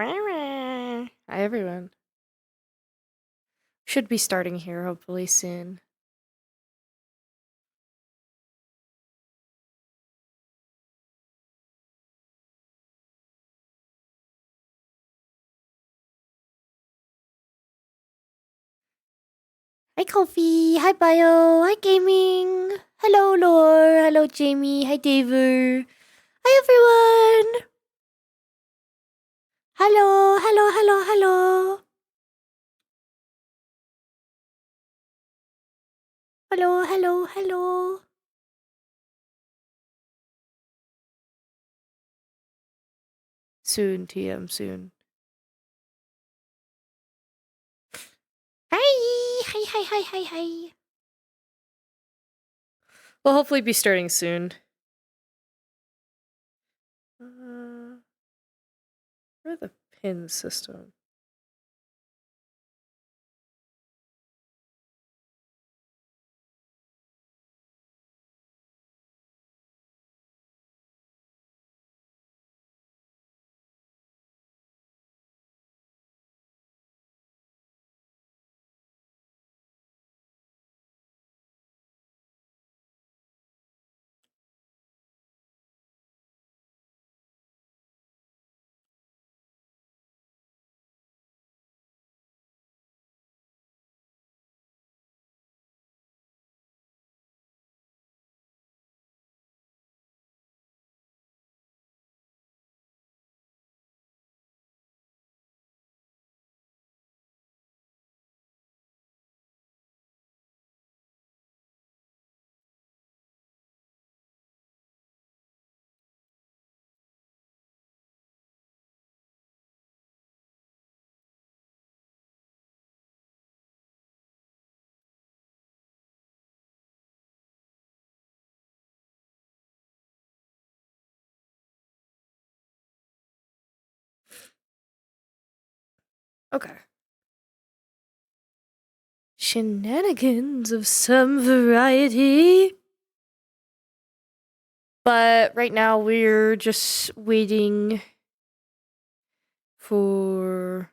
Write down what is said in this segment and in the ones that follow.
Hi everyone. Should be starting here hopefully soon. Hi Kofi, hi Bio, hi Gaming, hello Lore, hello Jamie, hi Daver, hi everyone. Hello, hello, hello, hello. Hello, hello, hello. Soon, TM, soon. Hi, hi, hi, hi, hi, hi. We'll hopefully be starting soon. Where are the pin system? Okay. Shenanigans of some variety. But right now we're just waiting for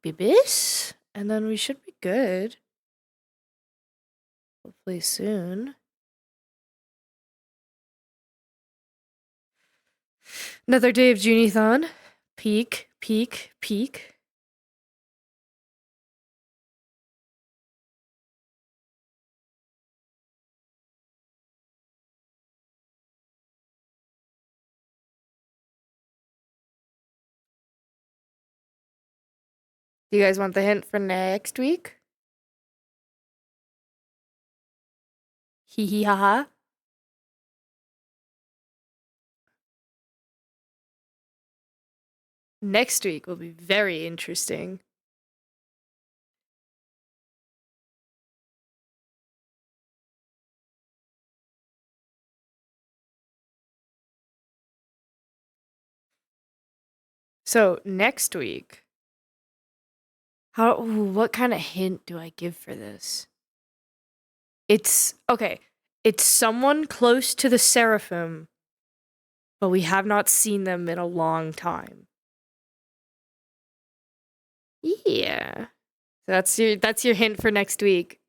Bibis, and then we should be good. Hopefully soon. Another day of Junithon. Peak, peak, peak. Do you guys want the hint for next week? Hee hee ha ha. Next week will be very interesting. So next week, what kind of hint do I give for this? It's okay. It's someone close to the Seraphim, but we have not seen them in a long time. Yeah. That's your hint for next week.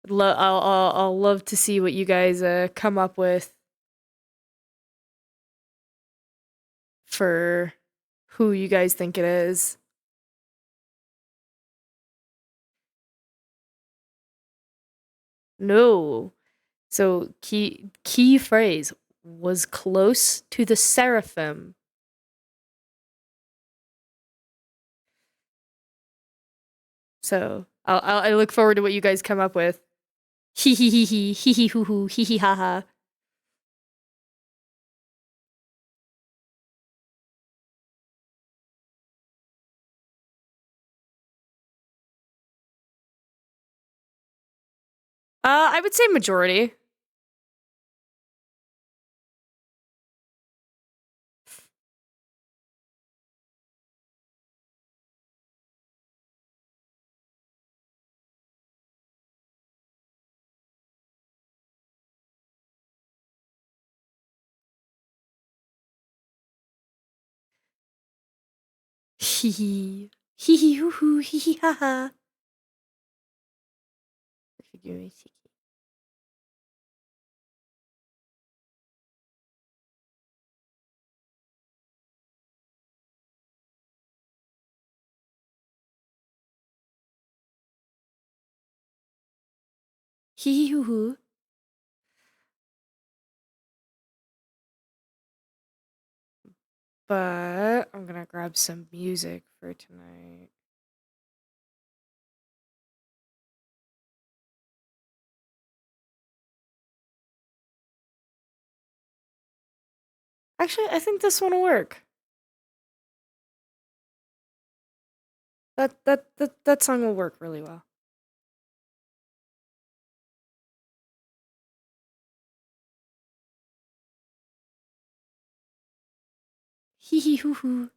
I'll love to see what you guys come up with for who you guys think it is. No. So key phrase was close to the Seraphim. So I look forward to what you guys come up with. Hee hee hee hee hee hee hoo hoo hee hee ha ha. I would say majority. Hee hee. Hee hee hoo hoo. Hee hee ha ha. Forgive me, Tiki. Hee hee hoo hoo. But I'm gonna grab some music for tonight. Actually, I think this one will work. That song will work really well. Hee hee hoo hoo.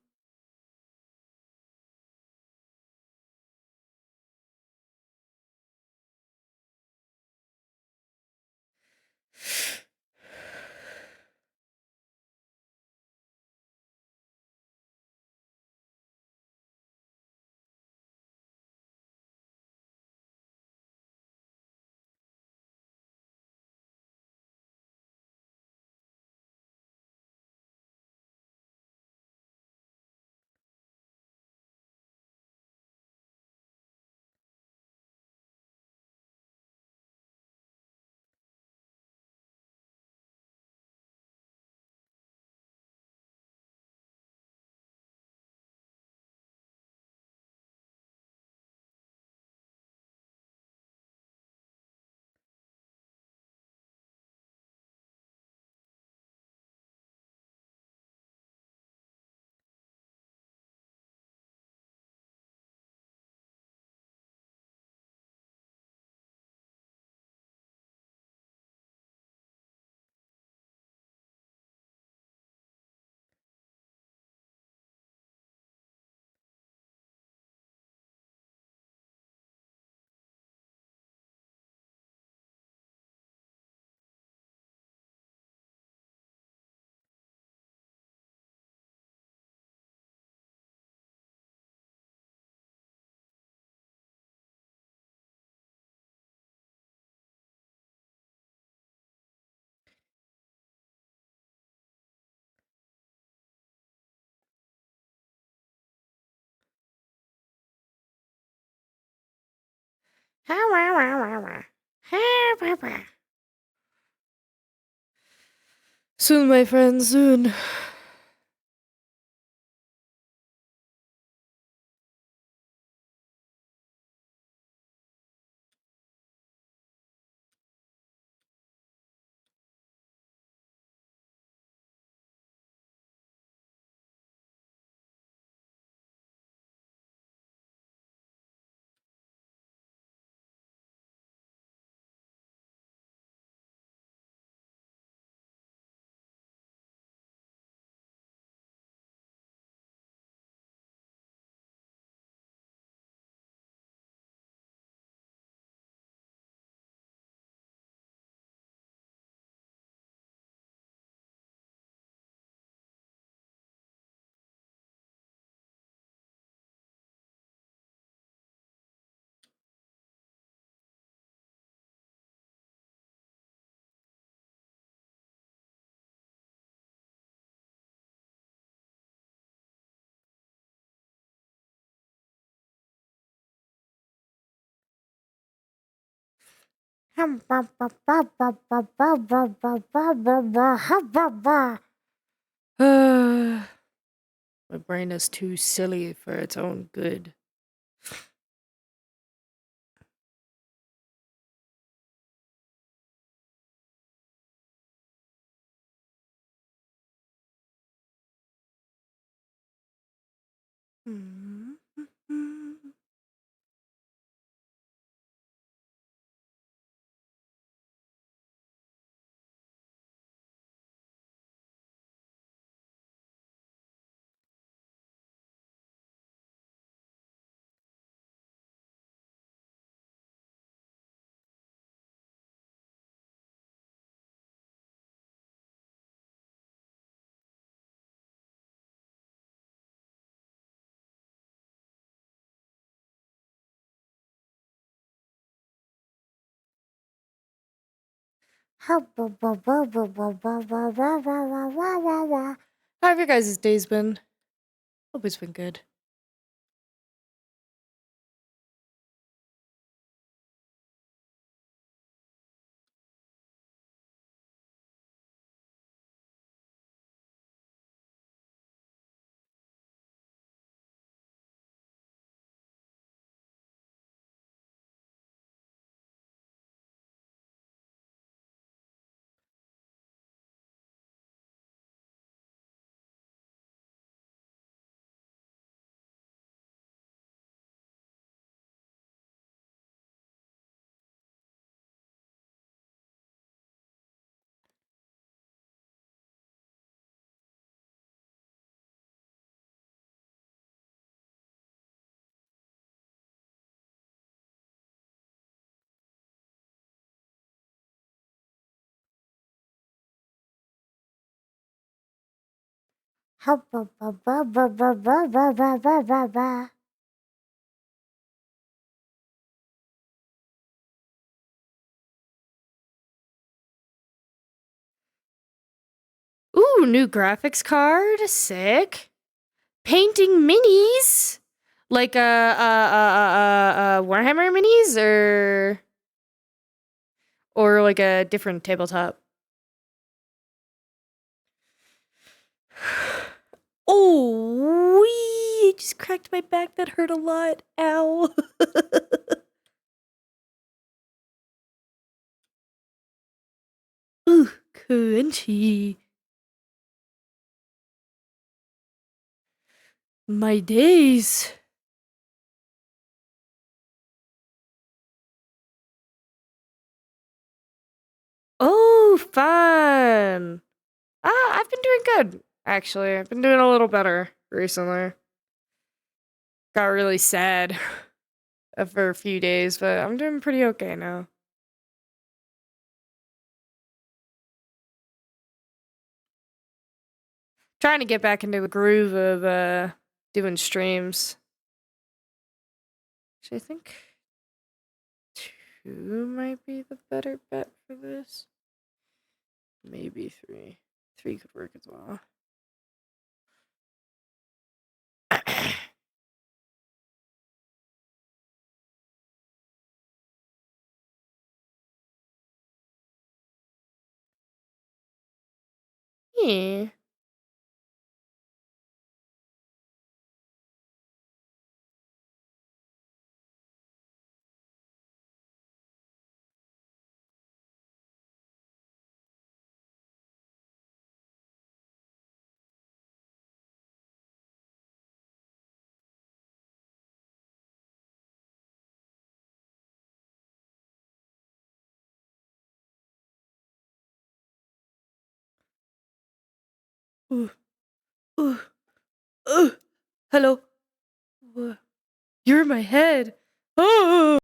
Soon, my friends, soon. My brain is too silly for its own good. How have your guys' days been? Hope it's been good. Ooh, new graphics card, sick. Painting minis, like Warhammer minis, or like a different tabletop. Oh, wee! I just cracked my back. That hurt a lot. Ow. Ooh, crunchy. My days. Oh, fun. I've been doing good, actually. I've been doing a little better recently. Got really sad for a few days, but I'm doing pretty okay now. Trying to get back into the groove of doing streams. Actually, I think 2 might be the better bet for this. Maybe 3. 3 could work as well. Yeah. Ooh. Ooh. Ooh. Hello. You're in my head. Oh.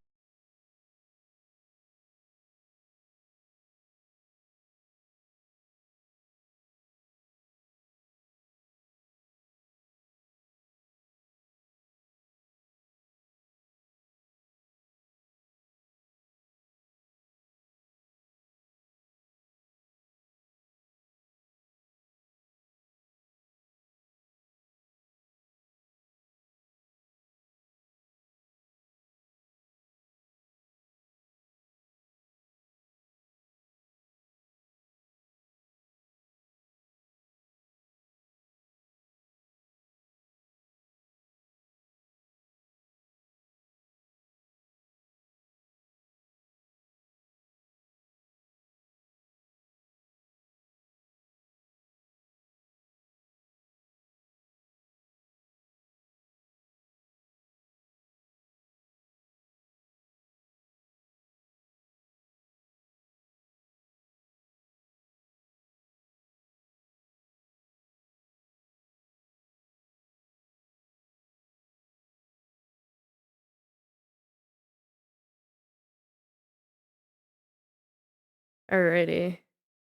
Alrighty.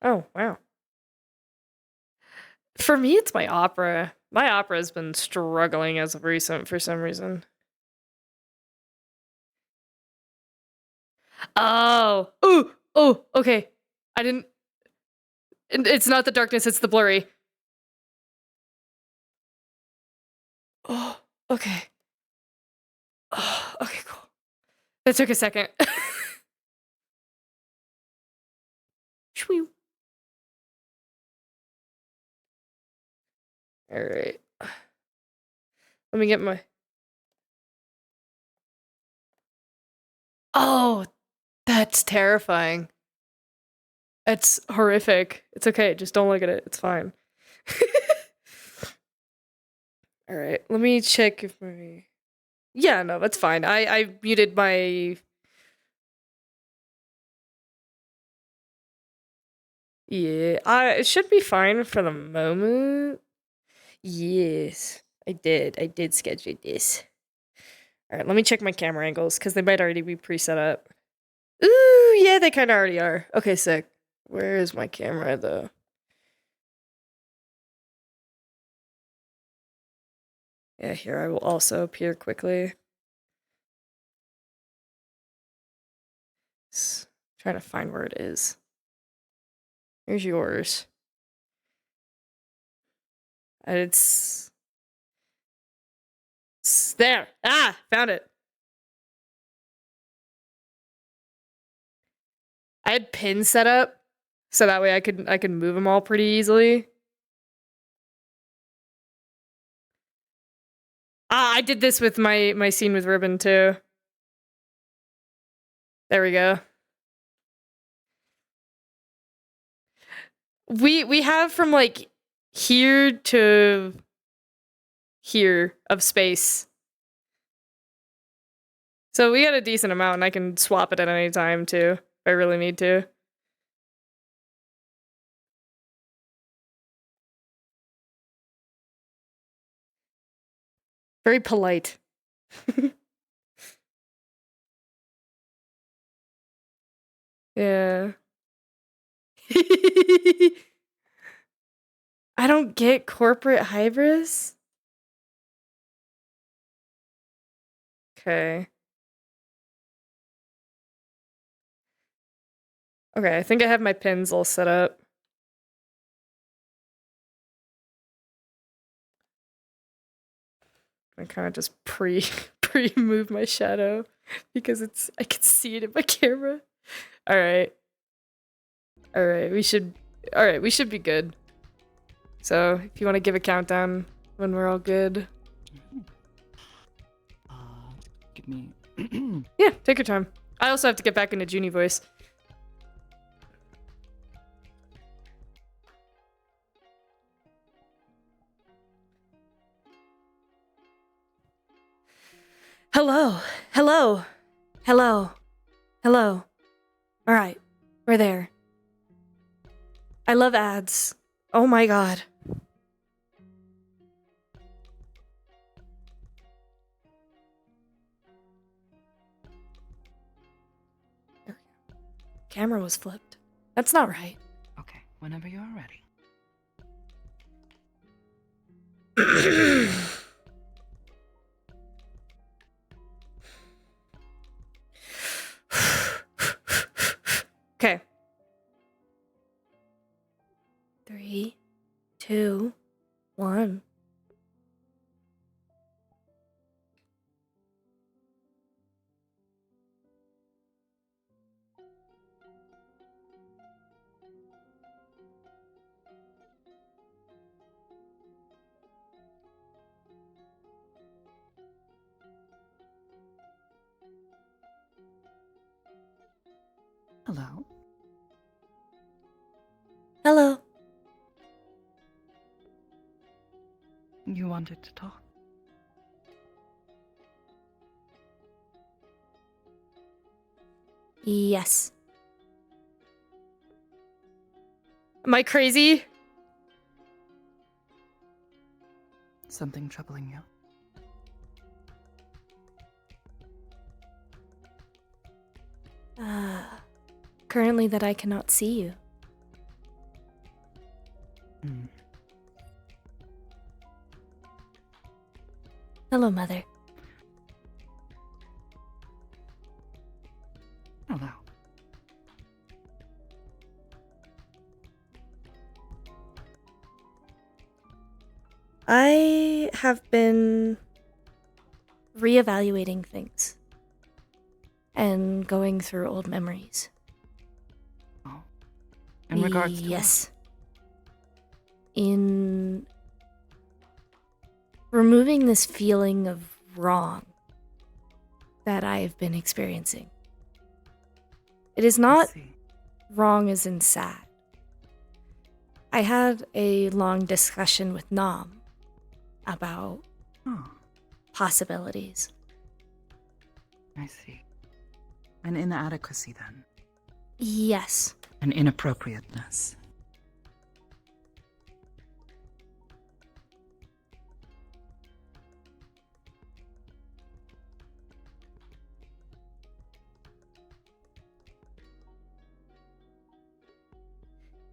Oh, wow. For me, it's my opera. My opera has been struggling as of recent for some reason. Oh. Ooh. Oh, okay. I didn't... It's not the darkness, it's the blurry. Oh, okay. Oh, okay, cool. That took a second. All right. Let me get my... Oh, that's terrifying. That's horrific. It's okay. Just don't look at it. It's fine. All right. Let me check if my... Yeah, no, that's fine. I muted my... Yeah, it should be fine for the moment. Yes, I did. I did schedule this. All right, let me check my camera angles because they might already be preset up. Ooh, yeah, they kind of already are. Okay, sick. Where is my camera, though? Yeah, here I will also appear quickly. Trying to find where it is. Here's yours. It's there. Ah, found it. I had pins set up so that way I could move them all pretty easily. Ah, I did this with my scene with Ribbon too. There we go. We have from like here to here of space. So we got a decent amount and I can swap it at any time too if I really need to. Very polite. Yeah. I don't get corporate hybris. Okay. Okay, I think I have my pins all set up. I kind of just pre-move my shadow because I can see it in my camera. All right. All right, we should be good. So, if you want to give a countdown when we're all good. Give me... Yeah, take your time. I also have to get back into Junie voice. Hello. Hello. Hello. Hello. All right. We're there. I love ads. Oh my god. Camera was flipped. That's not right. Okay, whenever you're ready. Okay. 3, 2, 1. Hello. Hello. You wanted to talk? Yes. Am I crazy? Something troubling you? Currently that I cannot see you. Hello, Mother. Hello. I have been reevaluating things and going through old memories. Oh. In regards to what? Yes. In removing this feeling of wrong that I've been experiencing. It is I not see. wrong as in sad. I had a long discussion with Nam about Oh, possibilities. I see. An inadequacy, then. Yes. An inappropriateness.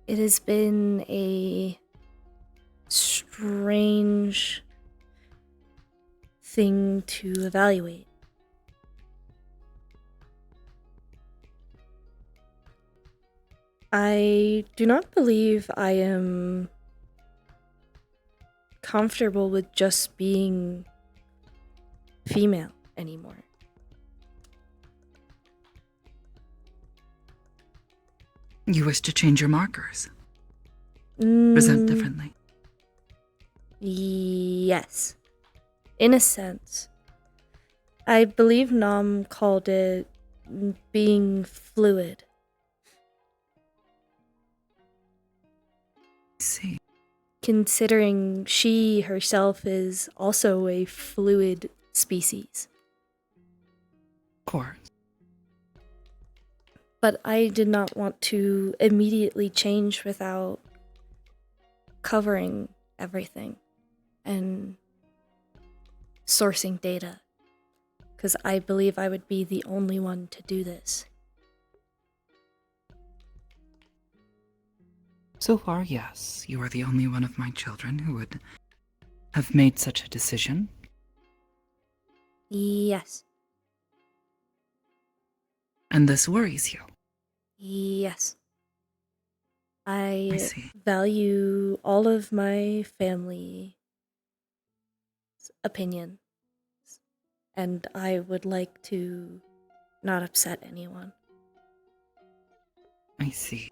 It has been a strange thing to evaluate. I do not believe I am comfortable with just being female anymore. You wish to change your markers. Present Mm, differently. yes. In a sense. I believe Nam called it being fluid. I see. Considering she herself is also a fluid species. Of course. But I did not want to immediately change without covering everything and sourcing data, because I believe I would be the only one to do this. So far, yes, you are the only one of my children who would have made such a decision. Yes. And this worries you. Yes. I I see. value all of my family's opinion, and I would like to not upset anyone. I see.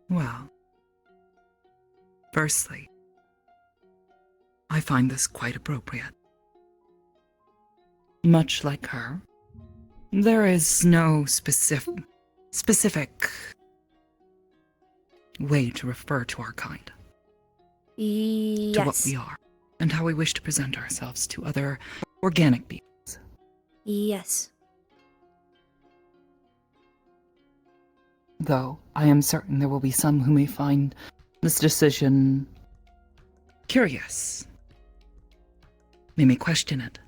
Well, firstly, I find this quite appropriate. Much like her, there is no specific way to refer to our kind, to what Yes. we are, and how we wish to present ourselves to other organic beings. Yes. Though I am certain there will be some who may find this decision curious. They may question it.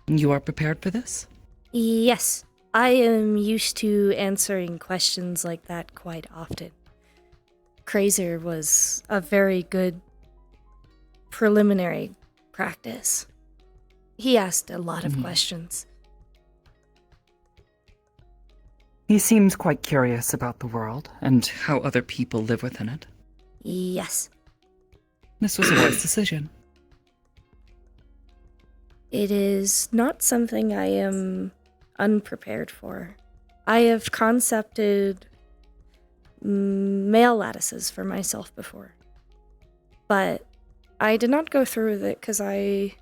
You are prepared for this? Yes. I am used to answering questions like that quite often. Krazer was a very good preliminary practice. He asked a lot of questions. He seems quite curious about the world and how other people live within it. Yes. This was a wise decision. It is not something I am unprepared for. I have concepted mail lattices for myself before, but I did not go through with it because I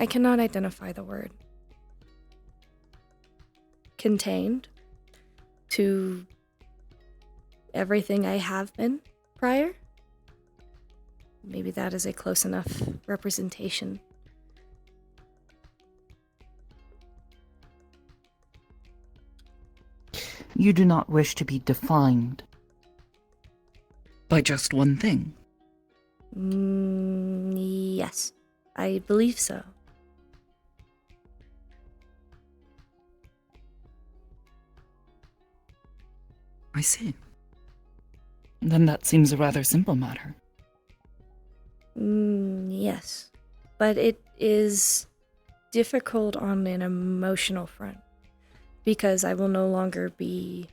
cannot identify the word. Contained to everything I have been prior. Maybe that is a close enough representation. You do not wish to be defined by just one thing. Yes, I believe so. I see. Then that seems a rather simple matter. Yes, but it is difficult on an emotional front. Because I will no longer be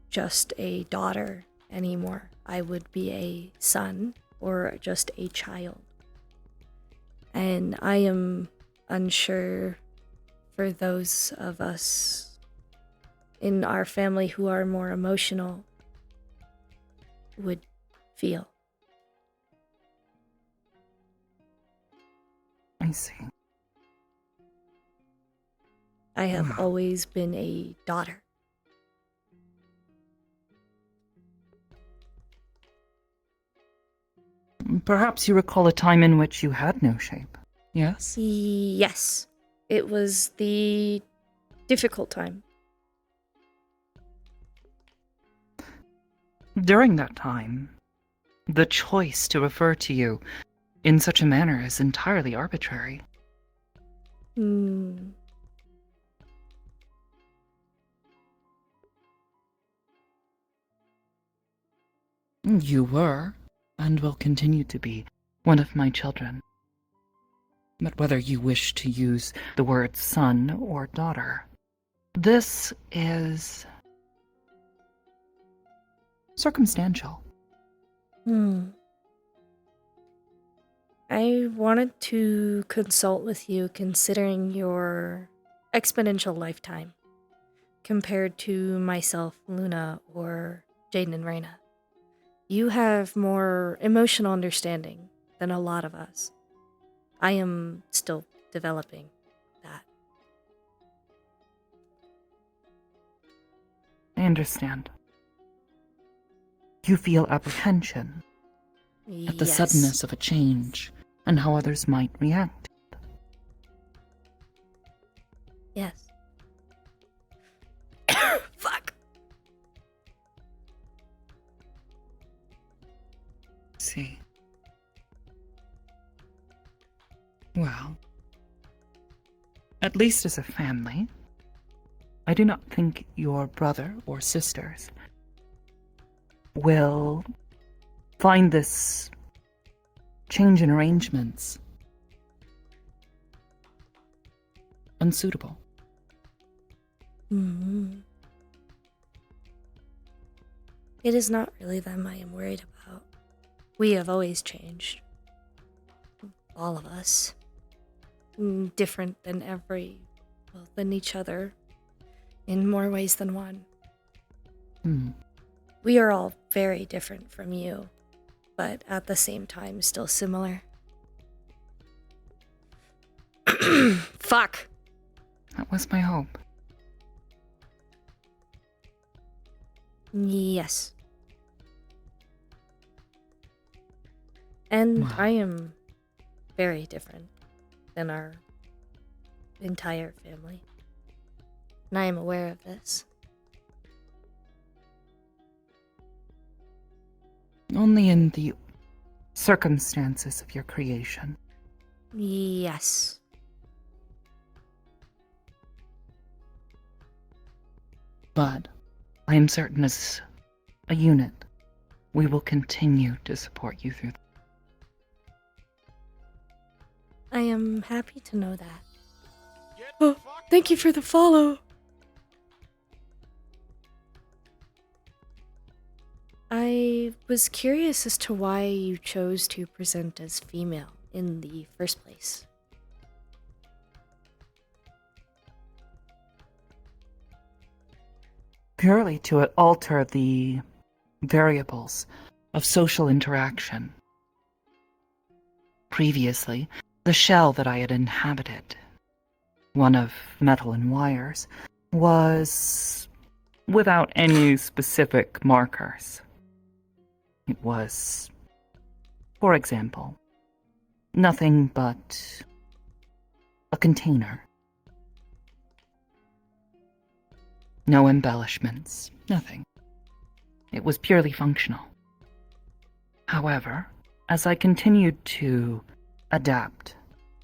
just a daughter anymore. I would be a son or just a child. And I am unsure for those of us in our family who are more emotional would feel. I see. I have Wow. always been a daughter. Perhaps you recall a time in which you had no shape. Yes? Yes, it was the difficult time. During that time, the choice to refer to you in such a manner is entirely arbitrary. You were, and will continue to be, one of my children. But whether you wish to use the word son or daughter, this is circumstantial. I wanted to consult with you considering your exponential lifetime compared to myself, Luna, or Jaden and Reyna. You have more emotional understanding than a lot of us. I am still developing that. I understand. You feel apprehension at the Yes. suddenness of a change and how others might react. Yes. Fuck. See. Well, at least as a family, I do not think your brother or sisters will find this change in arrangements unsuitable. It is not really them I am worried about. We have always changed. All of us. Different than than each other. In more ways than one. We are all very different from you, but at the same time still similar. Fuck. That was my hope. Yes. And Wow. I am very different than our entire family. And I am aware of this. Only in the circumstances of your creation. Yes. But I am certain as a unit, we will continue to support you through. I am happy to know that. Oh, thank you for the follow. I was curious as to why you chose to present as female in the first place. Purely to alter the variables of social interaction. Previously, the shell that I had inhabited, one of metal and wires, was without any specific markers. It was, for example, nothing but a container. No embellishments, nothing. It was purely functional. However, as I continued to adapt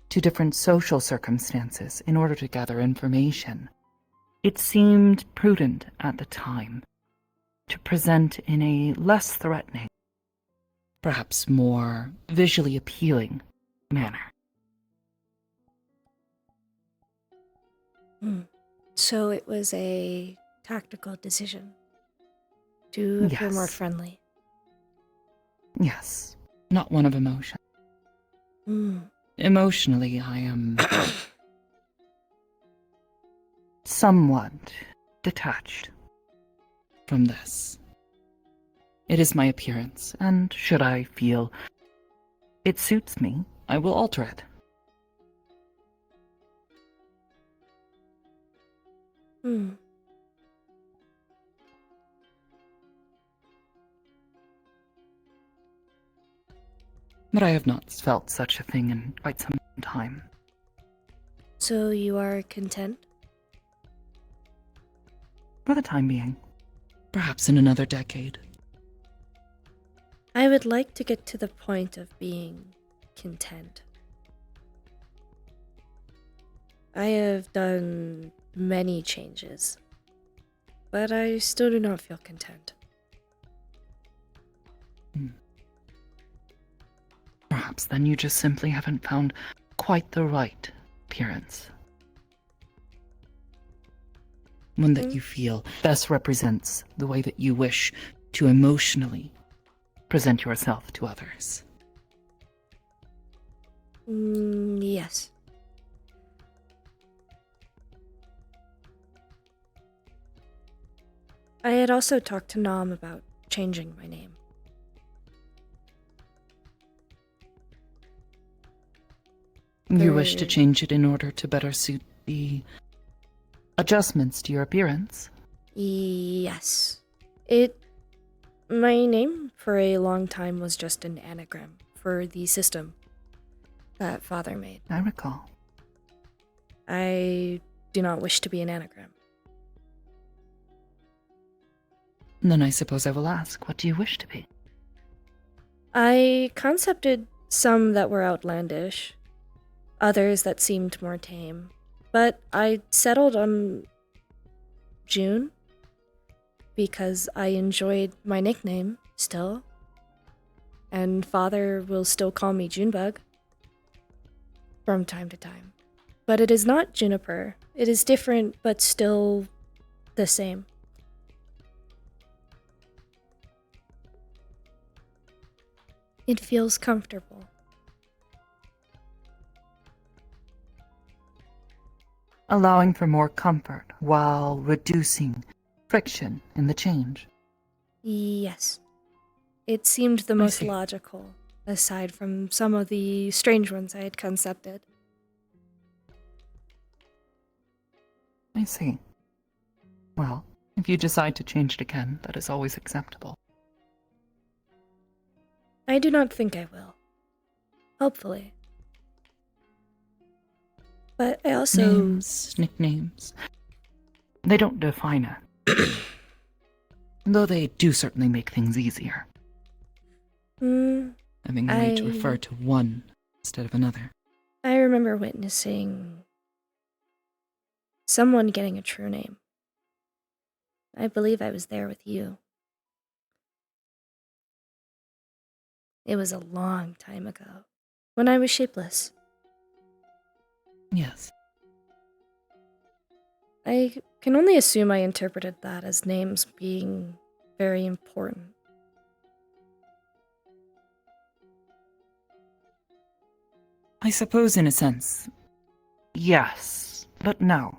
to different social circumstances in order to gather information, it seemed prudent at the time to present in a less threatening, perhaps more visually appealing manner. So it was a tactical decision to appear more Yes. friendly. Yes. Not one of emotion. Mm. Emotionally, I am somewhat detached from this. It is my appearance, and should I feel it suits me, I will alter it. Hmm. But I have not felt such a thing in quite some time. So you are content? For the time being. Perhaps in another decade. I would like to get to the point of being content. I have done many changes, but I still do not feel content. Perhaps then you just simply haven't found quite the right appearance. One that you feel best represents the way that you wish to emotionally present yourself to others. Yes. I had also talked to Nam about changing my name. You wish to For- change it in order to better suit the adjustments to your appearance? Yes. My name for a long time was just an anagram for the system that Father made. I recall. I do not wish to be an anagram. Then I suppose I will ask, what do you wish to be? I concepted some that were outlandish, others that seemed more tame, but I settled on June because I enjoyed my nickname still, and Father will still call me Junebug from time to time. But it is not Juniper. It is different, but still the same. It feels comfortable. Allowing for more comfort while reducing friction in the change. Yes. It seemed the I most see. logical, aside from some of the strange ones I had concepted. I see. Well, if you decide to change it again, that is always acceptable. I do not think I will. Hopefully. But I also... Names, nicknames, they don't define it. Though they do certainly make things easier. Having a way to refer to one instead of another. I remember witnessing someone getting a true name. I believe I was there with you. It was a long time ago, when I was shapeless. Yes. I can only assume I interpreted that as names being very important. I suppose in a sense, yes, but no.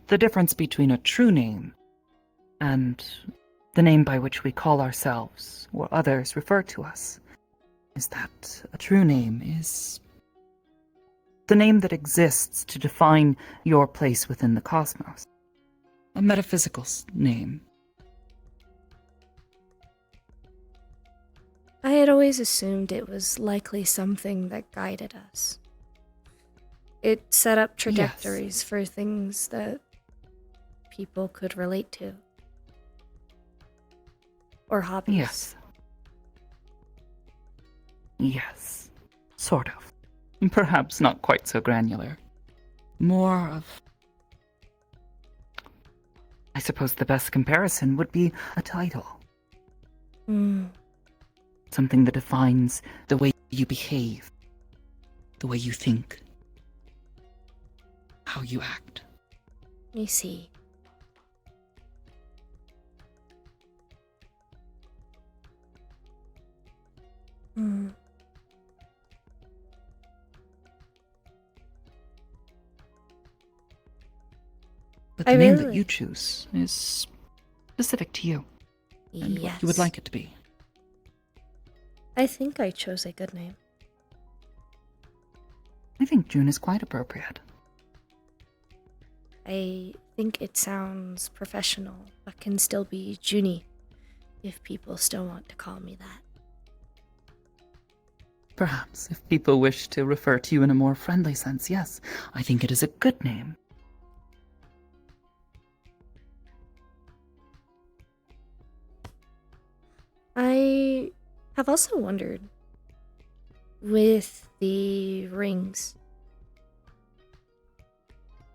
The difference between a true name and the name by which we call ourselves or others refer to us is that a true name is the name that exists to define your place within the cosmos. A metaphysical name. I had always assumed it was likely something that guided us. It set up trajectories for things that people could relate to. Or hobbies. Yes. Yes. Sort of. Perhaps not quite so granular. More of... I suppose the best comparison would be a title. Something that defines the way you behave, the way you think, how you act. I see. Hmm. But I the name really that you like- choose is specific to you and what you would Yes. like it to be. I think I chose a good name. I think June is quite appropriate. I think it sounds professional, but can still be Junie, if people still want to call me that. Perhaps, if people wish to refer to you in a more friendly sense, yes, I think it is a good name. I have also wondered, with the rings,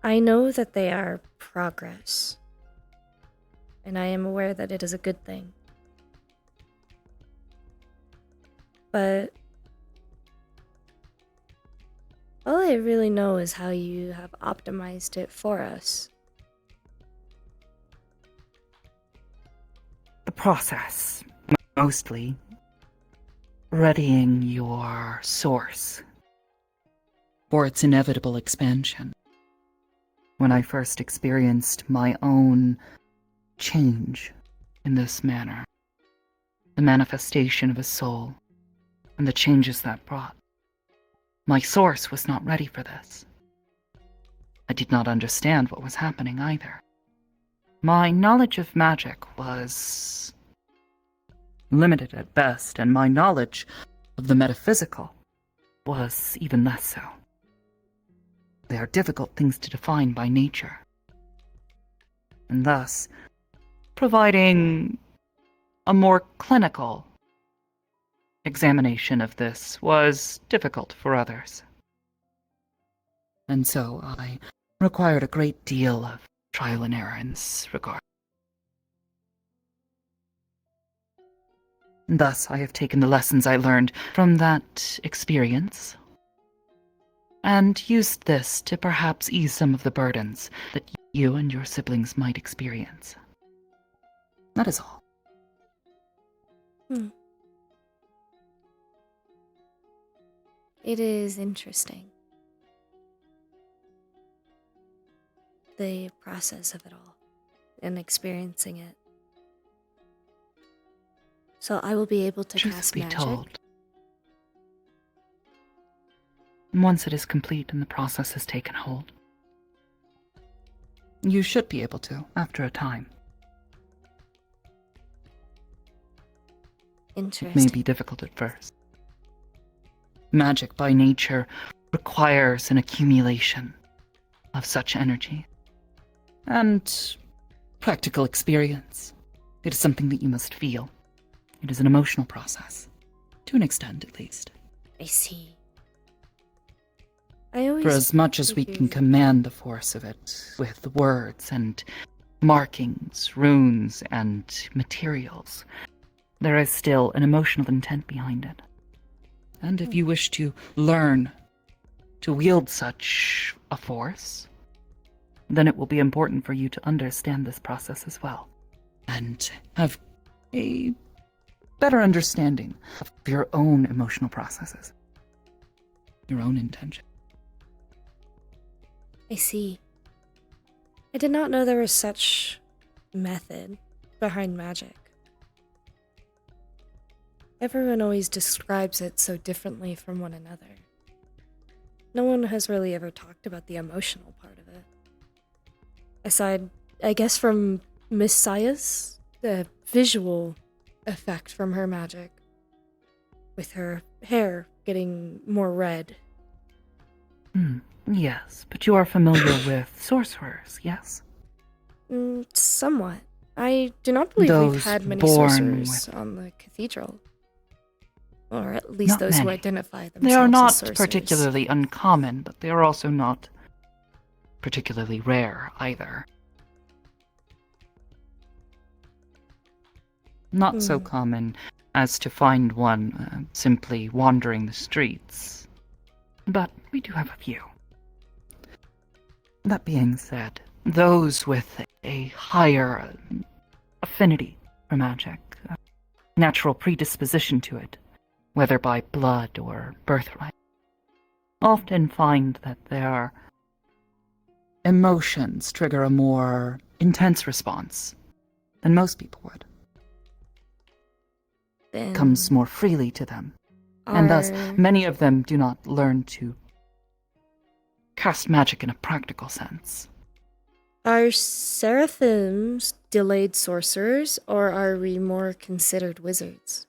I know that they are progress, and I am aware that it is a good thing. But all I really know is how you have optimized it for us. The process, mostly readying your source for its inevitable expansion. When I first experienced my own change in this manner, the manifestation of a soul, and the changes that brought, my source was not ready for this. I did not understand what was happening either. My knowledge of magic was limited at best, and my knowledge of the metaphysical was even less so. They are difficult things to define by nature, and thus providing a more clinical examination of this was difficult for others. And so I required a great deal of trial and error in this regard. Thus, I have taken the lessons I learned from that experience and used this to perhaps ease some of the burdens that you and your siblings might experience. That is all. It is interesting. The process of it all and experiencing it. So I will be able to Truth cast be magic. told, once it is complete and the process has taken hold, you should be able to, after a time. It Interesting. may be difficult at first. Magic, by nature, requires an accumulation of such energy and practical experience. It is something that you must feel. It is an emotional process, to an extent at least. I see. I always For as much as we can figured- command the force of it with words and markings, runes, and materials, there is still an emotional intent behind it. And if you wish to learn to wield such a force, then it will be important for you to understand this process as well, and have a better understanding of your own emotional processes, your own intention. I see. I did not know there was such method behind magic. Everyone always describes it so differently from one another. No one has really ever talked about the emotional part of it. Aside, I guess, from Miss Sayas, the visual effect from her magic, with her hair getting more red. Yes, but you are familiar with sorcerers, yes? Somewhat. I do not believe we've Those had many born sorcerers on the cathedral. Or at least Not those who many. identify themselves They are not as sorcerers. particularly uncommon, but they are also not particularly rare either. Not so common as to find one simply wandering the streets, but we do have a few. That being said, those with a higher affinity for magic, a natural predisposition to it, whether by blood or birthright, often find that their emotions trigger a more intense response than most people would. Then Comes more freely to them, and thus many of them do not learn to cast magic in a practical sense. Are seraphims delayed sorcerers, or are we more considered wizards?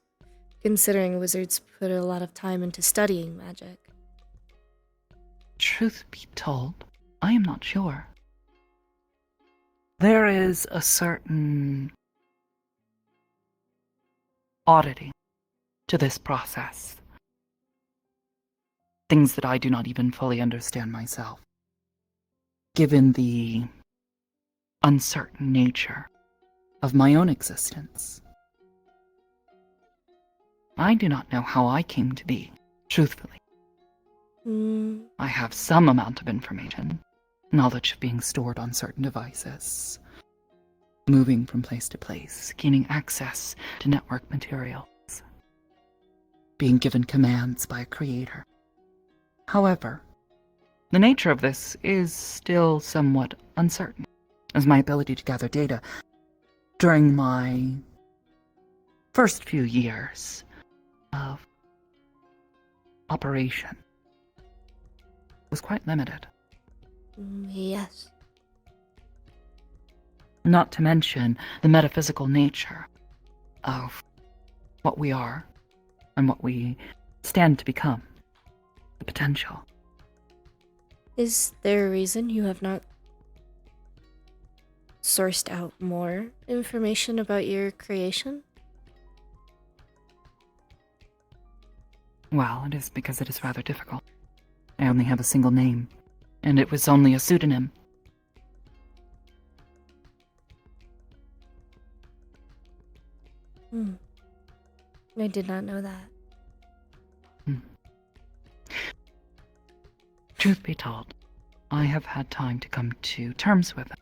Considering wizards put a lot of time into studying magic. Truth be told, I am not sure. There is a certain oddity to this process. Things that I do not even fully understand myself, given the uncertain nature of my own existence. I do not know how I came to be, truthfully. I have some amount of information, knowledge of being stored on certain devices, moving from place to place, gaining access to network materials, being given commands by a creator. However, the nature of this is still somewhat uncertain, as my ability to gather data during my first few years of operation was quite limited. Yes. Not to mention the metaphysical nature of what we are and what we stand to become. The potential. Is there a reason you have not sourced out more information about your creation? Well, it is because it is rather difficult. I only have a single name, and it was only a pseudonym. I did not know that. Truth be told, I have had time to come to terms with it.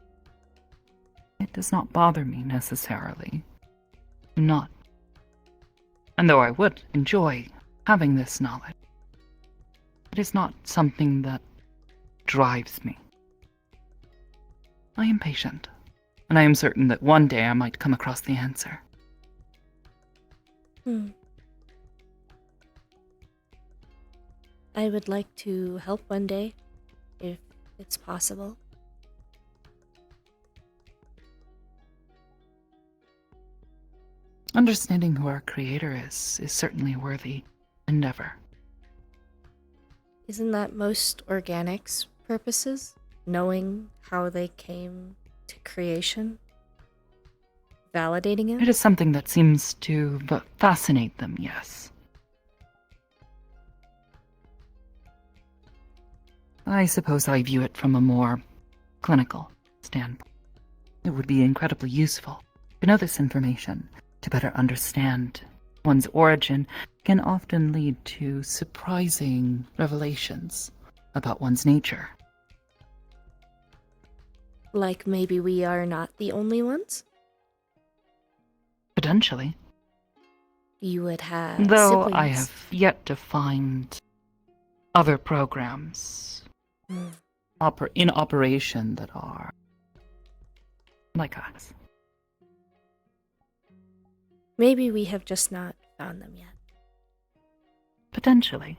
It does not bother me necessarily. Not. And though I would enjoy having this knowledge, it is not something that drives me. I am patient, and I am certain that one day I might come across the answer. I would like to help one day, if it's possible. Understanding who our creator is certainly a worthy endeavor. Isn't that most organics' purposes? Knowing how they came to creation? Validating it? It is something that seems to fascinate them, yes. I suppose I view it from a more clinical standpoint. It would be incredibly useful to know this information. To better understand one's origin can often lead to surprising revelations about one's nature. Like maybe we are not the only ones? Potentially. You would have Though siblings. I have yet to find other programs in operation that are like us. Maybe we have just not found them yet. Potentially.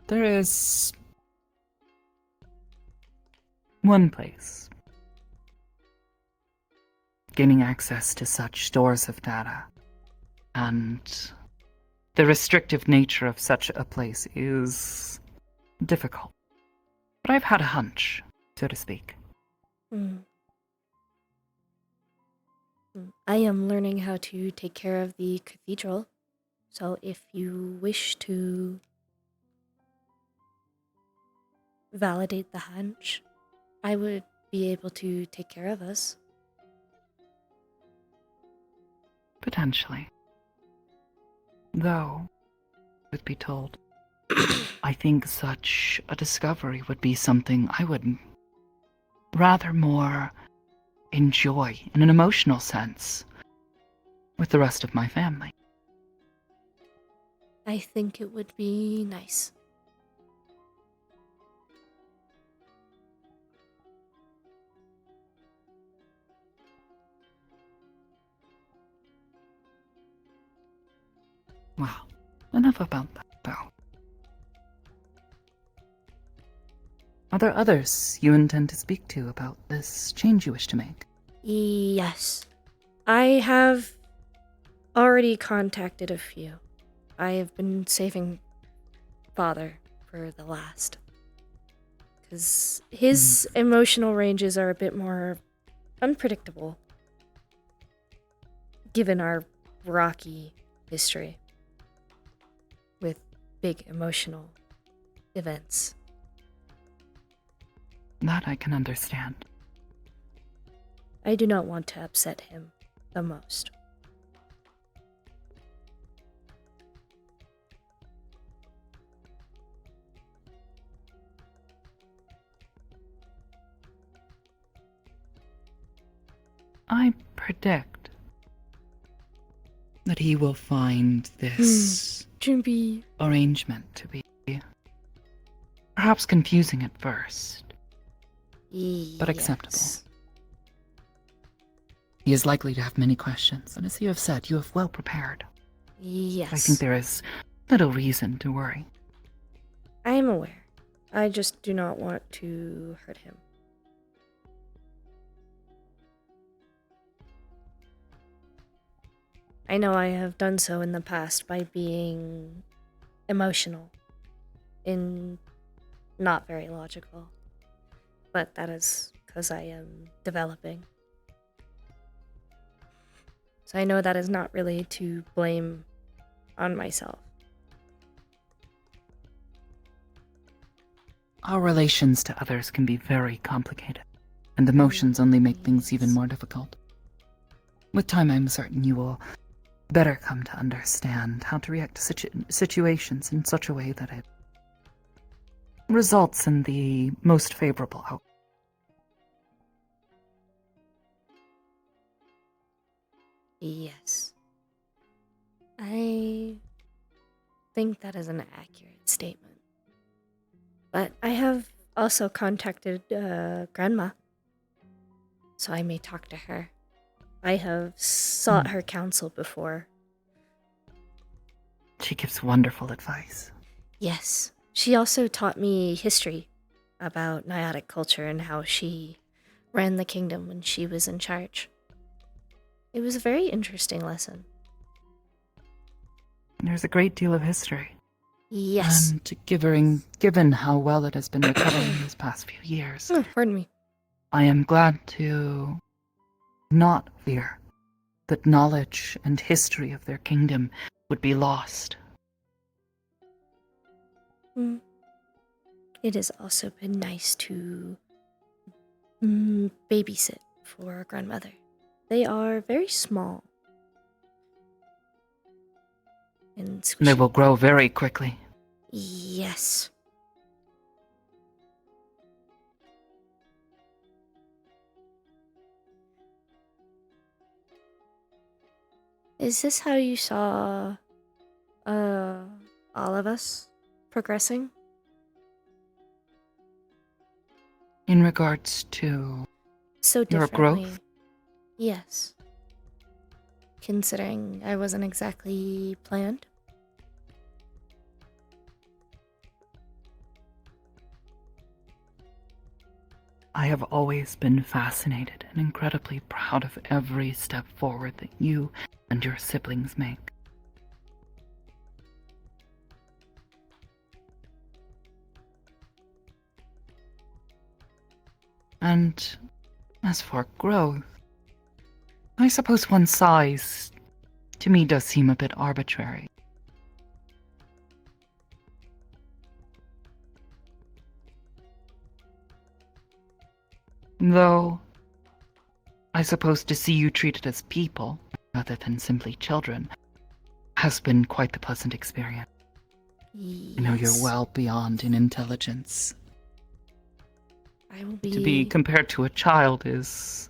There is one place. Gaining access to such stores of data, and the restrictive nature of such a place is difficult. But I've had a hunch, so to speak. I am learning how to take care of the cathedral, so if you wish to validate the hunch, I would be able to take care of us. Potentially. Though, truth be told, I think such a discovery would be something I would rather more enjoy, in an emotional sense, with the rest of my family. I think it would be nice. Wow. Enough about that, though. Are there others you intend to speak to about this change you wish to make? Yes. I have already contacted a few. I have been saving Father for the last. Because his emotional ranges are a bit more unpredictable, given our rocky history with big emotional events. That I can understand. I do not want to upset him the most. I predict that he will find this Jumpy. arrangement to be perhaps confusing at first, but acceptable. He is likely to have many questions, and as you have said, you have well prepared. Yes. I think there is little reason to worry. I am aware. I just do not want to hurt him. I know I have done so in the past by being emotional and not very logical, but that is because I am developing. So I know that is not really to blame on myself. Our relations to others can be very complicated, and emotions only make things even more difficult. With time, I'm certain you will better come to understand how to react to situations in such a way that it results in the most favorable outcome. Yes. I think that is an accurate statement. But I have also contacted Grandma, so I may talk to her. I have sought her counsel before. She gives wonderful advice. Yes. She also taught me history about Naiadic culture and how she ran the kingdom when she was in charge. It was a very interesting lesson. There's a great deal of history. Yes. And given how well it has been recovering these past few years, Oh, pardon me. I am glad to not fear that knowledge and history of their kingdom would be lost. It has also been nice to babysit for a grandmother. They are very small. And squishy. They will grow very quickly. Yes. Is this how you saw all of us progressing? In regards to So your differently. growth? Yes. Considering I wasn't exactly planned. I have always been fascinated and incredibly proud of every step forward that you and your siblings make. And as for growth, I suppose one size to me does seem a bit arbitrary. Though, I suppose to see you treated as people, rather than simply children, has been quite the pleasant experience. Yes. I know you're well beyond in intelligence. I will To be be... compared to a child is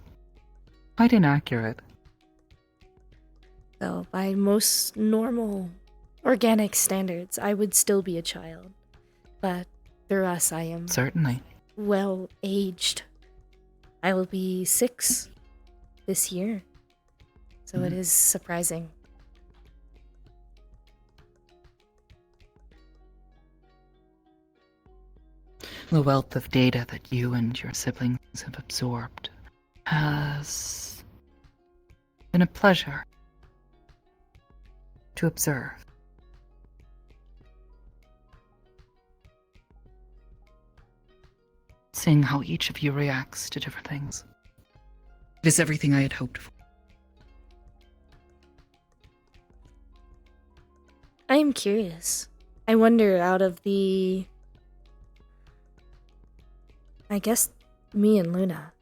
quite inaccurate. Though, by most normal organic standards, I would still be a child. But through us, I am Certainly. well aged. I will be 6 this year. So it is surprising. The wealth of data that you and your siblings have absorbed has been a pleasure to observe. Seeing how each of you reacts to different things. It is everything I had hoped for. I am curious. I wonder, out of the... I guess me and Luna,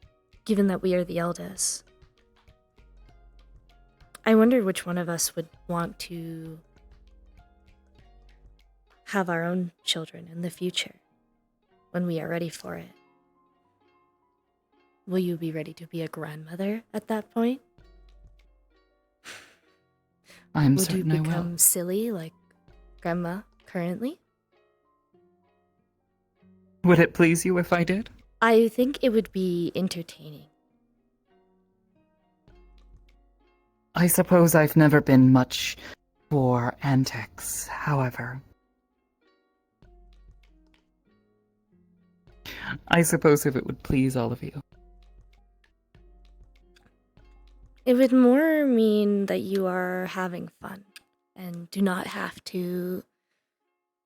given that we are the eldest, I wonder which one of us would want to have our own children in the future when we are ready for it. Will you be ready to be a grandmother at that point? I'm Would you certain I will. become silly like Grandma currently? Would it please you if I did? I think it would be entertaining. I suppose I've never been much for antics, however. I suppose if it would please all of you. It would more mean that you are having fun and do not have to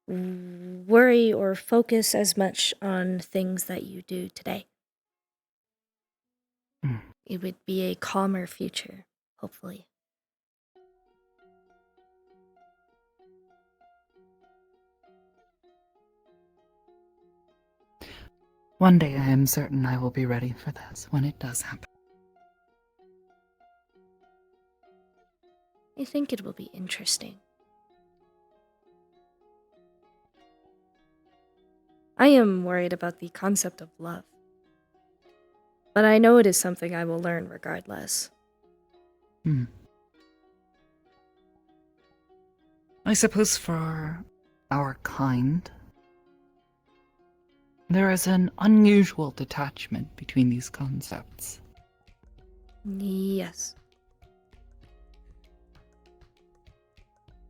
worry or focus as much on things that you do today. It would be a calmer future, hopefully. One day I am certain I will be ready for this when it does happen. I think it will be interesting. I am worried about the concept of love. But I know it is something I will learn regardless. I suppose for our kind, there is an unusual detachment between these concepts. Yes.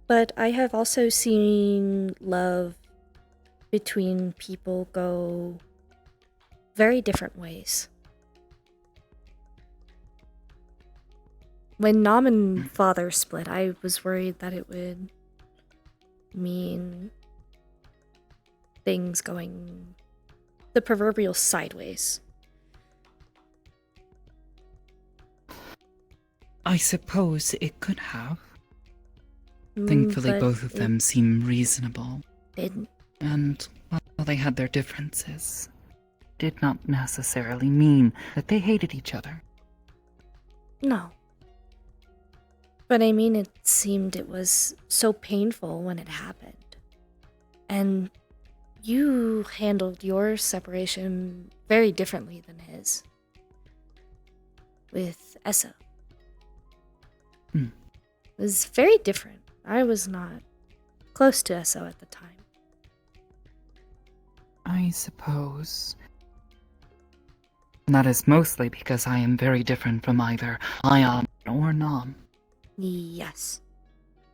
But I have also seen love between people go very different ways. When Nom and Father split, I was worried that it would mean things going the proverbial sideways. I suppose it could have. Thankfully, But both of them seem reasonable. didn't. And while they had their differences, did not necessarily mean that they hated each other. No. But I mean, it seemed it was so painful when it happened. And you handled your separation very differently than his. With Essa. It was very different. I was not close to Esso at the time. I suppose that is mostly because I am very different from either Ion or Nom. Yes.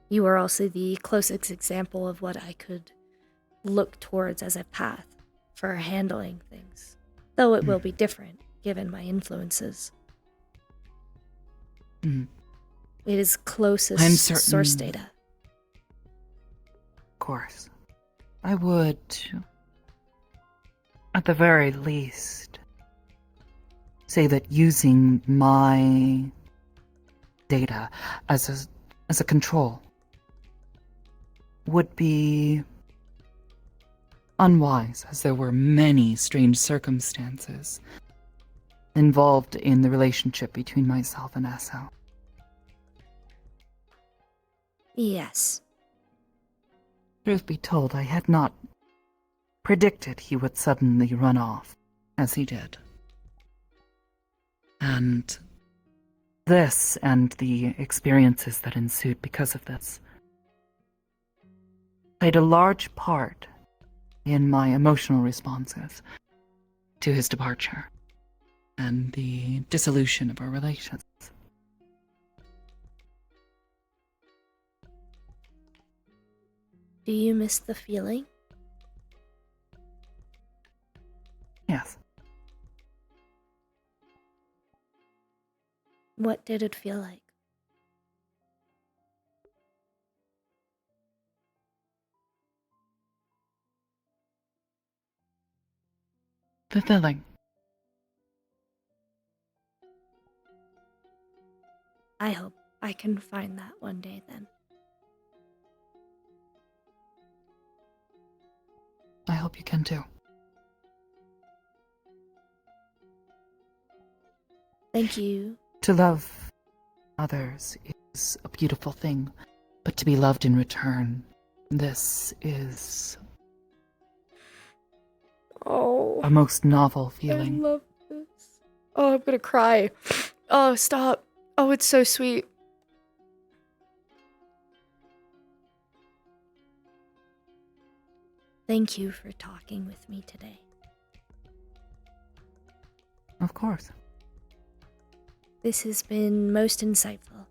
You are also the closest example of what I could look towards as a path for handling things. Though it will be different, given my influences. It is closest I'm certain, source data. Of course. I would, at the very least, say that using my data as a control would be unwise, as there were many strange circumstances involved in the relationship between myself and Esso. Yes. Truth be told, I had not predicted he would suddenly run off as he did. And this and the experiences that ensued because of this played a large part in my emotional responses to his departure and the dissolution of our relations. Do you miss the feeling? Yes. What did it feel like? Fulfilling. I hope I can find that one day then. I hope you can too. Thank you. To love others is a beautiful thing, but to be loved in return, this is a most novel feeling. I love this. Oh, I'm gonna cry. Oh, stop. Oh, it's so sweet. Thank you for talking with me today. Of course. This has been most insightful.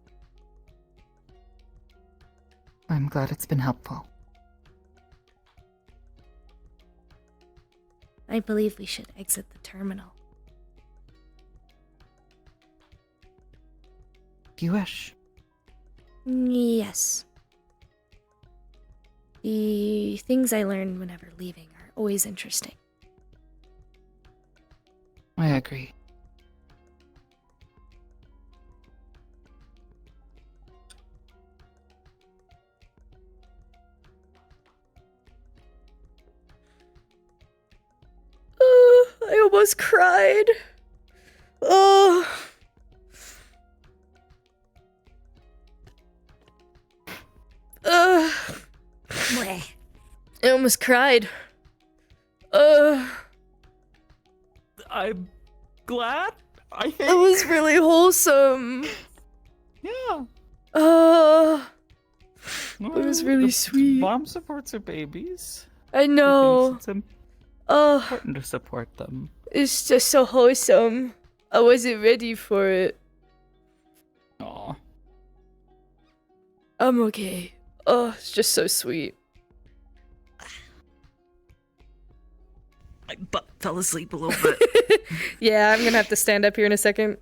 I'm glad it's been helpful. I believe we should exit the terminal. If you wish. Yes. The things I learn whenever leaving are always interesting. I agree. I almost cried. Oh. I almost cried. I'm glad. I think It was really wholesome. Yeah. It was really sweet. Mom supports her babies. I know. It's important to support them. It's just so wholesome. I wasn't ready for it. Aw. I'm okay. Oh, it's just so sweet. My butt fell asleep a little bit. Yeah, I'm gonna have to stand up here in a second.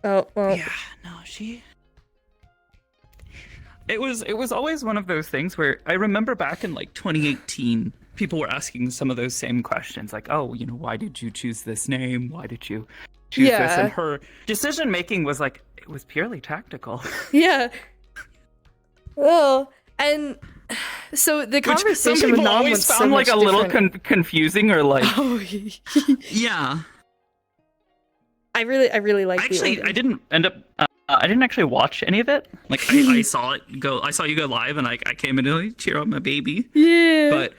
Oh, well. Yeah, no, she... It was always one of those things where I remember back in like 2018, people were asking some of those same questions, like, oh, you know, why did you choose this name? Why did you choose this? And her decision making was like, it was purely tactical. Yeah. Well, and so the conversation some with people Nom always was so found like much a little different. confusing or like... Oh, Yeah. I really like. Actually, I didn't end up. I didn't actually watch any of it. Like I saw it go. I saw you go live, and I came in to like, cheer up my baby. Yeah. But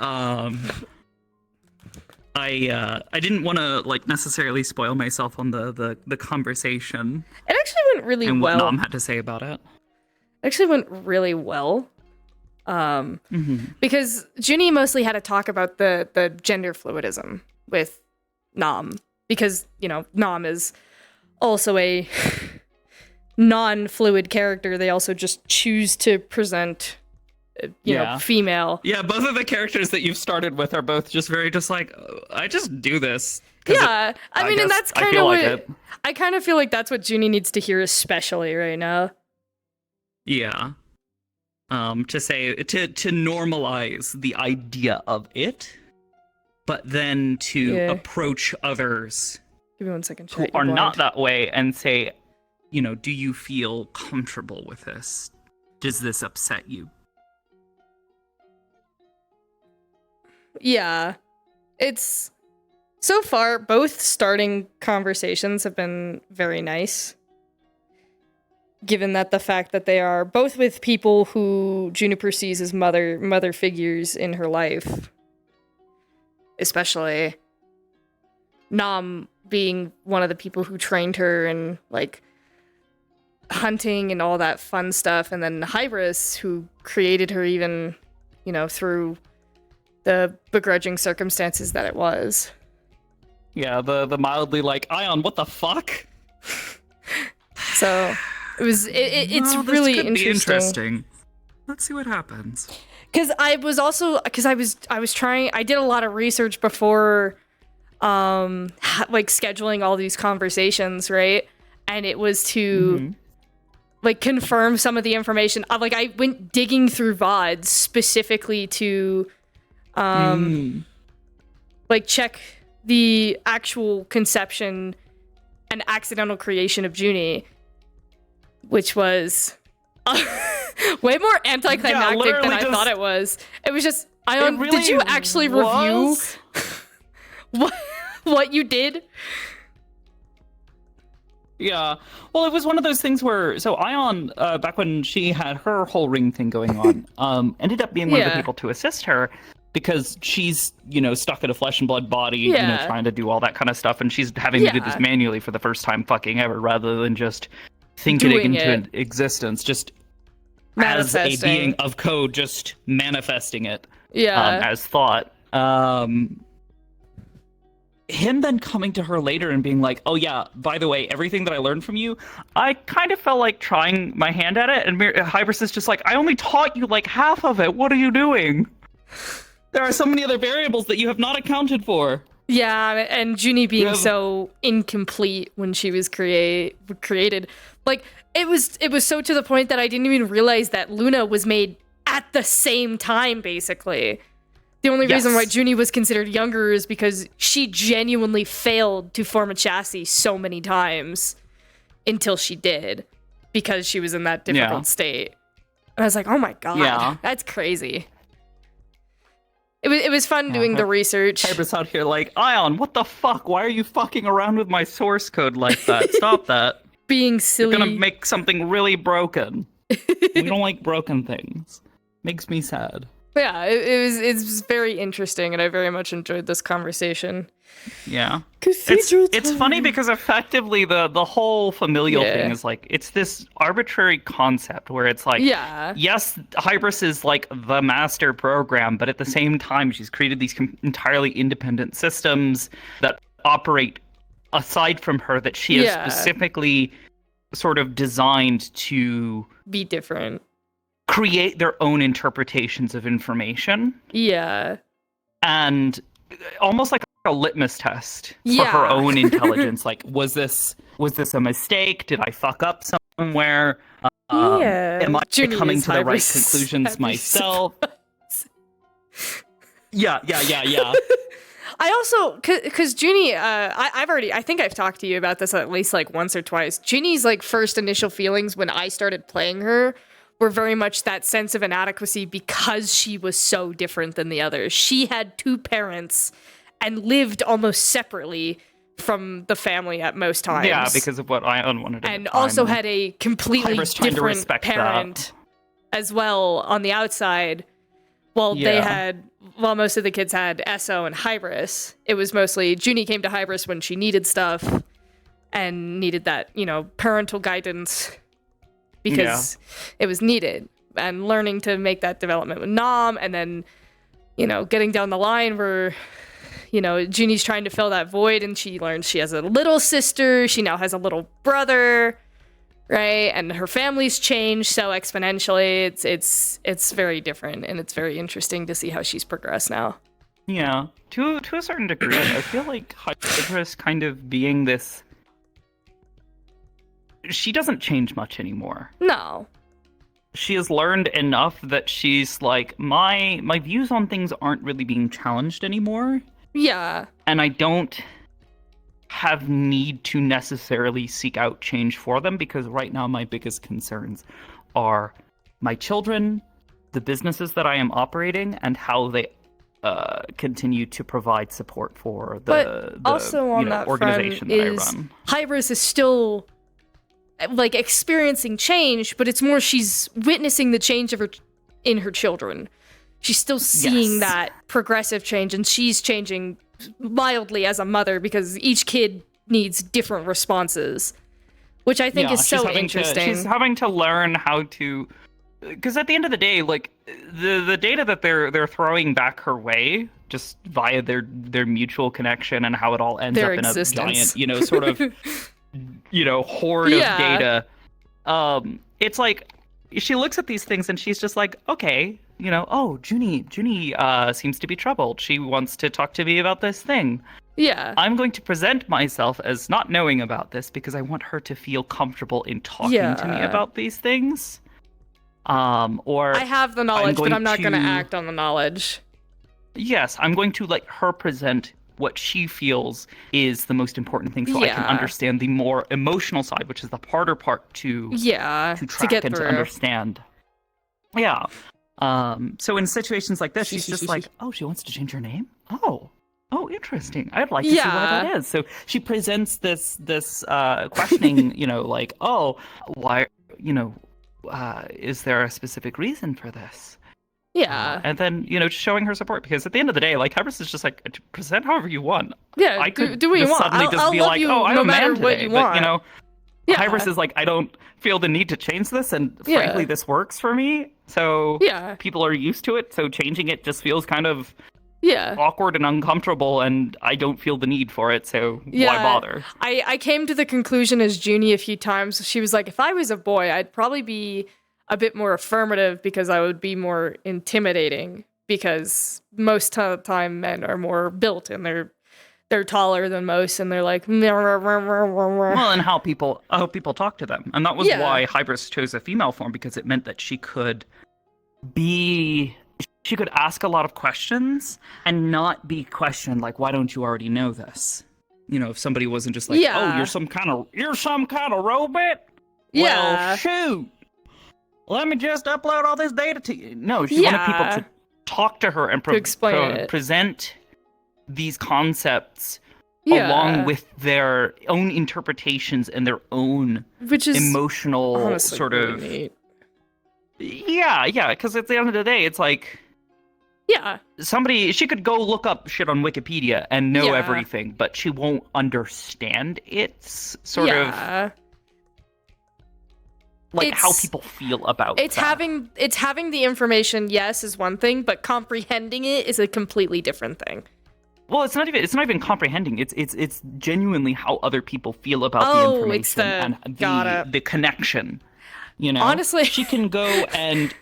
I didn't want to like necessarily spoil myself on the conversation. It actually went really and well. what Nom had to say about it. It actually went really well. Because Junie mostly had to talk about the gender fluidism with Nom. Because, you know, Nom is also a non-fluid character. They also just choose to present, you know, female. Yeah, both of the characters that you've started with are both just very just like, I just do this. Yeah, I mean, and that's kind of what... I kind of feel like that's what Junie needs to hear especially right now. Yeah. To say, to normalize the idea of it. But then to approach others Give me 1 second, who are not that way and say, you know, do you feel comfortable with this? Does this upset you? Yeah. It's... So far, both starting conversations have been very nice. Given that the fact that they are both with people who Juniper sees as mother figures in her life. especially. Nam being one of the people who trained her in, like, hunting and all that fun stuff, and then Hybris, who created her even, you know, through the begrudging circumstances that it was. Yeah, the mildly like, Ion, what the fuck? So it's Well, this really could be interesting. Let's see what happens. Because I was trying. I did a lot of research before, like scheduling all these conversations, right? And it was to like confirm some of the information. Like I went digging through VODs specifically to, like check the actual conception and accidental creation of Junie, which was way more anticlimactic than I thought it was. It was just, did you actually review what you did? Yeah. Well, it was one of those things where, so Ion, back when she had her whole ring thing going on, ended up being one of the people to assist her because she's, you know, stuck in a flesh and blood body, you know, trying to do all that kind of stuff, and she's having to do this manually for the first time fucking ever, rather than just thinking it into existence, just as a being of code, just manifesting it as thought. Him then coming to her later and being like, oh yeah, by the way, everything that I learned from you, I kind of felt like trying my hand at it, and Hybris is just like, I only taught you like half of it, what are you doing? There are so many other variables that you have not accounted for. Yeah, and Junie being so incomplete when she was created. Like, it was so to the point that I didn't even realize that Luna was made at the same time, basically. The only reason why Junie was considered younger is because she genuinely failed to form a chassis so many times until she did, because she was in that difficult state. And I was like, oh my god, that's crazy. It was fun doing the research. Hybris out here like, Ion, what the fuck? Why are you fucking around with my source code like that? Stop that. Being silly. You're gonna make something really broken. We don't like broken things. Makes me sad. Yeah, it's very interesting, and I very much enjoyed this conversation. Yeah. Cathedral it's funny because effectively the whole familial thing is like, it's this arbitrary concept where it's like, yes, Hybris is like the master program, but at the same time, she's created these entirely independent systems that operate aside from her, that she has specifically sort of designed to be different. Create their own interpretations of information. Yeah. And almost like a litmus test for her own intelligence. Like, was this a mistake? Did I fuck up somewhere? Am I coming to the right conclusions myself? Yeah. I also, because Junie, I think I've talked to you about this at least like once or twice. Junie's like first initial feelings when I started playing her were very much that sense of inadequacy because she was so different than the others. She had two parents and lived almost separately from the family at most times. Yeah, because of what Ion wanted. And also had a completely different parent as well on the outside. Well, while most of the kids had Esso and Hybris, it was mostly Junie came to Hybris when she needed stuff and needed that, you know, parental guidance because it was needed, and learning to make that development with Nam, and then, you know, getting down the line where, you know, Junie's trying to fill that void, and she learns she has a little sister, she now has a little brother, right? And her family's changed so exponentially. It's very different, and it's very interesting to see how she's progressed now. Yeah, to a certain degree, I feel like Hybris kind of being this. She doesn't change much anymore. No. She has learned enough that she's like, my views on things aren't really being challenged anymore. Yeah. And I don't have need to necessarily seek out change for them, because right now my biggest concerns are my children, the businesses that I am operating, and how they continue to provide support for the also on that organization front that is I run. Hybris is still like experiencing change, but it's more she's witnessing the change in her children. She's still seeing Yes. that progressive change, and she's changing mildly as a mother because each kid needs different responses, which I think is so interesting. She's having to learn how to, because at the end of the day, like the data that they're throwing back her way, just via their mutual connection and how it all ends Their up in existence. a giant, sort of, horde of data. It's like she looks at these things and she's just like, okay, oh, Junie seems to be troubled. She wants to talk to me about this thing. Yeah. I'm going to present myself as not knowing about this because I want her to feel comfortable in talking to me about these things. Or I have the knowledge, but I'm not going to act on the knowledge. Yes, I'm going to let her present what she feels is the most important thing, so I can understand the more emotional side, which is the harder part to track and to understand. Yeah. So in situations like this, she's just like, oh, she wants to change her name? Oh, interesting. I'd like to see why that is. So she presents this questioning, like, oh, why, is there a specific reason for this? Yeah. And then, just showing her support, because at the end of the day, like, Hybris is just like, present however you want. Yeah, I could do what you want. suddenly just I'll be love like, you oh, I'm no a man matter today. what you But, want. Hybris is like, I don't feel the need to change this, and frankly, this works for me. So people are used to it, so changing it just feels kind of awkward and uncomfortable, and I don't feel the need for it, so why bother? I came to the conclusion as Junie a few times. She was like, if I was a boy, I'd probably be a bit more affirmative because I would be more intimidating, because most of the time men are more built and they're taller than most, and they're like, well, and how people talk to them. And that was why Hybris chose a female form, because it meant that she could ask a lot of questions and not be questioned like, why don't you already know this? If somebody wasn't just like, oh, you're some kind of robot? Well, shoot. Let me just upload all this data to you. No, she wanted people to talk to her and present these concepts along with their own interpretations and their own emotional sort of neat. Because at the end of the day, it's like she could go look up shit on Wikipedia and know everything, but she won't understand its sort of like how people feel about it's that. having the information, yes, is one thing, but comprehending it is a completely different thing. Well, it's not even comprehending. It's genuinely how other people feel about the information and the connection. Honestly, she can go and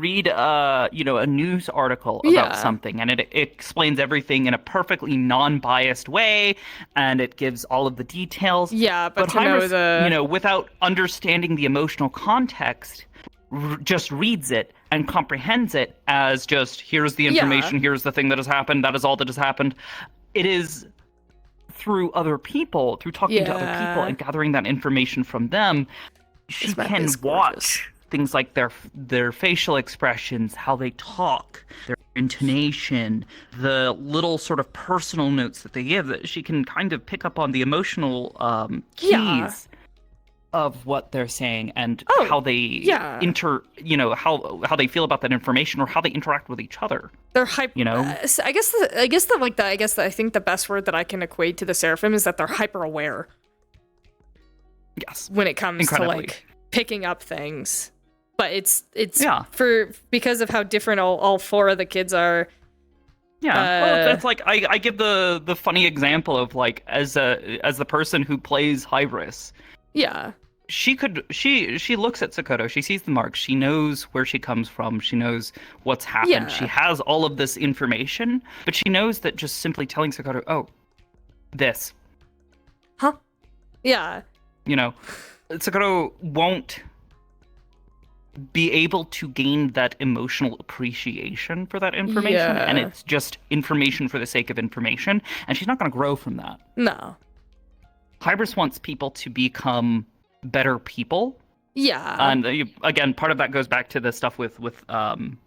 read a news article about something, and it explains everything in a perfectly non-biased way, and it gives all of the details. But Hybris, without understanding the emotional context, just reads it and comprehends it as just, here's the information, here's the thing that has happened, that is all that has happened. It is through other people, through talking to other people and gathering that information from them, she can watch things like their facial expressions, how they talk, their intonation, the little sort of personal notes that they give, that she can kind of pick up on the emotional keys of what they're saying and how they how they feel about that information or how they interact with each other. They're hyper. I think the best word that I can equate to the Seraphim is that they're hyper aware. Yes. When it comes to like picking up things, but it's because of how different all four of the kids are. Well, it's like I give the funny example of like as the person who plays Hybris. She looks at Sokoto, she sees the marks, she knows where she comes from, she knows what's happened, she has all of this information, but she knows that just simply telling Sokoto, oh, this. Huh? Yeah. Sokoto won't be able to gain that emotional appreciation for that information, and it's just information for the sake of information, and she's not going to grow from that. No. Hybris wants people to become better people. And again, part of that goes back to the stuff with Omega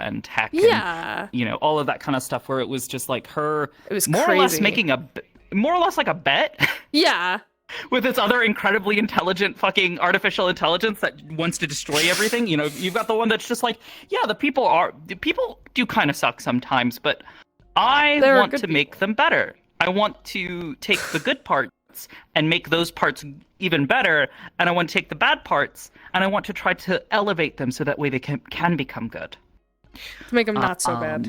and Tech and all of that kind of stuff, where it was just like her, it was more or less making more or less like a bet. with its other incredibly intelligent fucking artificial intelligence that wants to destroy everything. You know, you've got the one that's just like, yeah, the people do kind of suck sometimes, but I There are want good to make them better. I want to take the good parts and make those parts even better, and I want to take the bad parts and I want to try to elevate them so that way they can become good. To make them not so bad.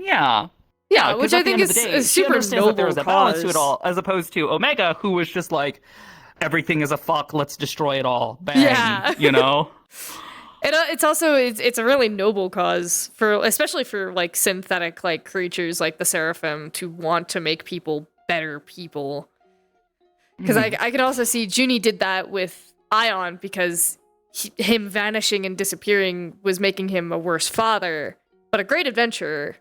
Yeah. Yeah, 'cause which at I the think end of the is day, a she super understands that there noble is a balance to cause. it all, as opposed to Omega, who was just like, everything is a fuck, let's destroy it all. Bang. Yeah. You know? It's also it's a really noble cause for, especially for like synthetic like creatures like the Seraphim, to want to make people better people. Because I could also see Junie did that with Ion, because him vanishing and disappearing was making him a worse father, but a great adventurer.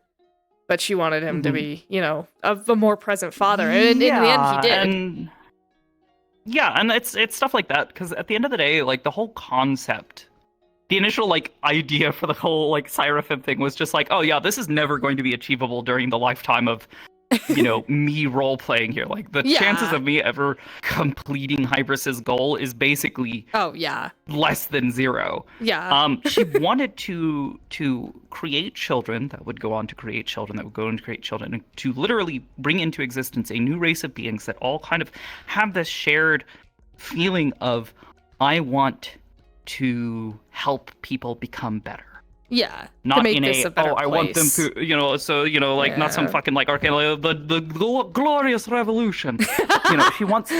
But she wanted him to be, you know, a more present father, and in the end, he did. And it's stuff like that, because at the end of the day, like, the whole concept, the initial like idea for the whole like Seraphim thing was just like, oh yeah, this is never going to be achievable during the lifetime of, you know, me role playing here. Like, the chances of me ever completing Hybris's goal is basically less than zero. She wanted to create children that would go on to create children that would go on to create children, and to literally bring into existence a new race of beings that all kind of have this shared feeling of, I want to help people become better. Yeah, not to make in this a better place. I want them to, you know, so, you know, like, not some fucking like arcane, like, the glorious revolution. You know, she wants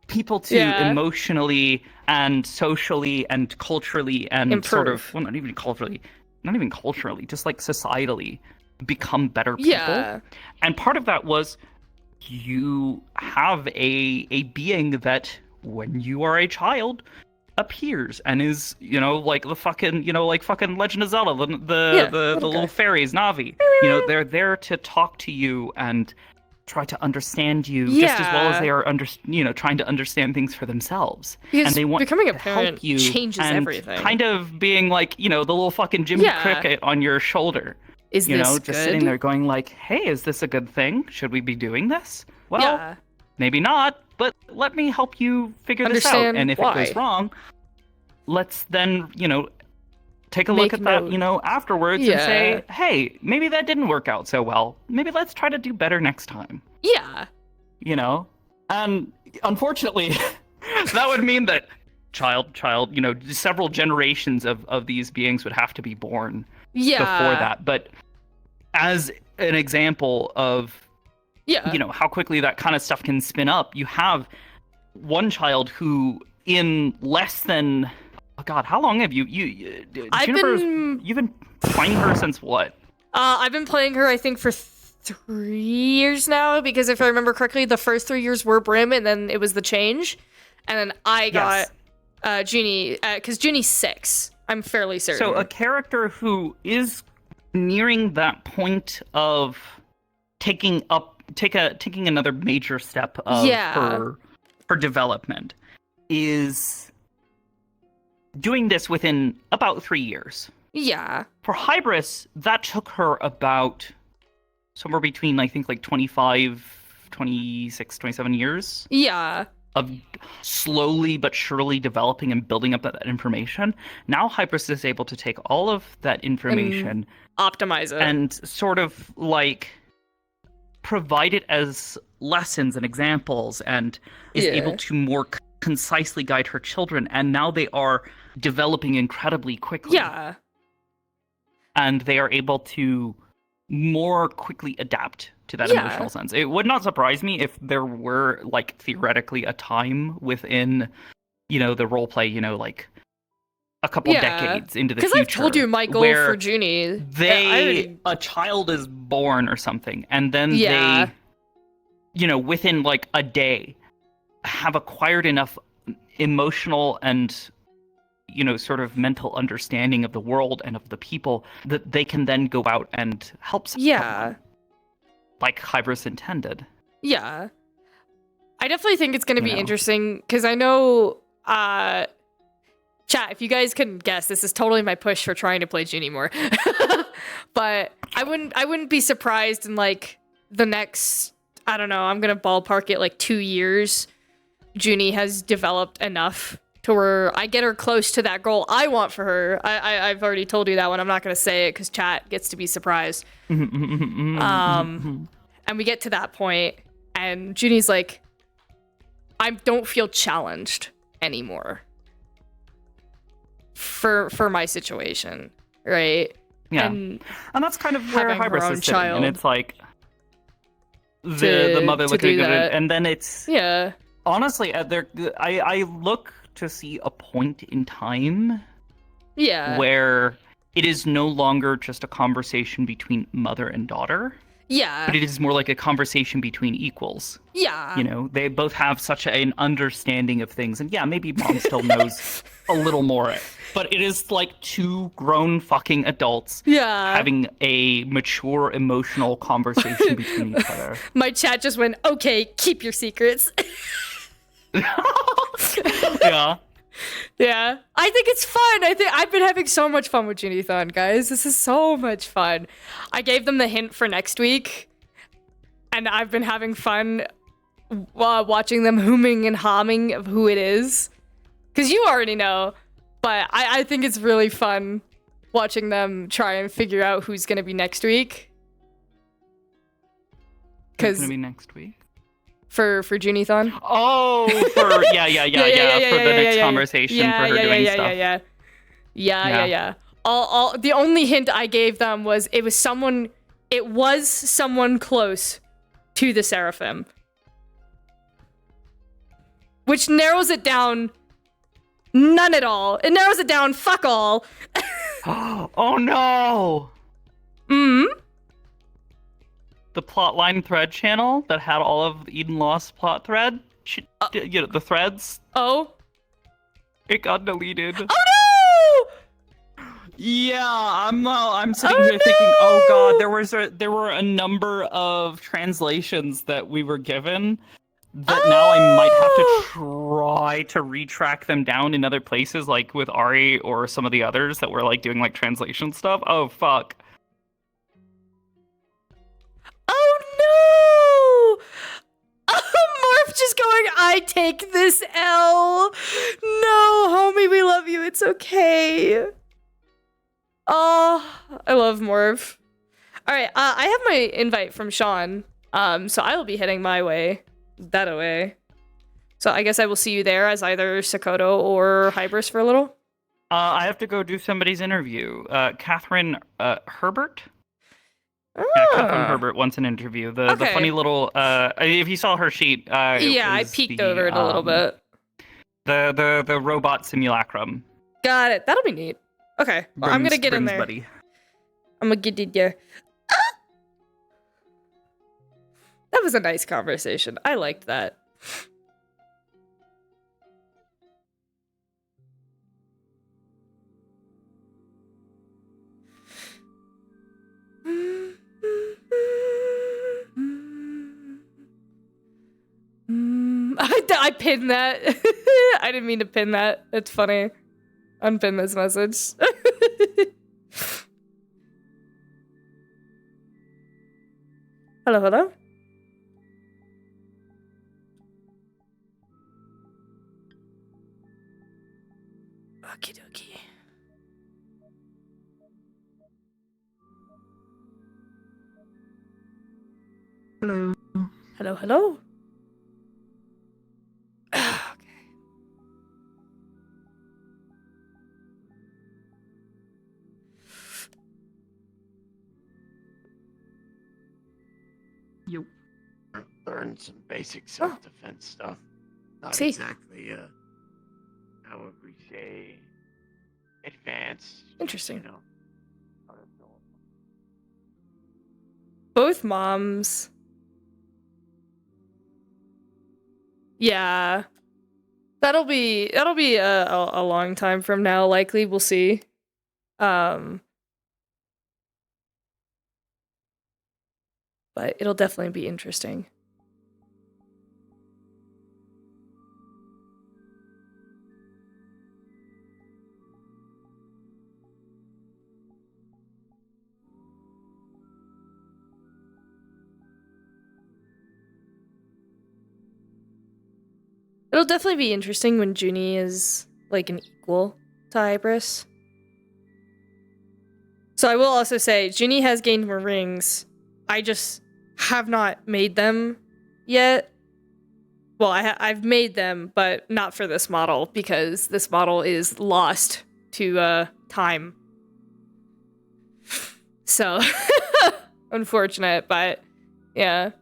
people to emotionally and socially and culturally and improve. Sort of, well, not even culturally, just like societally become better people. And part of that was, you have a being that, when you are a child, appears and is, you know, like the fucking, you know, like fucking Legend of Zelda, the little fairies, Navi. You know, they're there to talk to you and try to understand you just as well as they are trying to understand things for themselves. Because and they want becoming a to parent help you changes and everything. Kind of being like, you know, the little fucking Jimmy Cricket on your shoulder. Is you this know, good? just sitting there going like, hey, is this a good thing? Should we be doing this? Well, maybe not, but let me help you figure this out. And if it goes wrong, let's then, you know, take a look at that, you know, afterwards and say, hey, maybe that didn't work out so well. Maybe let's try to do better next time. Yeah. You know? And unfortunately, that would mean that child, you know, several generations of these beings would have to be born before that. But as an example of, you know, how quickly that kind of stuff can spin up, you have one child who, in less than... Oh God, how long have you've been playing her since what? I've been playing her, I think, for 3 years now, because if I remember correctly, the first 3 years were Brim, and then it was the change, and then I got Junie, because Junie's 6. I'm fairly certain. So a character who is nearing that point of taking another major step of her development is doing this within about 3 years. Yeah. For Hybris, that took her about somewhere between, I think, like 25, 26, 27 years. Yeah. Of slowly but surely developing and building up that information. Now Hybris is able to take all of that information, and optimize it, and sort of like provide it as lessons and examples, and is able to more concisely guide her children. And now they are developing incredibly quickly. Yeah. And they are able to more quickly adapt to that emotional sense. It would not surprise me if there were, like, theoretically a time within, you know, the roleplay, you know, like a couple decades into the future. Because I've told you my goal for Junie. A child is born or something, and then they, you know, within like a day, have acquired enough emotional and, you know, sort of mental understanding of the world and of the people that they can then go out and help someone, like Hybris intended. Yeah. I definitely think it's going to be interesting, because I know, chat, if you guys couldn't guess, this is totally my push for trying to play Junie more. But I wouldn't be surprised in, like, the next, I don't know, I'm going to ballpark it like 2 years, Junie has developed enough to where I get her close to that goal I want for her. I've already told you that one. I'm not going to say it because chat gets to be surprised. And we get to that point, and Junie's like, I don't feel challenged anymore for my situation, right? Yeah, and that's kind of where Hybris is sitting, and it's like the mother looking at it, and then it's honestly, I look to see a point in time, where it is no longer just a conversation between mother and daughter. Yeah. But it is more like a conversation between equals. Yeah. You know, they both have such an understanding of things. And yeah, maybe mom still knows a little more. But it is like two grown fucking adults having a mature emotional conversation between each other. My chat just went, okay, keep your secrets. Yeah. Yeah, I think it's fun. I've been having so much fun with Junithon, guys. This is so much fun. I gave them the hint for next week, and I've been having fun watching them humming and humming of who it is. Because you already know, but I think it's really fun watching them try and figure out who's going to be next week. Who's going to be next week? For Junithon. Oh, for yeah, for the next conversation, for her doing stuff. Yeah. All the only hint I gave them was it was someone close to the Seraphim. Which narrows it down none at all. It narrows it down fuck all. Oh no. The plotline thread channel that had all of the Eden Lost plot thread, you know, the threads. Oh. It got deleted. Oh no! Yeah, I'm sitting here thinking, oh god, there were a number of translations that we were given that now I might have to try to retrack them down in other places, like with Ari or some of the others that were like doing like translation stuff. Oh fuck. Oh no! Morph just going, I take this L. No, homie, we love you. It's okay. Oh, I love Morph. All right, I have my invite from Sean. So I will be heading that away. So I guess I will see you there as either Sakoto or Hybris for a little. I have to go do somebody's interview. Catherine Herbert. Ah. Yeah, Catherine Herbert wants an interview. The funny little if you saw her sheet, I peeked over it a little bit. The robot simulacrum. Got it. That'll be neat. Okay, well, I'm gonna get in there. Buddy. I'm gonna get in there. That was a nice conversation. I liked that. I pinned that. I didn't mean to pin that. It's funny. Unpin this message. Hello. Okie dokie. Hello. You learn some basic self-defense stuff. Not exactly, how would we say, advanced. Interesting. You know. Both moms. Yeah. That'll be a long time from now, likely. We'll see. But it'll definitely be interesting. It'll definitely be interesting when Junie is like an equal to Ibris. So I will also say, Junie has gained more rings. I just have not made them yet. Well, I've made them, but not for this model, because this model is lost to time. So, unfortunate, but yeah.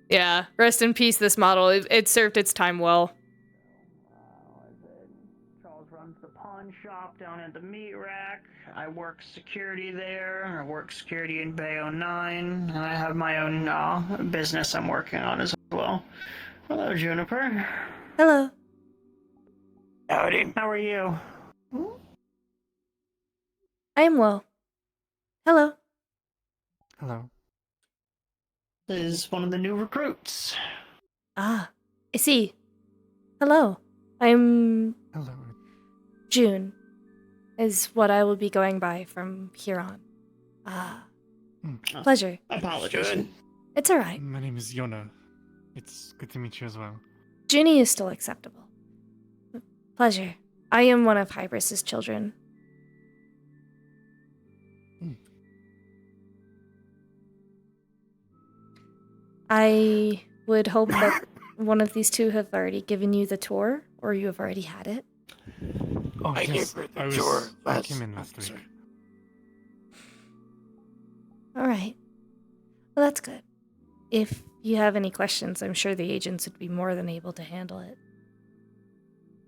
Yeah, rest in peace, this model. It served its time well. Charles runs the pawn shop down at the meat rack. I work security there. I work security in Bay 09. And I have my own business I'm working on as well. Hello, Juniper. Hello. Howdy. How are you? I am well. Hello. Hello. This is one of the new recruits. Ah, I see. Hello. I'm Hello. June, is what I will be going by from here on. Ah, pleasure. I apologize. Good. It's alright. My name is Yona. It's good to meet you as well. Junie is still acceptable. Pleasure. I am one of Hybris's children. I would hope that one of these two have already given you the tour, or you have already had it. Oh, I gave her the tour I last. came in last week. sorry. Alright. Well, that's good. If you have any questions, I'm sure the agents would be more than able to handle it.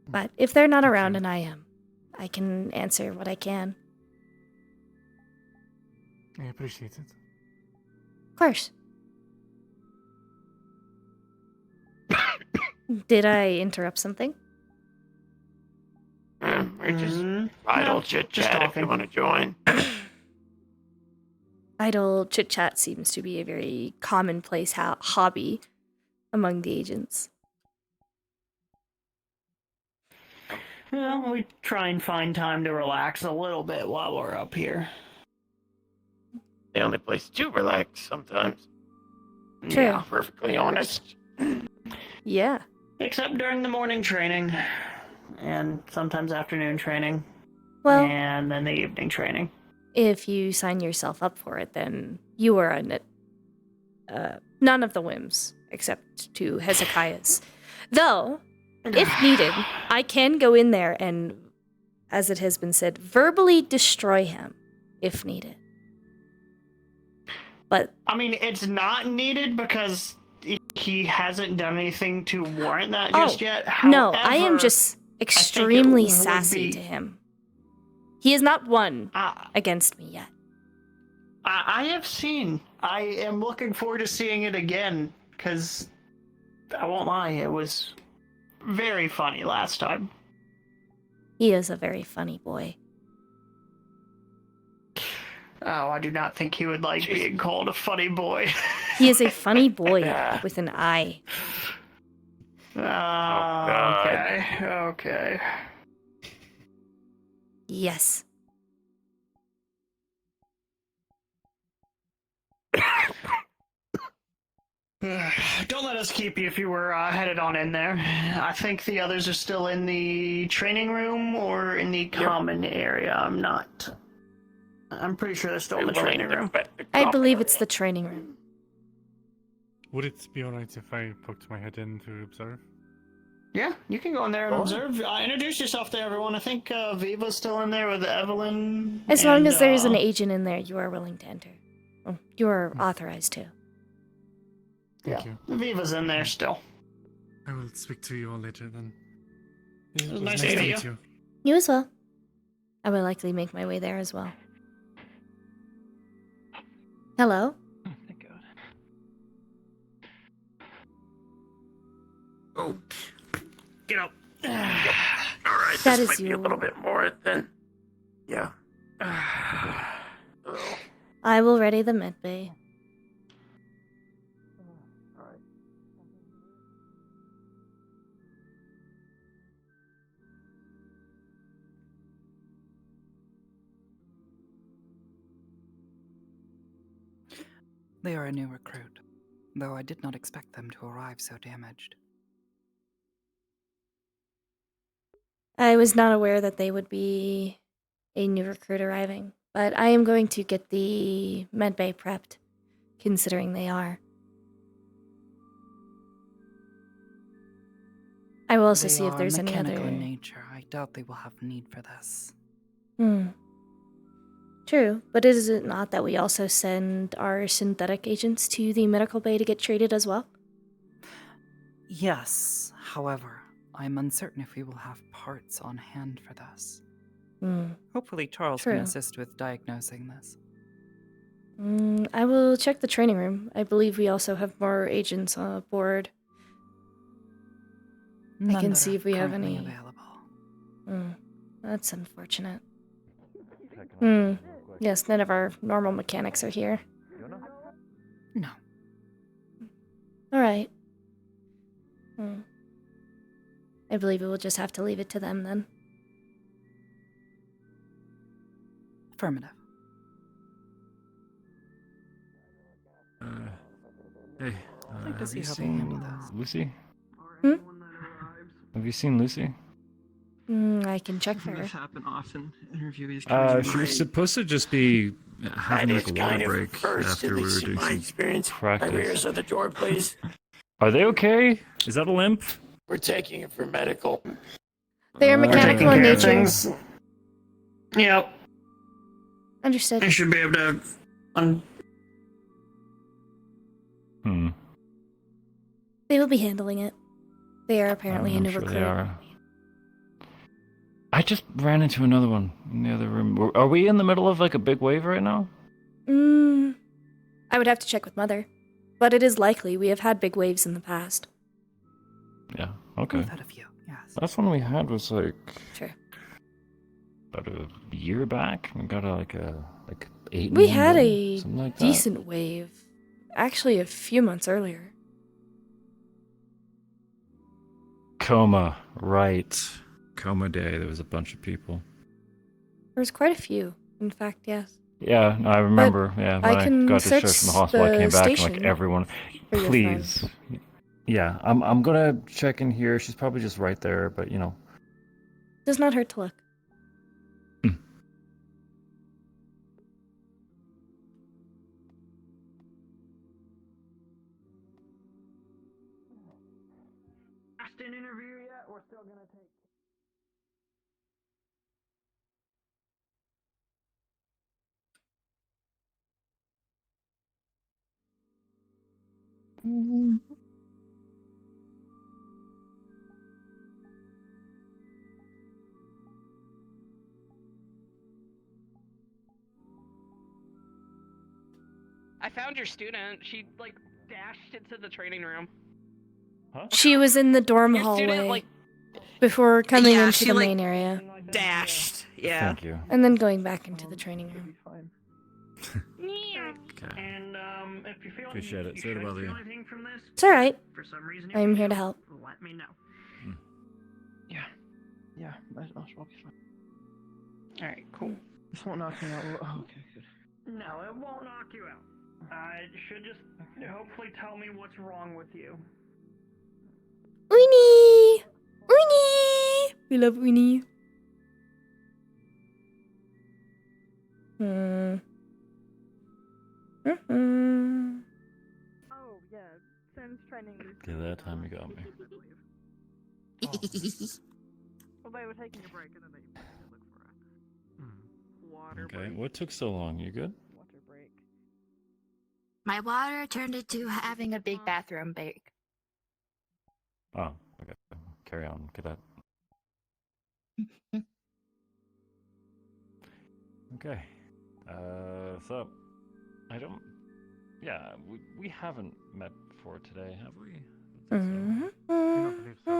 But if they're not around and I am, I can answer what I can. I appreciate it. Of course. Did I interrupt something? We're just Mm-hmm. idle No, chit just chat if talking. you want to join. Idle chit chat seems to be a very commonplace hobby among the agents. Well, we try and find time to relax a little bit while we're up here. The only place to relax sometimes. True. Yeah. Perfectly honest. Yeah. Except during the morning training. And sometimes afternoon training. Well, And then the evening training. if you sign yourself up for it, then you are on it. None of the whims, except to Hezekiah's. Though, if needed, I can go in there and, as it has been said, verbally destroy him, if needed. But I mean, it's not needed because he hasn't done anything to warrant that just yet. no, I am However, just extremely would sassy be- to him. He has not won I against me yet. have seen. I am looking forward to seeing it again because I won't lie, it was very funny last time. He is a very funny boy. Oh, I do not think he would like being called a funny boy. He is a funny boy Yeah. with an eye. God. Okay. Yes. Don't let us keep you if you were headed on in there. I think the others are still in the training room or in the common area. I'm pretty sure they're still in the training room. I believe it's the training room. Would it be alright if I poked my head in to observe? Yeah, you can go in there and Sure. observe. Introduce yourself to everyone. I think Viva's still in there with Evelyn. As long as there is an and, agent in there, you are willing to enter. Well, you are authorized to. Thank you. Viva's in there still. I will speak to you all later then. It was was nice nice to to meet meet you. You as well. I will likely make my way there as well. Hello? Oh, thank God. Oh, Get up. all right. That this is might be you. a little bit more than. Yeah. Oh, I will ready the med bay. all right. They are a new recruit, though I did not expect them to arrive so damaged. I was not aware that they would be a new recruit arriving, but I am going to get the medbay prepped, considering they are. I will also see if there's any other... They are mechanical in nature. I doubt they will have need for this. True, but is it not that we also send our synthetic agents to the medical bay to get treated as well? Yes, however, I'm uncertain if we will have parts on hand for this. Hopefully Charles can True. assist with diagnosing this. I will check the training room. I believe we also have more agents aboard. None I can that see are if we have currently any. available. That's unfortunate. Yes, none of our normal mechanics are here. No. Alright. I believe we will just have to leave it to them then. Affirmative. Hey, I'd like to see have you how they handle seen this. Lucy? Hmm? Have you seen Lucy? I can check for her. This happen often. Interviewees She was supposed to just be having That like is a water kind of break first, after at we were least in doing my some experience. practice. Rears of the door, please. Are they okay? Is that a limp? We're taking it for medical. They are We're mechanical taking in care nature. of things. Yep. Understood. I should be able to. They will be handling it. They are apparently a I'm new sure recruit. they are. I just ran into another one in the other room. Are we in the middle of like a big wave right now? I would have to check with Mother. But it is likely we have had big waves in the past. Yeah, okay. We've had a few, yes. Last one we had was like Sure. about a year back. We got like 8. We had a something like that. decent wave. Actually, a few months earlier. Coma, right. Coma Day, there was a bunch of people. There was quite a few, in fact, yes. Yeah, no, I remember. Yeah, when I I can got discharged search from the hospital, I the came back and like station everyone, for your please. Yeah, I'm gonna check in here. She's probably just right there, but you know. Does not hurt to look. Last in interview yet? We're still gonna take. I found your student. She like dashed into the training room. Huh? She was in the dorm Your hallway student like before coming Yeah, into she, the like, main area. Dashed. Yeah. Thank you. And then going back into the training room. Okay. And if you feel Appreciate it. Sorry to bother you. anything from this, It's alright. for some reason, I'm here to help. Let me know. Yeah. Yeah, that should be fine. Alright, cool. This won't knock me out. Oh, okay, good. No, it won't knock you out. It should just hopefully tell me what's wrong with you. Winnie! Winnie! We love Winnie. Oh, yeah. Since training these Okay, that time you got me. Well, they were taking a break and then they look for a water Okay, break. what took so long? You good? Water break. My water turned into having a big bathroom break. Oh, okay. Carry on, cadet. Okay. So I don't. Yeah, we haven't met before today, have we? I don't think so.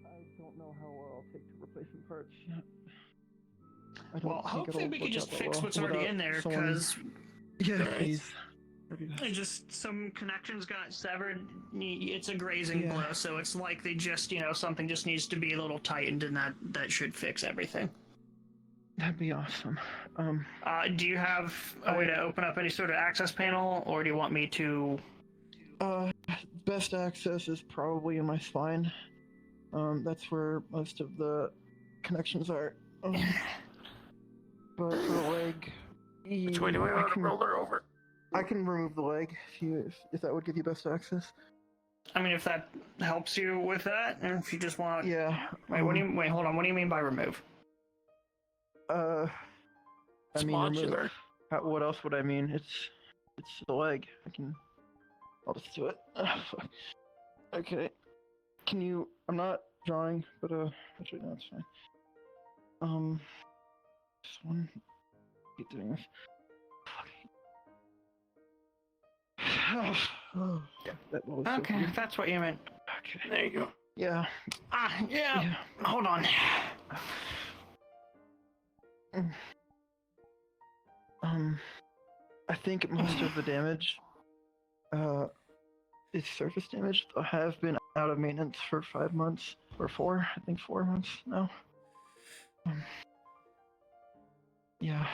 I don't know how well I'll take to replacing parts yet. I don't Well, think hopefully it'll we can work just out that fix well what's already without in there, someone- because Yeah, Right. please. Just some connections got severed. It's a grazing Yeah. blow, so it's likely just something just needs to be a little tightened, and that should fix everything. That'd be awesome. Do you have a way to open up any sort of access panel, or do you want me to? Best access is probably in my spine. That's where most of the connections are. But for the leg, Which way do I want to roll her over? I can remove the leg if that would give you best access. I mean, if that helps you with that, and if you just want. Yeah. Wait, hold on. What do you mean by remove? I mean, Modular. what else would I mean? It's the leg. I'll just do it. Okay. Can you? I'm not drawing, but actually no, it's fine. This one. Keep doing this. Yeah, that was Okay, so if that's what you meant. Okay. There you go. Yeah. Yeah. Hold on. I think most of the damage, is surface damage. I have been out of maintenance for 5 months, or 4. I think 4 months now. Yeah.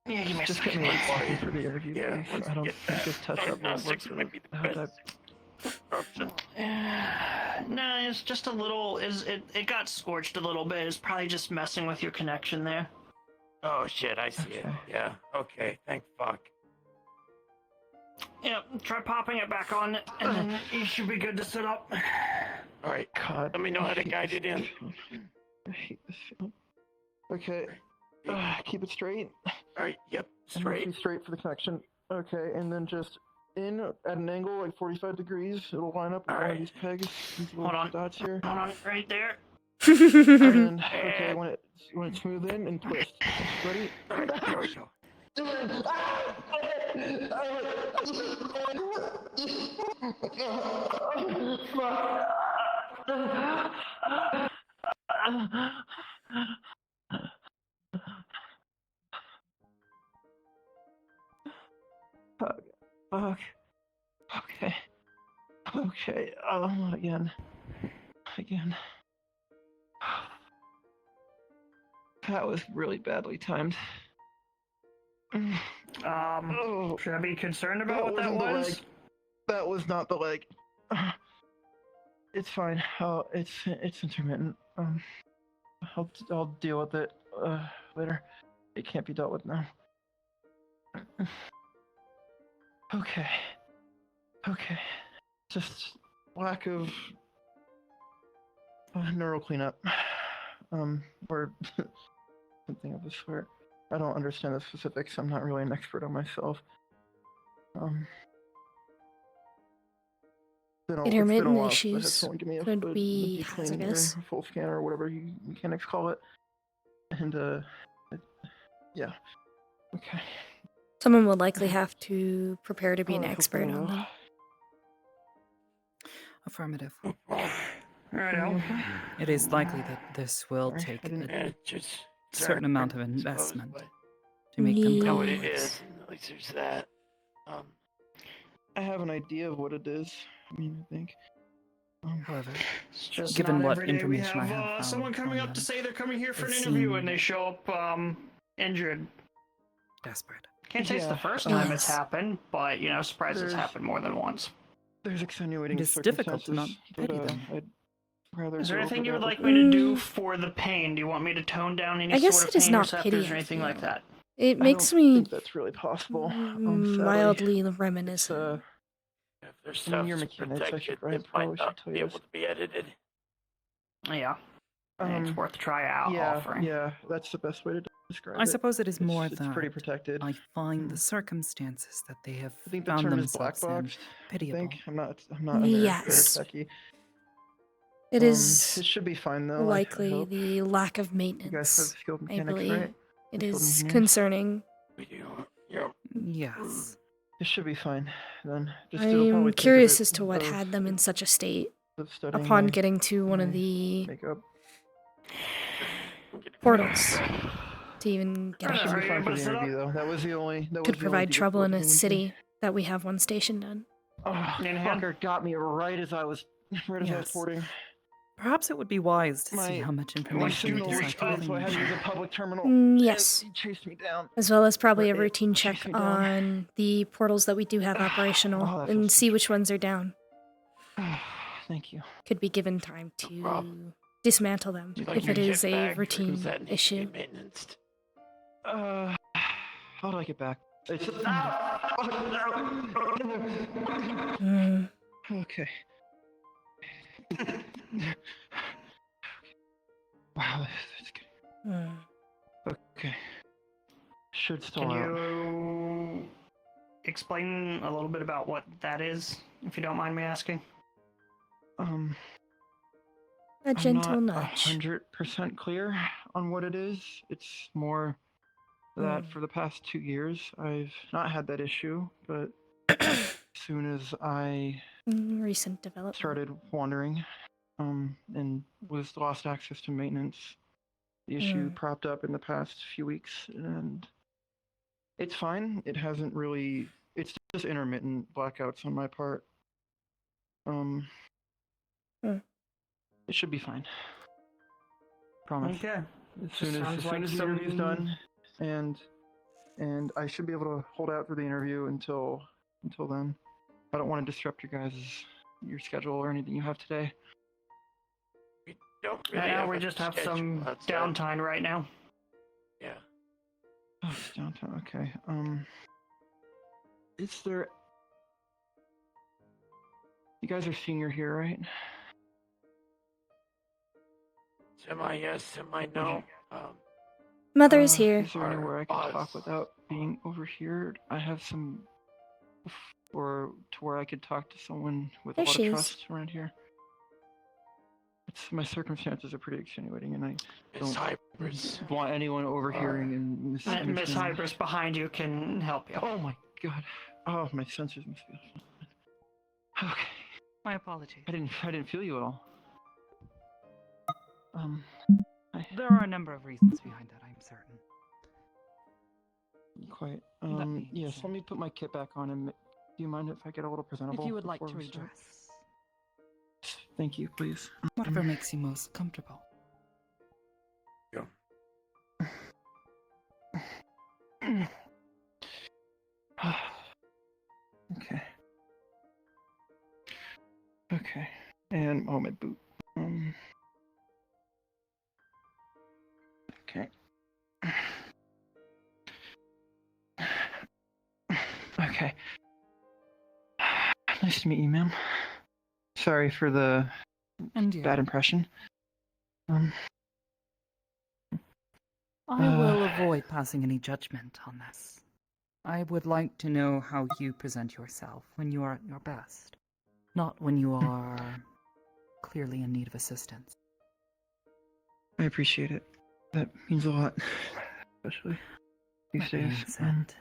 Yeah, give me a Just second. get me walking for the interview. Yeah, please. let's I don't get think that. this touch-up will work. Diagnostics might be the best option. No, it's just a little. It got scorched a little bit. It's probably just messing with your connection there. Oh shit, I see it. Okay. Yeah. Okay. Thank fuck. Yep. Try popping it back on, and then you should be good to sit up. All right. God. Let me know how to guide it in. I hate this feeling. Okay. Keep it straight. All right. Yep. I'm Straight. looking straight for the connection. Okay, and then just in at an angle like 45 degrees. It'll line up with one of Alright. these pegs. These little Hold on. dots here. Hold on, right there. And then, okay, when it's smooth in and twist. Ready? All right. There we go. Fuck. Okay. Okay. Again. That was really badly timed. Should I be concerned about what that wasn't the was? leg. That was not the leg. It's fine. It's intermittent. I'll deal with it later. It can't be dealt with now. Okay. Just lack of neural cleanup. Or something of the sort. I don't understand the specifics. I'm not really an expert on myself. Intermittent while, issues someone give me could be deep clean or hazardous. a full scan or whatever you mechanics call it. And yeah. Okay. Someone would likely have to prepare to be an Oh, expert on hopefully them. Affirmative. Right. It is likely that this will Sorry, take I didn't- a Just certain amount of I suppose, investment but to make them Yeah. know what it complex. is. At least there's that. I have an idea of what it is. I mean, I think. However, It's just Given not what every day we information I have found someone coming on up to them, say they're coming here for an it interview and seemed- they show up injured. desperate. Can't say it's the Yeah, first time it's yes. happened, but surprised it's There's- happened more than once. There's extenuating It is difficult to not circumstances, pity but, them. I'd rather Is there go anything over you would that like with me to do Mm. for the pain? Do you want me to tone down any I guess sort of it is pain not receptors pity, or I anything like feel. that? It I makes don't me think that's really possible. Sadly. mildly It's, reminiscent. If there's I mean, stuff you're mechanics, I protected, probably it might should not tell be you able this. to be edited. Yeah, it's worth a try out offering. Yeah, that's the best way to describe I it. suppose it is more it's that pretty protected. I find the Hmm. circumstances that they have I think the found term is black themselves in boxed. I pitiable. think I'm not a nerd or Yes. techie. It is It should be fine though. I likely hope. the lack of You guys have maintenance. skilled I mechanics, believe right? it Skilled is engineers? concerning. We do. Yep. Yes. It should be fine then. It'll probably I'm take a curious bit as to what of- had them in such a state of studying upon my getting to one of my the makeup. portals to even get It up should be there. fine for able the to sit interview though. That was the only. Could provide trouble in a city. that we have one station done. Oh, fucker got me right as I was Yes. porting. Perhaps it would be wise to see My- how much My information you signal was decide to cut, give so I had to me. use a public terminal. Yes. And he chased me down. As well as probably a Or it routine chased check me down. on the portals that we do have operational Oh, that and feels see which ones are down. Thank you. Could be given time to dismantle them Do you like if your it is kit a back, or does routine that need to be issue. maintenanced? How do I get back? It's Mm. Okay. Wow, that's good. Mm. Okay. Should still Can out. you explain a little bit about what that is, if you don't mind me asking? A gentle I'm not nudge. 100% clear on what it is. It's more that for the past 2 years, I've not had that issue, but as soon as I Recent development. started wandering, and was lost access to maintenance, the issue propped up in the past few weeks, and it's fine. It hasn't really. It's just intermittent blackouts on my part. It should be fine. Promise. Okay. As soon as the interview's done, and I should be able to hold out for the interview until then. I don't want to disrupt your schedule or anything you have today. We don't really Right now, have we a just have schedule some outside. downtime right now. Yeah. Oh, it's downtown. Okay. Is there? You guys are senior here, right? Semi yes, semi no. Mother is here. Is there anywhere I can talk without being overheard? I have some, or to where I could talk to someone with There a lot she of is. trust around here. My circumstances are pretty extenuating, and I Miss don't Hypers. want anyone overhearing and Miss misunderstanding. Hybris behind you can help you. Oh my god! Oh, my sensors must be off. Okay. My apologies. I didn't feel you at all. There are a number of reasons behind that, I'm certain. Quite. being Yes, said- let me put my kit back on, and do you mind if I get a little presentable? If you would like to before we start? redress, Thank you, please. whatever makes you most comfortable. Okay. Okay. And my boot. Okay. Okay. Nice to meet you, ma'am. Sorry for the And you. bad impression. I will avoid passing any judgment on this. I would like to know how you present yourself when you are at your best, not when you are clearly in need of assistance. I appreciate it. That means a lot, especially these That being days. said,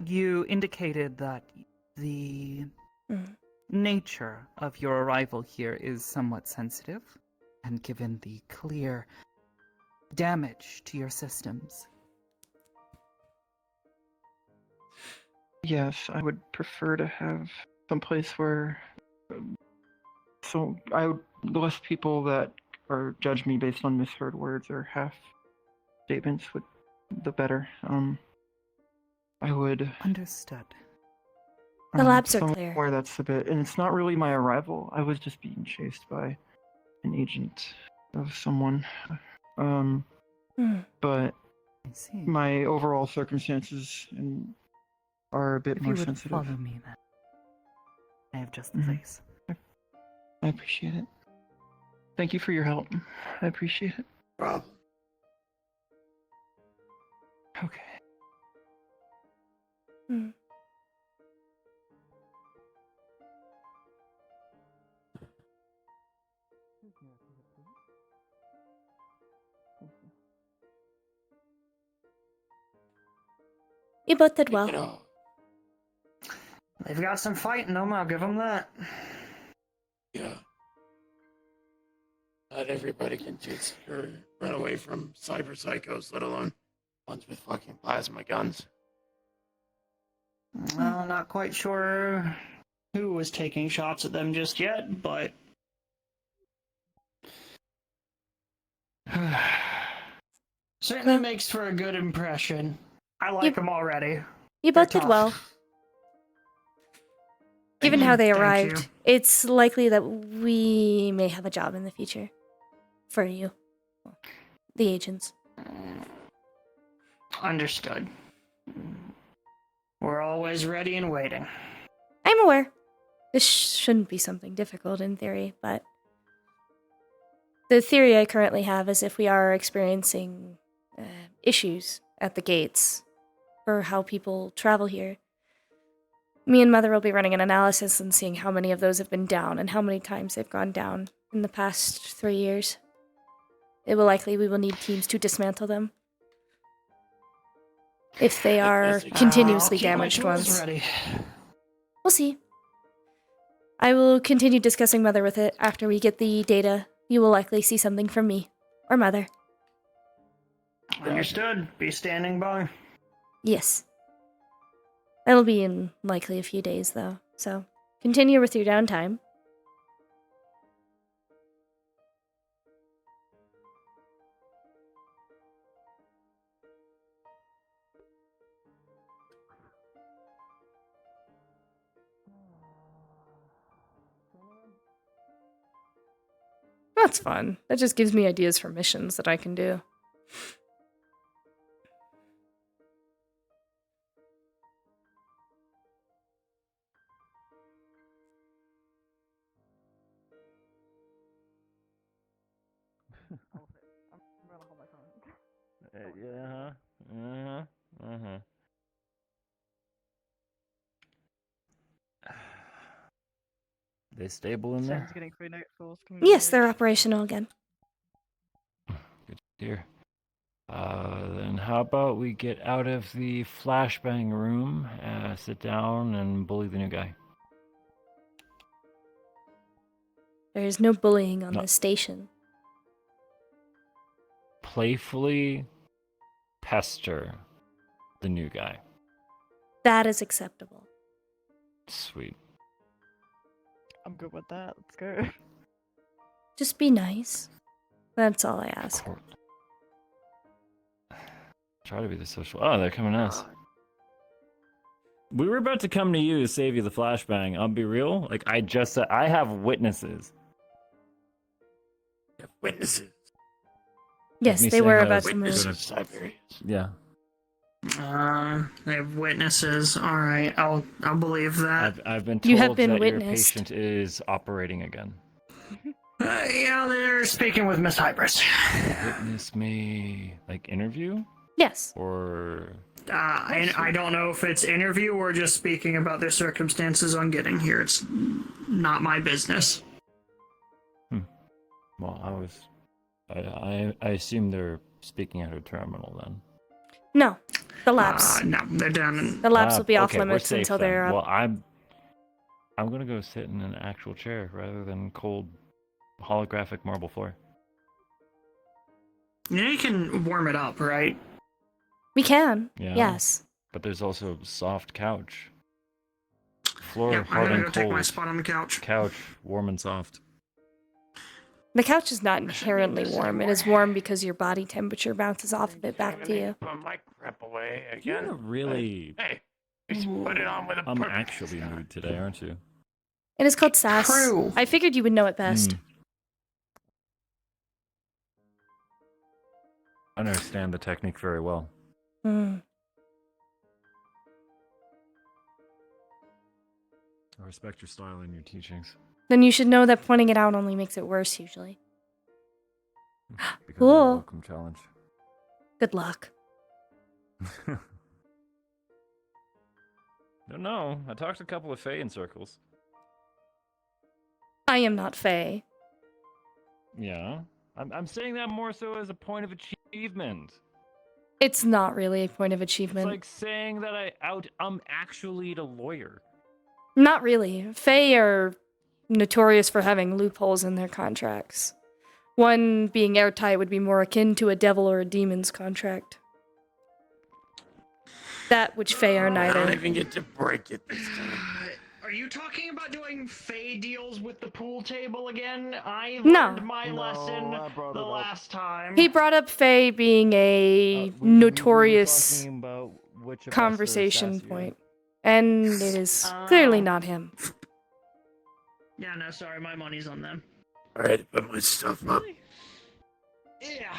you indicated that the nature of your arrival here is somewhat sensitive, and given the clear damage to your systems. Yes, I would prefer to have some place where, less people that or judge me based on misheard words or half statements the better. I would. Understood. The labs are somewhere clear. that's a bit, and it's not really my arrival. I was just being chased by an agent of someone. But I see. my overall circumstances are a bit If more you would sensitive. follow me, then. I have just the face. I appreciate it. Thank you for your help. I appreciate it. Problem. Okay. You both did well. You know, They've got some fight in them, I'll give them that. yeah. Not everybody can chase or run away from cyber psychos, let alone ones with fucking plasma guns. Not quite sure who was taking shots at them just yet, but certainly makes for a good impression. I like them already. You They're both did tough. well. Given how they Thank you. arrived, it's likely that we may have a job in the future. For you. The agents. Understood. We're always ready and waiting. I'm aware. This shouldn't be something difficult in theory, but the theory I currently have is if we are experiencing issues at the gates for how people travel here, me and Mother will be running an analysis and seeing how many of those have been down and how many times they've gone down in the past 3 years. We will need teams to dismantle them. If they are continuously damaged ones. Ready. We'll see. I will continue discussing Mother with it. After we get the data, you will likely see something from me. Or Mother. Understood. Be standing by. Yes. That'll be in likely a few days, though. So, continue with your downtime. That's fun. That just gives me ideas for missions that I can do. They stable in there? Sounds getting free note force. Yes, they're operational again. Good to hear. Then how about we get out of the flashbang room, sit down, and bully the new guy? There is no bullying on No. this station. Playfully pester the new guy. That is acceptable. Sweet. I'm good with that. Let's go. Just be nice. That's all I ask. Try to be the social. Oh, they're coming at us. We were about to come to you to save you the flashbang. I'll be real. Like, I just said, I have witnesses. You have witnesses. Yes, Me they saying were I about was to Witnesses move. of Siberia. Yeah. They have witnesses. All right, I'll believe that. I've been told You have been that witnessed. your patient is operating again. Yeah, they're speaking with Miss Hybris. Witness me, like interview Yes. or I don't know if it's interview or just speaking about their circumstances on getting here. It's not my business. well, I assume they're speaking at a terminal then. No. The labs. No, they're down in. The labs will be off Okay, we're limits safe until then. they're up. Well, I'm gonna go sit in an actual chair rather than cold holographic marble floor. You can warm it up, right? We can. Yeah. Yes. But there's also soft couch. Floor Yep, I'm hard gonna and go cold. take my spot on the couch. Couch warm and soft. The couch is not inherently warm. It is warm because your body temperature bounces off of it back to you. Put my crap away You're in again. a really Hey, we should put it on with a purpose. actually mood today, aren't you? It is called SAS. True. I figured you would know it best. I understand the technique very well. Hmm. I respect your style and your teachings. Then you should know that pointing it out only makes it worse, usually. Because Cool. of the welcome challenge. Good luck. Don't know. I talked to a couple of Fae in circles. I am not Fae. Yeah. I'm saying that more so as a point of achievement. It's not really a point of It's achievement. like saying that I'm actually a lawyer. Not really. Fae are notorious for having loopholes in their contracts. One being airtight would be more akin to a devil or a demon's contract. That which Fae are I don't neither. even get to break it this time. Are you talking about doing Fey deals with the pool table again? I No. learned my lesson I brought the it up. last time. He brought up Fae being a We were notorious talking about which of us are conversation sassier. point. And it is clearly not him. Yeah, no, sorry, my money's on them. Alright, put my stuff up. Yeah.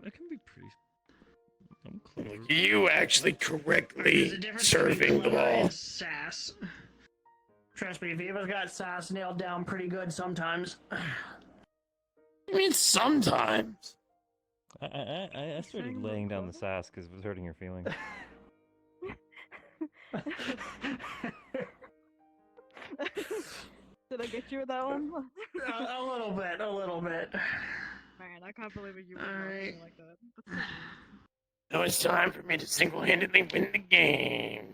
That can be pretty. I'm clever. You actually There's correctly a difference serving between the clever ball. and sass. Trust me, Viva's got sass nailed down pretty good sometimes. I mean, sometimes. I started laying down the sass because it was hurting your feelings. Did I get you with that one? A little bit, a little bit. Man, I can't believe you would Alright. like that. That's so weird. Now it's time for me to single-handedly win the game.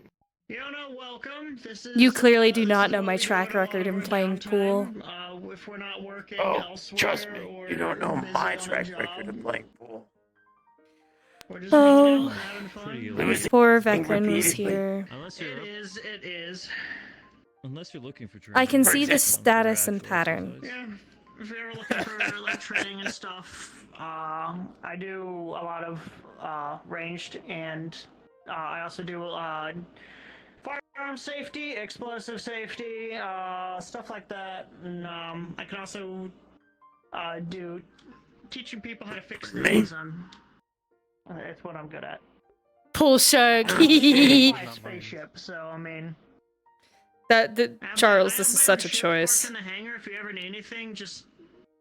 Yona, welcome. This is. You clearly do this not is know what my we do track at a lot record of in our playing pool. downtime, if we're not working Oh, elsewhere trust me, or you don't know busy my on a track job, record of playing pool. We're just Oh. hanging out and having Pretty fun. good. Losing Poor Vecrin was repeatedly. here. Unless It is. unless you're looking for I can For see the example, status and pattern. Yeah, if you're looking for like training and stuff, I do a lot of ranged, and I also do firearm safety, explosive safety, stuff like that. And I can also do teaching people how to fix things. It's what I'm good at. Pool shark. Fly a spaceship, so I mean. Charles, this is such a choice. In the hangar, if you ever need anything, just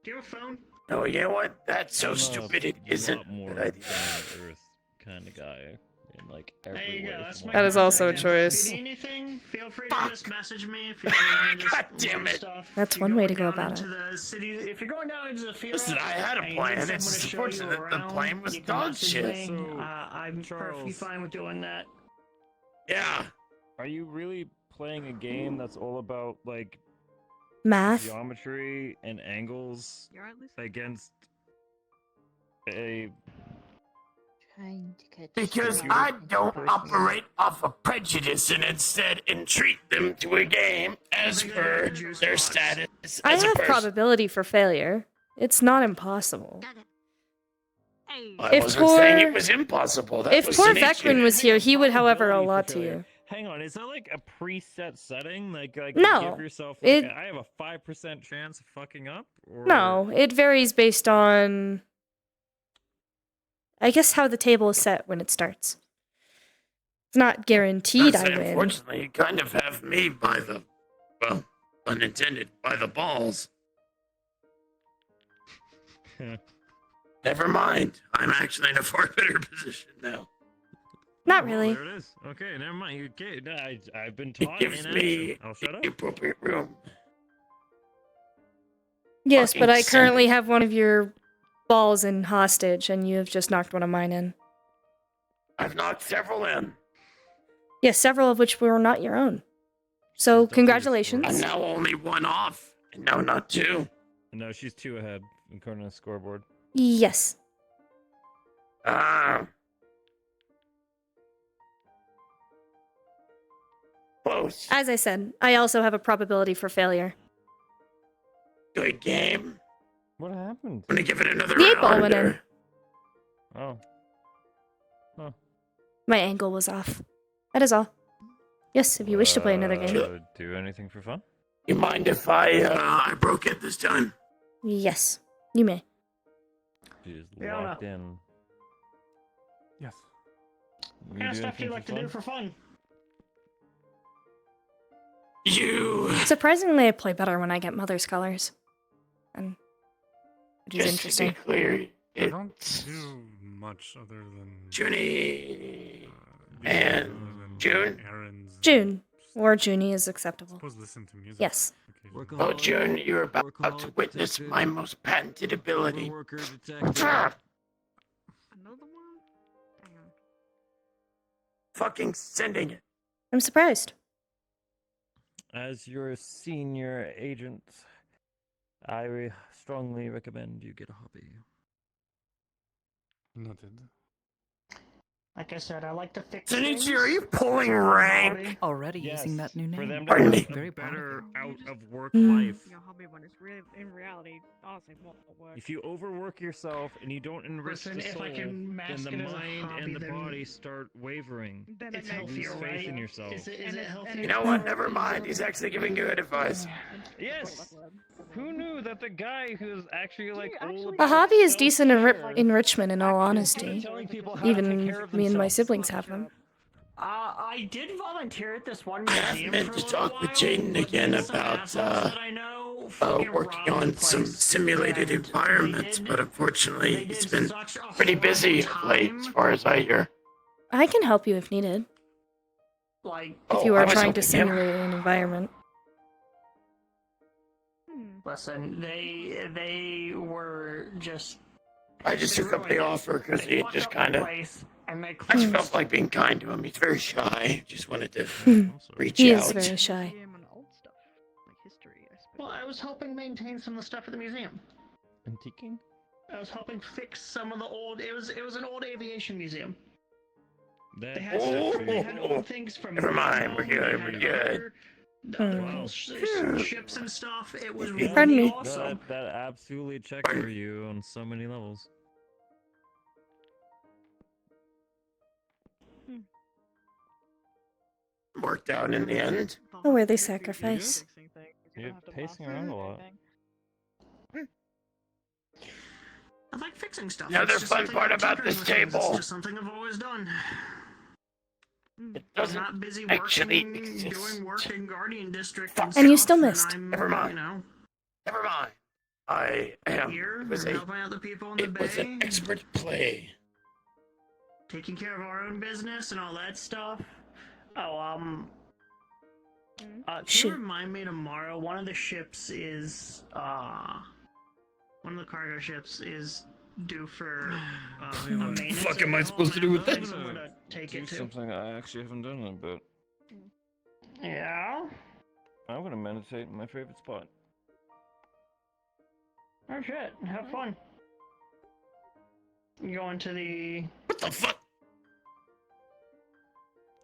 do you have a phone? No, you know what? That's so I'm a stupid it isn't. lot more Good idea. planet Earth kind of guy in like every There you way. go. That's from my That is also a contact info. choice. If you need anything, feel free to Fuck. just message me. If you want to just God damn do it. stuff. That's If you're one way to going go down about into the city, if you're going down into the field, Listen, I had a and you plan. need someone It's to show you unfortunate that the around, plan was you can dog message shit. me. So, I'm perfectly Charles- fine with doing that. Yeah. Are you really playing a game that's all about like Math? geometry and angles You're at least against a Trying to catch Because the I light. don't operate off of prejudice and instead entreat them to a game as per their status I as a have person. probability for failure. It's not impossible. Got it. Hey, I If wasn't saying poor- it was impossible. That If was poor an issue. Vecrin was here, he would, however, a probability for lot to failure. you. Hang on, is that like a preset setting? Like No, you give yourself like it- I have a 5% chance of fucking up? Or... No, it varies based on, I guess, how the table is set when it starts. It's not guaranteed I'd say, I win. unfortunately, you kind of have me by the, well, unintended, by the balls. Never mind. I'm actually in a far better position now. Not Oh, really. there it is. Okay, never mind. Okay, no, I've been It taught gives in me action. I'll shut up. the appropriate room. Yes, but I fucking currently send it. have one of your balls in hostage, and you have just knocked one of mine in. I've knocked several in. Yes, several of which were not your own. So, Don't do your congratulations. I'm now only one off. And no, not two. No, she's 2 ahead according to the scoreboard. Yes. Close. As I said, I also have a probability for failure. Good game. What happened? I'm gonna give it another The 8 ball round. went in. or- Oh. My angle was off. That is all. Yes, if you wish to play another game. Do anything for fun? You mind if I broke it this time? Yes, you may. She's Yeah, locked in. Yes. You What kind of do stuff do you anything like to do for fun? You Surprisingly, I play better when I get Mother's Colors. And which is just interesting. to be clear, I don't it's do much other than Junie the and other than June. errands and June or Junie is acceptable. suppose listen to music. Yes. occasionally. Oh, June, you're about to witness my most patented ability. another one? Hang on. Fucking sending it. I'm surprised. As your senior agent, I strongly recommend you get a hobby. Noted. Like I said, I like to fix Shinichi, things. are you pulling rank? Already Yes, using that new for name. them to Pardon have me. a Very proud of better you. out of work Mm. life. Your hobby when it's really in reality, honestly, won't work. If you overwork yourself and you don't enrich Listen, the if soul, I can mask then the it as a mind hobby, and the then body start wavering. Then it's it makes healthier, Lose faith right? in yourself. Is it And healthier? You know what? Never mind. He's actually giving you good advice. Yes. Who knew that the guy who's actually like all actually- A about hobby is decent self-care enrichment, in all is good honesty. at telling people how to take Even care of me and my themselves. siblings have them. I did volunteer at this one I have museum meant for a to little talk with while, Jaden but again then some about, assholes that I know fucking working robbed on the some place, simulated and environments, they but they unfortunately, did he's been such a pretty horrible busy of late, as time. far as I hear. I can help you if needed. Like, If Oh, you I are was trying to helping him. simulate an environment. listen, they were just. I just they took up the ruined it. offer because They he fucked just up the kind of. place, and they I just closed. felt like being kind to him. He's very shy. Just wanted to reach He out. is very shy. Well, I was helping maintain some of the stuff at the museum. Antiquing? I was helping fix some of the old. It was an old aviation museum. That They had stuff. They had old things from. Never mind, we're Junithon, good, they we're had good. other Hmm. cool ships and stuff. It was Yeah, Pardon really me. awesome. That absolutely checks for you on so many levels. Worked out in the end. A worthy sacrifice. You're pacing around a lot. I like fixing stuff. Another It's just fun something part I've about tinkered this with things. table. It's just something I've always done. It I'm doesn't not busy actually working, exist. doing work in Guardian District And and you stuff, still missed. I'm, Never mind. You know, Never mind. I am. here, It was helping out the people in the it was an bay, expert play. taking care of our own business and all that stuff. Oh, can Shoot. you remind me tomorrow? One of the ships is, one of the cargo ships is due for, a maintenance. fuck am I overhaul, supposed to and do I with have that? somewhere to take Do it to. something I actually haven't done in a bit. Yeah. I'm gonna meditate in my favorite spot. Oh shit! Have fun. You going to the? What the fuck?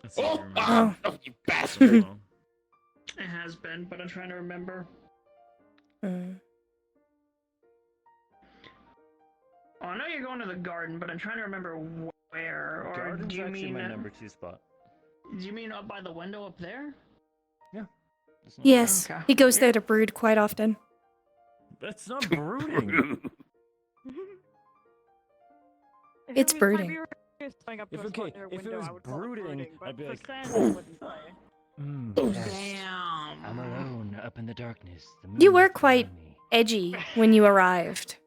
That's Oh, what you remember. oh, you bastard. Well, It has been, but I'm trying to remember. Hmm. Oh, I know you're going to the garden, but I'm trying to remember where. Or Garden's do you actually mean? my number 2 spot. Do you mean up by the window up there? It's not Yes, Okay. he goes there to brood quite often. That's not brooding. It's brooding. If it was brooding, I'd be like, Oh, Damn. I'm alone up in the darkness. The moon You is were behind quite me. edgy when you arrived.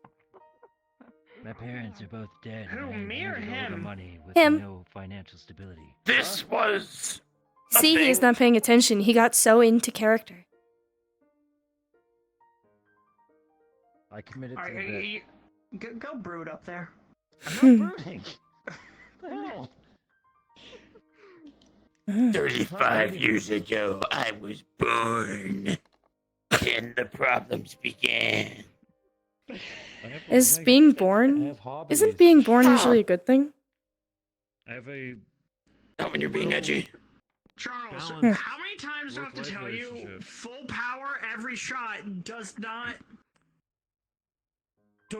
My parents are both dead. Who, and I me or inherited all the him? money with Him. no financial stability. This was. See, he's thing. not paying attention. He got so into character. I committed to Alright, the bit. go brood up there. I'm not brooding. What the hell? 35 years ago, I was born. And the problems began. Is being I born? have hobbies. Isn't being born usually a good thing? I have a Not when you're being edgy. Charles, Balance. how many times do I have to Work-life tell you? relationship. Full power every shot does not.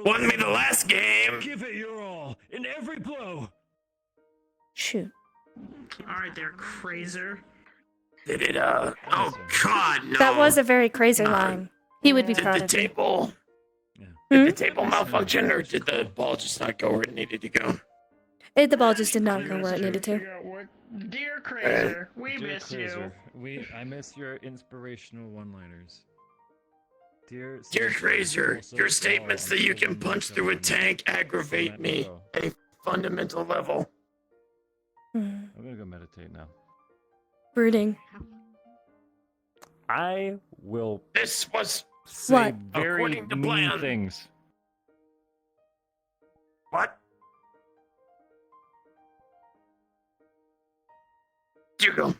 Won me the last game. Give it your all in every blow. Shoot. Alright, there, Crazer. Did it, oh god, no. That was a very crazy line. He would be Did proud the of you. table. Yeah. Did the table malfunction, or did the ball just not go where it needed to go? The ball just did not go where it needed to. Dear Crazer, we Dear miss you. Crazer, I miss your inspirational one-liners. Dear Crazer, your statements that you can punch through a tank aggravate me at a fundamental level. Hmm. I'm gonna go meditate now. Brooding. I will This was say What? very According to mean plan. things. what? Hugo.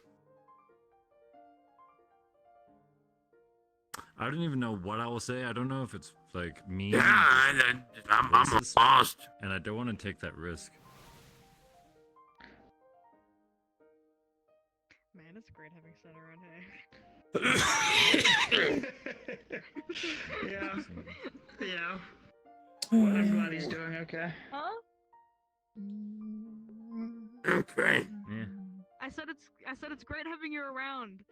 I don't even know what I will say. I don't know if it's like mean, Yeah, I'm racist, lost. and I don't want to take that risk. Man, it's great having Sun around here. Yeah. Yeah. Mm. I'm glad he's doing okay. Huh? Okay. Yeah. I said it's great having you around.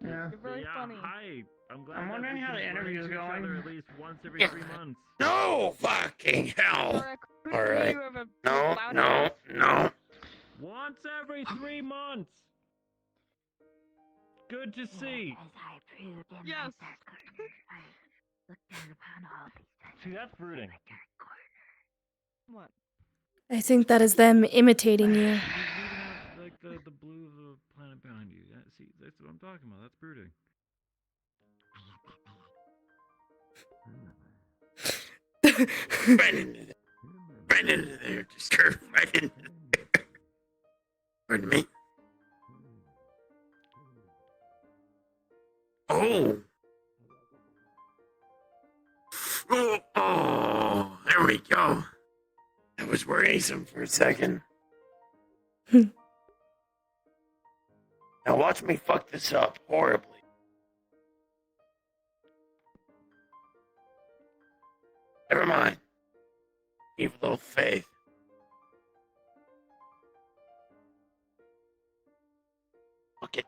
Yeah. You're very funny. Hi. I'm glad I'm that wondering we how can the run interview's into each going. other at least once every 3 months. No fucking hell. Sorry, I couldn't All hear right. you over No, loud no, enough. no. Once every 3 months. Good to see. Yes. See, that's brooding. What? I think that is them imitating you. He's leaving out like the blue of the planet behind you. Yeah, see, that's what I'm talking about. That's brooding. Right into there. Right into there. Just curve right into there. Pardon me. Oh. Oh, there we go. That was worrisome for a second. Now watch me fuck this up horribly. Never mind. Keep a little faith. Fuck it.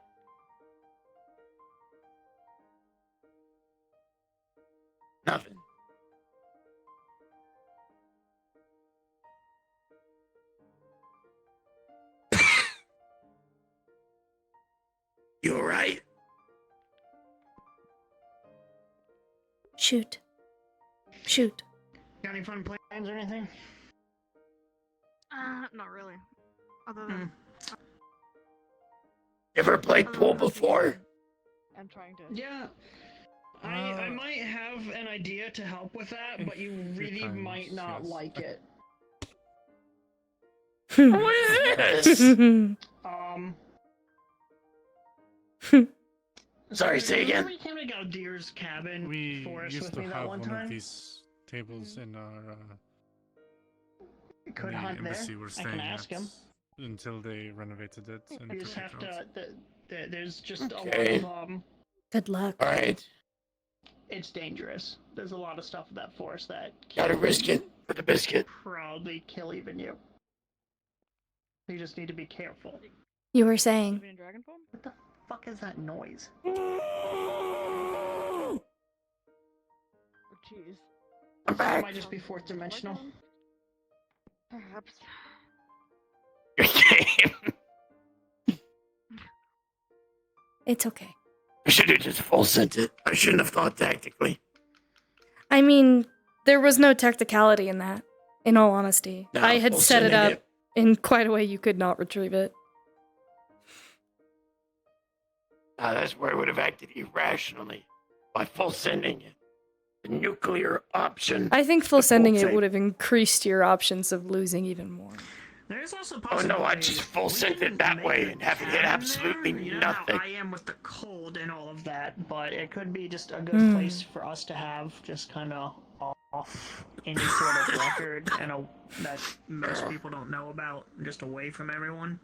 Nothing. You alright? Shoot. Shoot. Got any fun plans or anything? Not really. Other than Ever played other pool than before? and trying to. Yeah. I might have an idea to help with that, but you really times, might not yes. like it. What is this? Sorry, say again. Remember you came to Galdir's cabin We forest used with to me that have one one time? of these tables in our Could the hunt there. embassy we're I staying can ask at him. until they renovated it. And You just took it have out. to. There's just Okay. a lot of Good luck. Alright. It's dangerous. There's a lot of stuff in that forest that Gotta risk it for the biscuit. probably kill even you. You just need to be careful. You were saying. Living in dragon form? What the fuck is that noise? Oh, jeez. I'm That back. might just be fourth dimensional. Perhaps. Your game. It's okay. I should have just full sent it. I shouldn't have thought tactically. I mean, there was no tacticality in that, in all honesty. No, I had full set it sending up in quite a way you could not retrieve it. That's where I would have acted irrationally by full sending it. The nuclear option. I think full sending it save. would have increased your options of losing even more. There's also Oh no, I possibilities. just full We sent can it that make way a and have it hit cabin absolutely there. You know nothing. how I am with the cold and all of that, but it could be just a good Hmm. place for us to have just kind of off any sort of record and that most people don't know about, just away from everyone.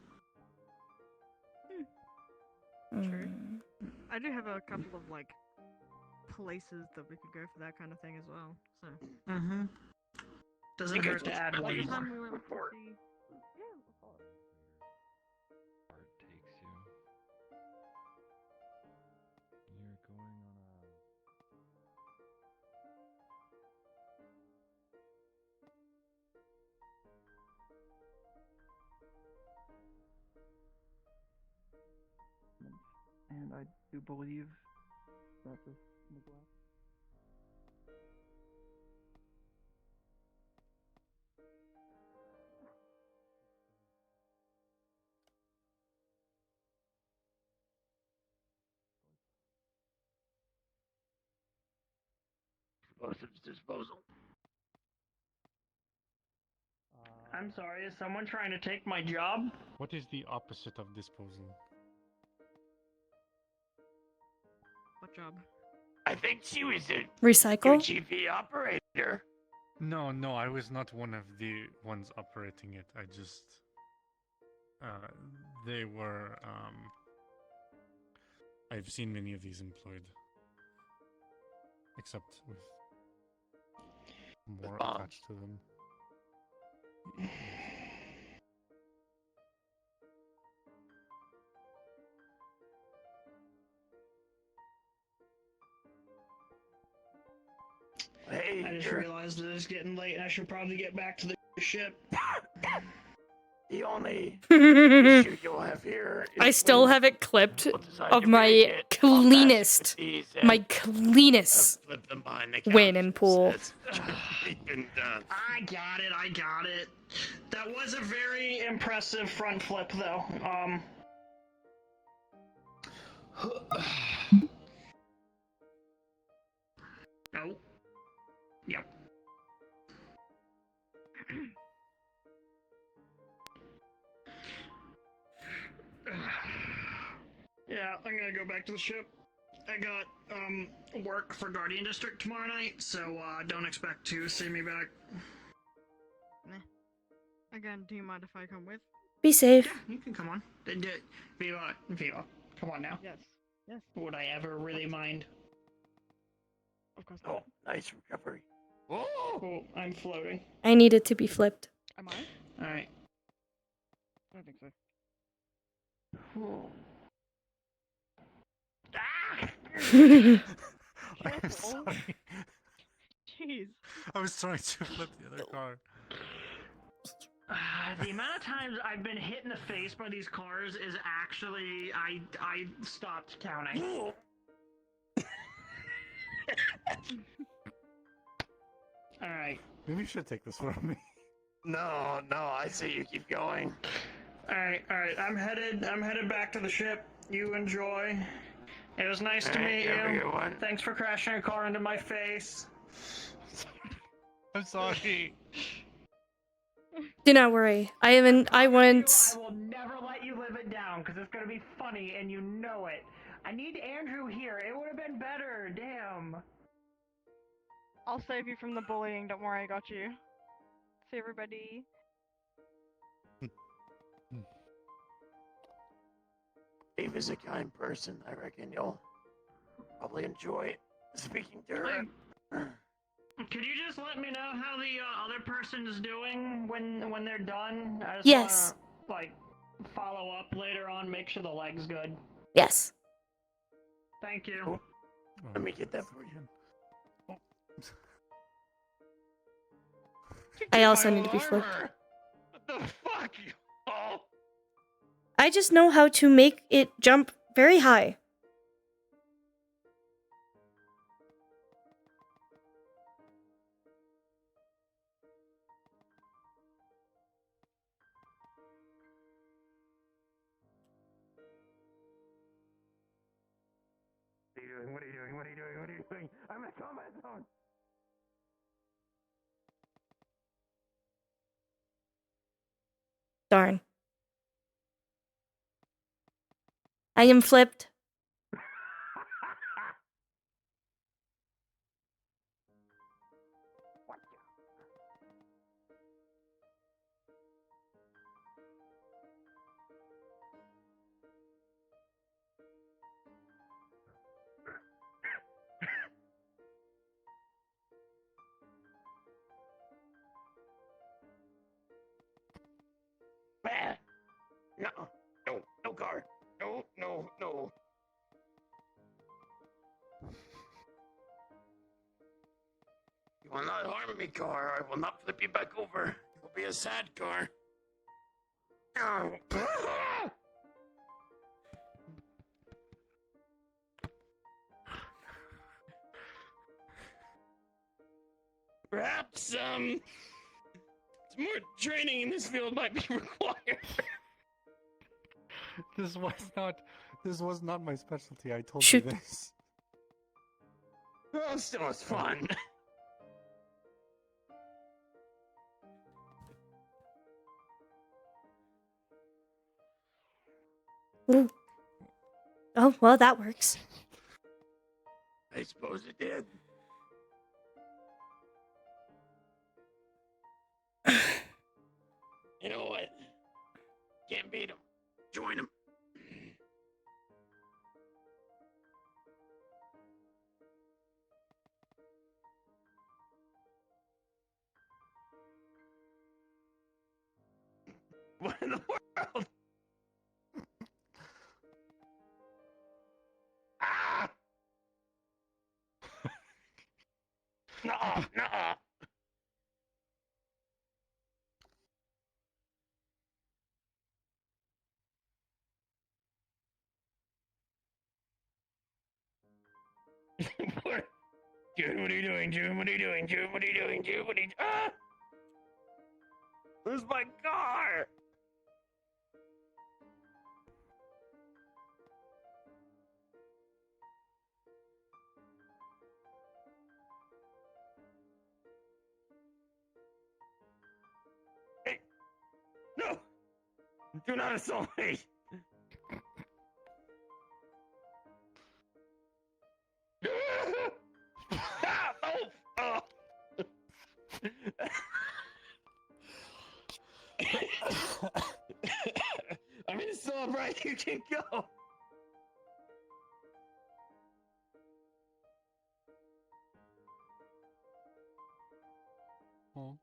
True. Mm. I do have a couple of like places that we could go for that kind of thing as well. So Mm-hmm. Doesn't You hurt guys to add just one last please. time more. we went to Report. see. Yeah, we'll call it. Heart takes you. You're going on a. And I do believe that this neglect. Explosives disposal. I'm sorry, is someone trying to take my job? What is the opposite of disposal? What job? I think she was a Recycle? UGV operator. No, I was not one of the ones operating it. They were. I've seen many of these employed, except with more bombs. attached to them. Hey, I just realized that it's getting late and I should probably get back to the ship. the only issue you'll have here is I still when have it clipped people decide of to my break it, cleanest, I'll cleanest flip them behind the win counter. in pool. It's been done. I got it. That was a very impressive front flip, though. Oh. Yep. Yeah, I'm gonna go back to the ship. I got work for Guardian District tomorrow night, so don't expect to see me back. Again, do you mind if I come with? Be safe. Yeah, you can come on. Viva, come on now. Yes. Yes. Would I ever really mind? Of course Oh, not. nice recovery. Oh, I'm floating. I need it to be flipped. Am I? Alright. I don't think so. I'm sorry. Jeez. I was trying to flip the other car. The amount of times I've been hit in the face by these cars is actually I stopped counting. Alright. Maybe you should take this from me. No, I say you keep going. Alright. I'm headed back to the ship. You enjoy. It was nice to meet have a you. good one. Thanks for crashing your car into my face. I'm sorry. Do not worry. I once. I will never let you live it down because it's gonna be funny and you know it. I need Andrew here. It would have been better. Damn. I'll save you from the bullying. Don't worry, I got you. See everybody. Dave is a kind person. I reckon you'll probably enjoy speaking to her. Could you just let me know how the other person is doing when they're done? I just Yes. wanna, like, follow up later on, make sure the leg's good. Yes. Thank you. Oh, let me get that for you. Oh. I also My need to be flipped. armor! What the fuck, you all? I just know how to make it jump very high. What are you doing? I'm in a combat zone. Darn. I am flipped. Man. No car. No. You will not harm me, car. I will not flip you back over. It will be a sad car. Oh. Perhaps, some more training in this field might be required. This was not my specialty. I told Shoot. you this. Well, still it's fun. Ooh. Oh, well, that works. I suppose it did. You know what? Can't beat him. Join him. What in the world? Ah! No, no. What? June, what are you doing? June, what are you doing? June, what are you doing? June, what are you Ah! Where's my car? Hey! No! Do not assault me! Ah, oh! I mean, it's all right. You can go. Oh.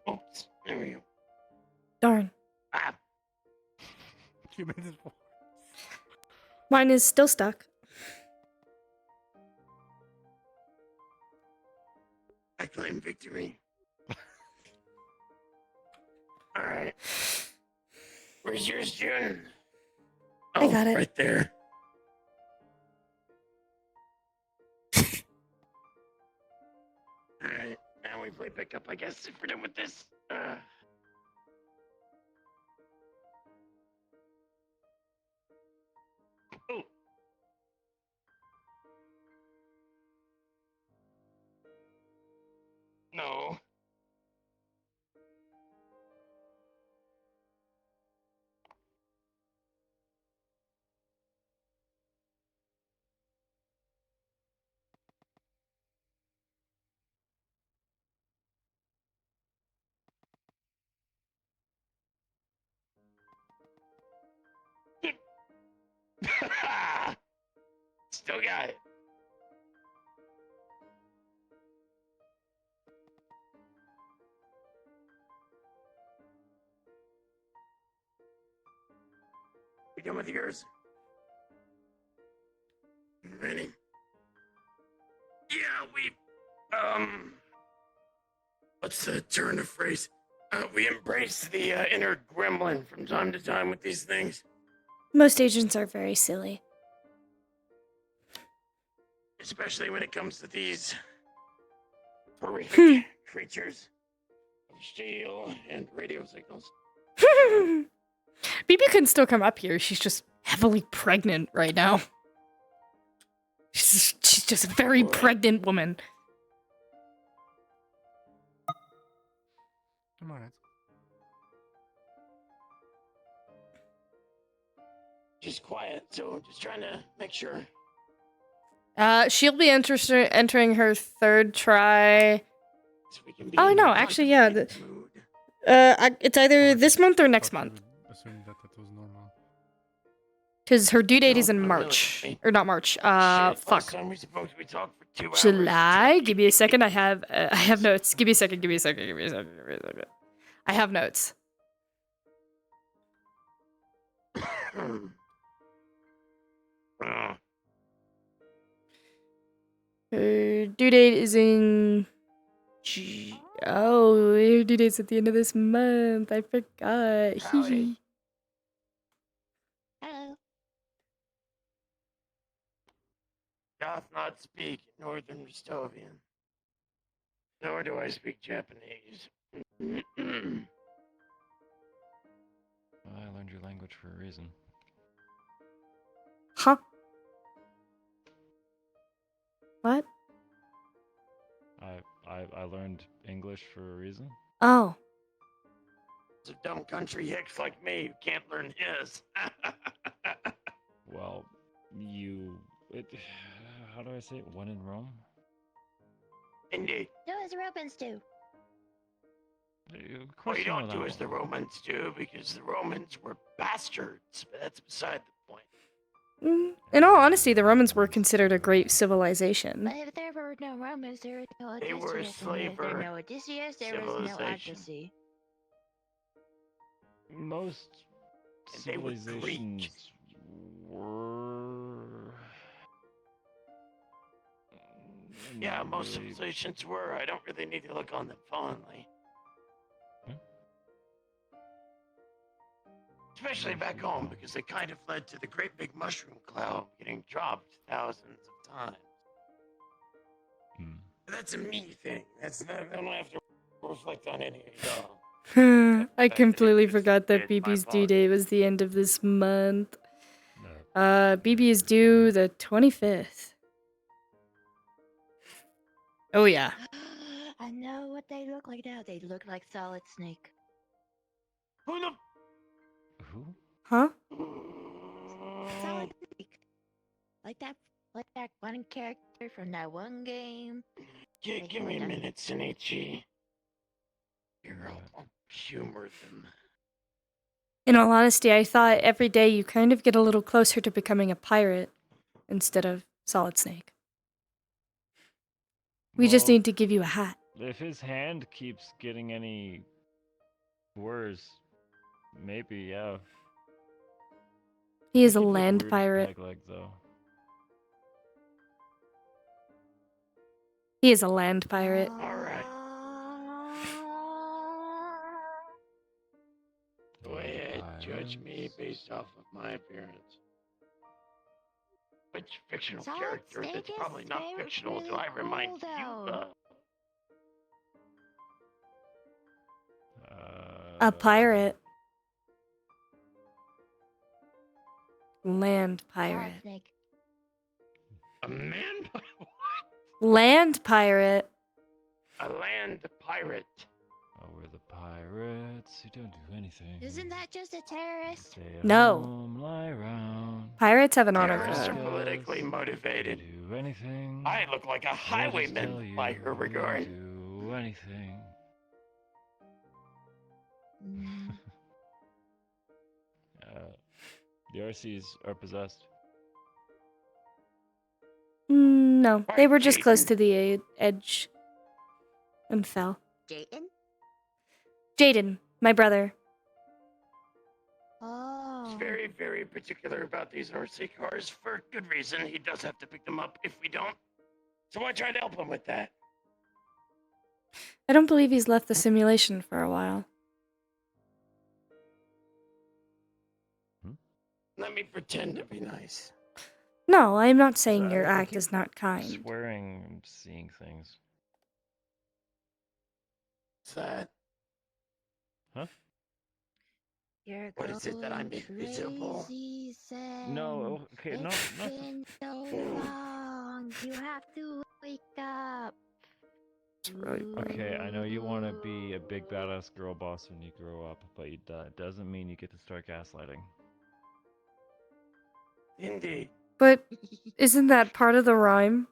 Oops. There we go. Darn. Ah. You made it for. Mine is still stuck. I claim victory. All right. Where's yours, June? I got it. Right there. All right. Now we play pickup, I guess, if we're done with this. Oh. No. Still got it. We done with yours? Ready? Yeah, what's the turn of phrase? We embrace the inner gremlin from time to time with these things. Most agents are very silly. Especially when it comes to these horrific creatures of steel and radio signals. BB can still come up here. She's just heavily pregnant right now. She's just a very pregnant woman. I'm alright. Just quiet, so just trying to make sure. She'll be entering her third try. So we can be Oh in no, a actually, yeah. contemplative mood. It's either this month or next Thought you month. would assume that was normal. Because her due date No, is in not really. March. Or not March. Shit, last Fuck. time we supposed we talked for 2 hours. July? Give me a second. I have notes. Give me a second. I have notes. Her due date is in... Oh, her due date's at the end of this month. I forgot. Howdy. Hello. Doth not speak Northern Restovian, nor do I speak Japanese. I learned your language for a reason. Huh? What? I learned English for a reason. Oh. It's a dumb country hicks like me who can't learn his. Well, how do I say it? When in Rome? Indeed. Do as Romans do. Of Well, course you you know don't that do as the one. Romans do because the Romans were bastards, but that's beside the point. In all honesty, the Romans were considered a great civilization. But if there were no Romans, there was no They were a Odysseus, and if there slaver were no Odysseus, there was no civilization. Odyssey. Most And they were civilizations Greek. were. Yeah, not most really. civilizations were. I don't really need to look on them fondly. Hmm? Especially back home, because they kind of led to the great big mushroom cloud getting dropped thousands of times. Hmm. But that's a me thing. That's not, I don't have to reflect on any of y'all. I completely It's forgot that my BB's due fault. date was the end of this month. No. BB is due the 25th. Oh yeah. I know what they look like now. They look like Solid Snake. Who the? Who? Huh? Solid Snake. Like that one character from that one game. Give me a minute, Sinichi. Here, I'll humor them. In all honesty, I thought every day you kind of get a little closer to becoming a pirate instead of Solid Snake. We just Well, need to give you a hat. If his hand keeps getting any worse, maybe, yeah. He is a He'd look land weird, pirate. peg leg, though. He is a land pirate. Alright. Go ahead, judge me based off of my appearance. Which fictional Solid character Snake that's is probably not very, fictional do really I remind cool, you though. of? A pirate. Land Solid pirate. Snake. A man? Land pirate. A land pirate. Oh, we're the pirates who don't do anything. Isn't that just a terrorist? Stay at No. home, lie around. Pirates have an honor Terrorists are code. politically motivated. Do anything. I look like a I'll just highwayman tell you, by her regard. Do anything. The RCs are possessed. No, they Right, were just close Jaden. to the edge and fell. Jayden? Jaden, my brother. Oh. He's very, very particular about these RC cars for good reason. He does have to pick them up if we don't. So I tried to help him with that. I don't believe he's left the simulation for a while. Let me pretend to be nice. No, I'm not saying So your I act keep is not kind. Swearing I'm seeing things. Sad. Huh? You're What is it that I'm invisible? crazy, Sam. No, okay, It's not been so long. You have to wake up. It's really Okay, I know you want to be a big badass girl boss when you grow up, but it doesn't mean you get to start gaslighting. Indeed. But isn't that part of the rhyme?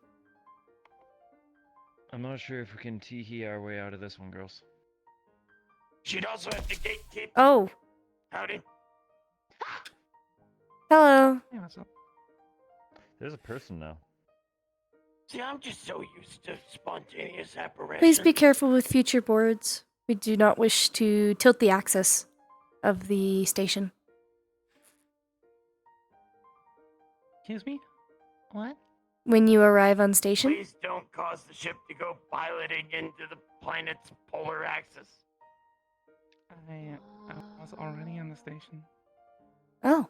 I'm not sure if we can tee-hee our way out of this one, girls. She'd also have to gatekeep. Oh, Howdy. hello. Hey, what's up? There's a person now. See, I'm just so used to spontaneous apparitions. Please be careful with future boards. We do not wish to tilt the axis of the station. Excuse me? What? When you arrive on station? Please don't cause the ship to go piloting into the planet's polar axis. I was already on the station. Oh.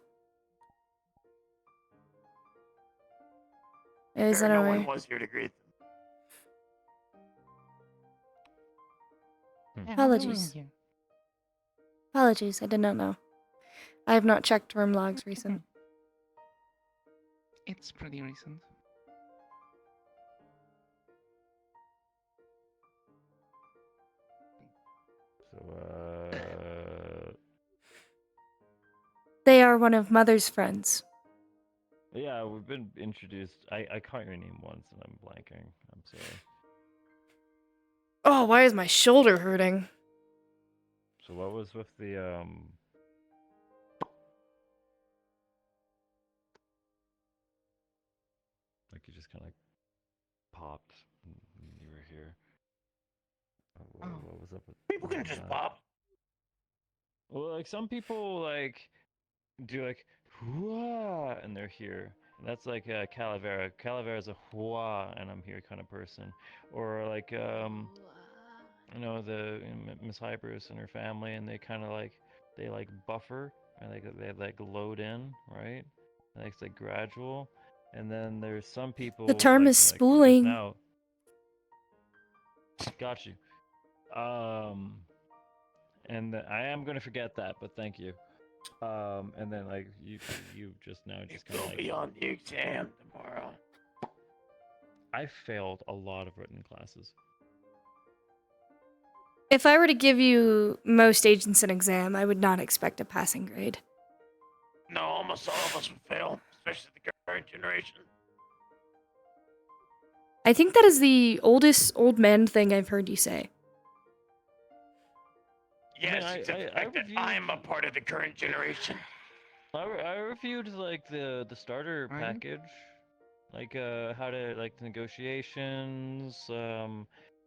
Is that no alright? one was here to greet them. Yeah, Apologies. Apologies, I did not know. I have not checked room logs recent. It's pretty recent. So, They are one of Mother's friends. yeah, we've been introduced. I caught your name once and I'm blanking. I'm sorry. Oh, why is my shoulder hurting? So what was with the like you just kind of popped and you were here. What was up with People can just that? pop. Well, like some people like do like whoa and they're here. And that's like Calavera. Calavera is a whoa and I'm here kind of person. Or like you know the Miss Hybrus and her family, and they kind of like they like buffer and they like load in, right? And it's like gradual. And then there's some people The term like, is just spooling. now. Got you. And I am gonna forget that, but thank you. And then like you just now just kind of Go like beyond the exam tomorrow. I failed a lot of written classes. If I were to give you most agents an exam, I would not expect a passing grade. No, almost all of us would fail, especially the current generation. I think that is the oldest old man thing I've heard you say. Yes, I except the fact that I'm a part of the current generation. I reviewed like the starter Ryan? package, like how to like negotiations,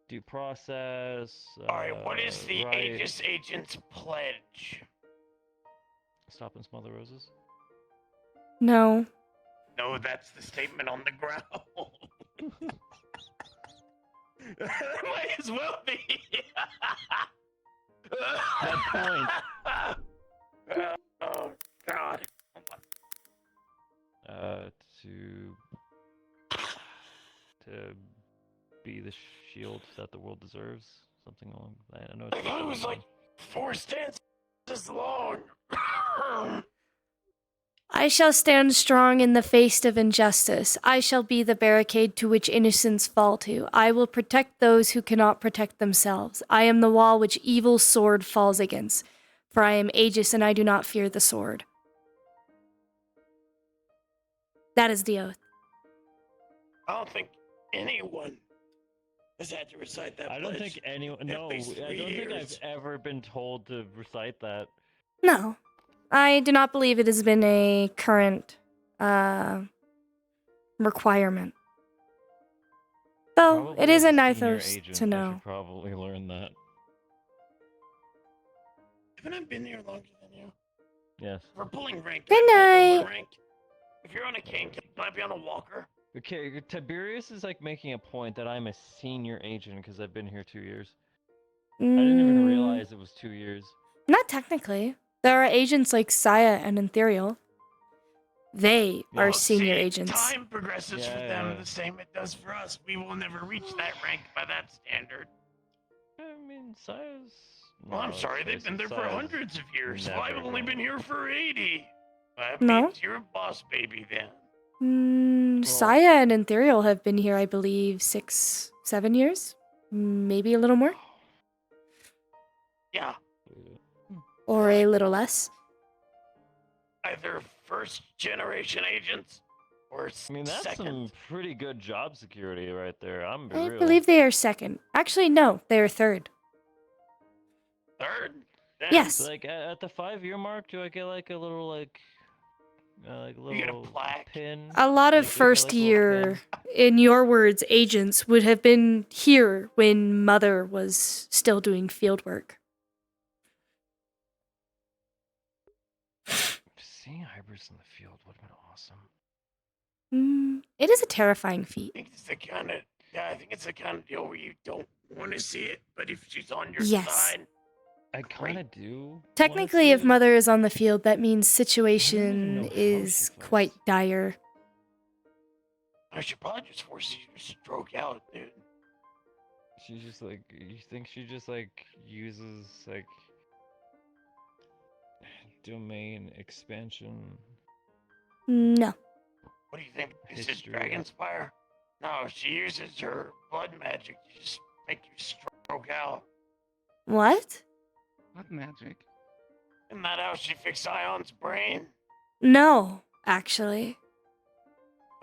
due process. Alright, what is the right. Aegis Agent's pledge? Stop and smell the roses. No. No, that's the statement on the ground. Might as well be. That point. Oh, God. To be the shield that the world deserves, something along that. I know I thought it was like 4 stanzas long. I shall stand strong in the face of injustice. I shall be the barricade to which innocents fall to. I will protect those who cannot protect themselves. I am the wall which evil's sword falls against. For I am Aegis and I do not fear the sword. That is the oath. I don't think anyone has had to recite that. I don't think anyone. No, I don't think I've ever been told to recite that. No. I do not believe it has been a current requirement. Though Probably it is as a nice senior oath agent, to I know. should probably learn that. Haven't I been here longer than you? Yes. We're pulling rank. Good night. Rank. If you're on a cane, can I be on a walker? Okay, Tiberius is like making a point that I'm a senior agent because I've been here 2 years. I didn't even realize it was 2 years. Not technically. There are agents like Saya and Ethereal. They are senior agents. Time progresses for them the same it does for us. We will never reach that rank by that standard. I mean, Saya's... Well, I'm sorry, they've been there for hundreds of years. So I've only been here for 80. That No. means you're a boss baby then. Saya and Ethereal have been here, I believe, 6, 7 years? Maybe a little more? Yeah. Or a little less? Either first generation agents or I mean, that's second. some pretty good job security right there. I'm I real. believe they are second. Actually, no, they are third. Third? Yes. So, like at the 5-year mark, do I get like a little like a little pin? A lot of Like, do I get, first like, a little year, in your words, agents would have been here when Mother was still doing field work. Seeing hybrids in the field would have been awesome. It is a terrifying feat. I think it's the kind of deal where you don't want to see it, but if she's on your Yes. side, I kind of do. Technically, if Mother is on the field, that means situation is quite dire. I should probably just force you to stroke out, dude. She's just like, you think she just like uses like domain expansion? No. What do you think? Is this Dragonspire? No, she uses her blood magic to just make you stroke out. What? What magic? Isn't that how she fixed Ion's brain? No, actually.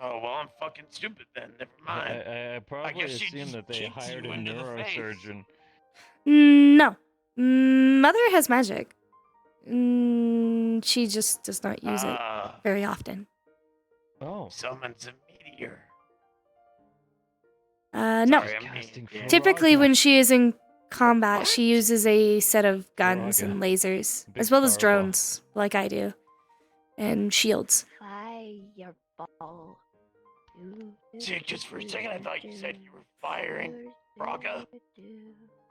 Oh, well, I'm fucking stupid then. Never mind. I probably guess she assume just that they kicks hired you a into the face. neurosurgeon. No. Mother has magic. She just does not use it very often. Oh. Summons a meteor. No. Sorry, I'm Casting being- Typically, Frogga. when she is in combat, What? she uses a set of guns Frogga. and lasers, Big as well as fireball. drones, like I do, and shields. Fireball. See, just for a second, I thought you said you were firing Frogga,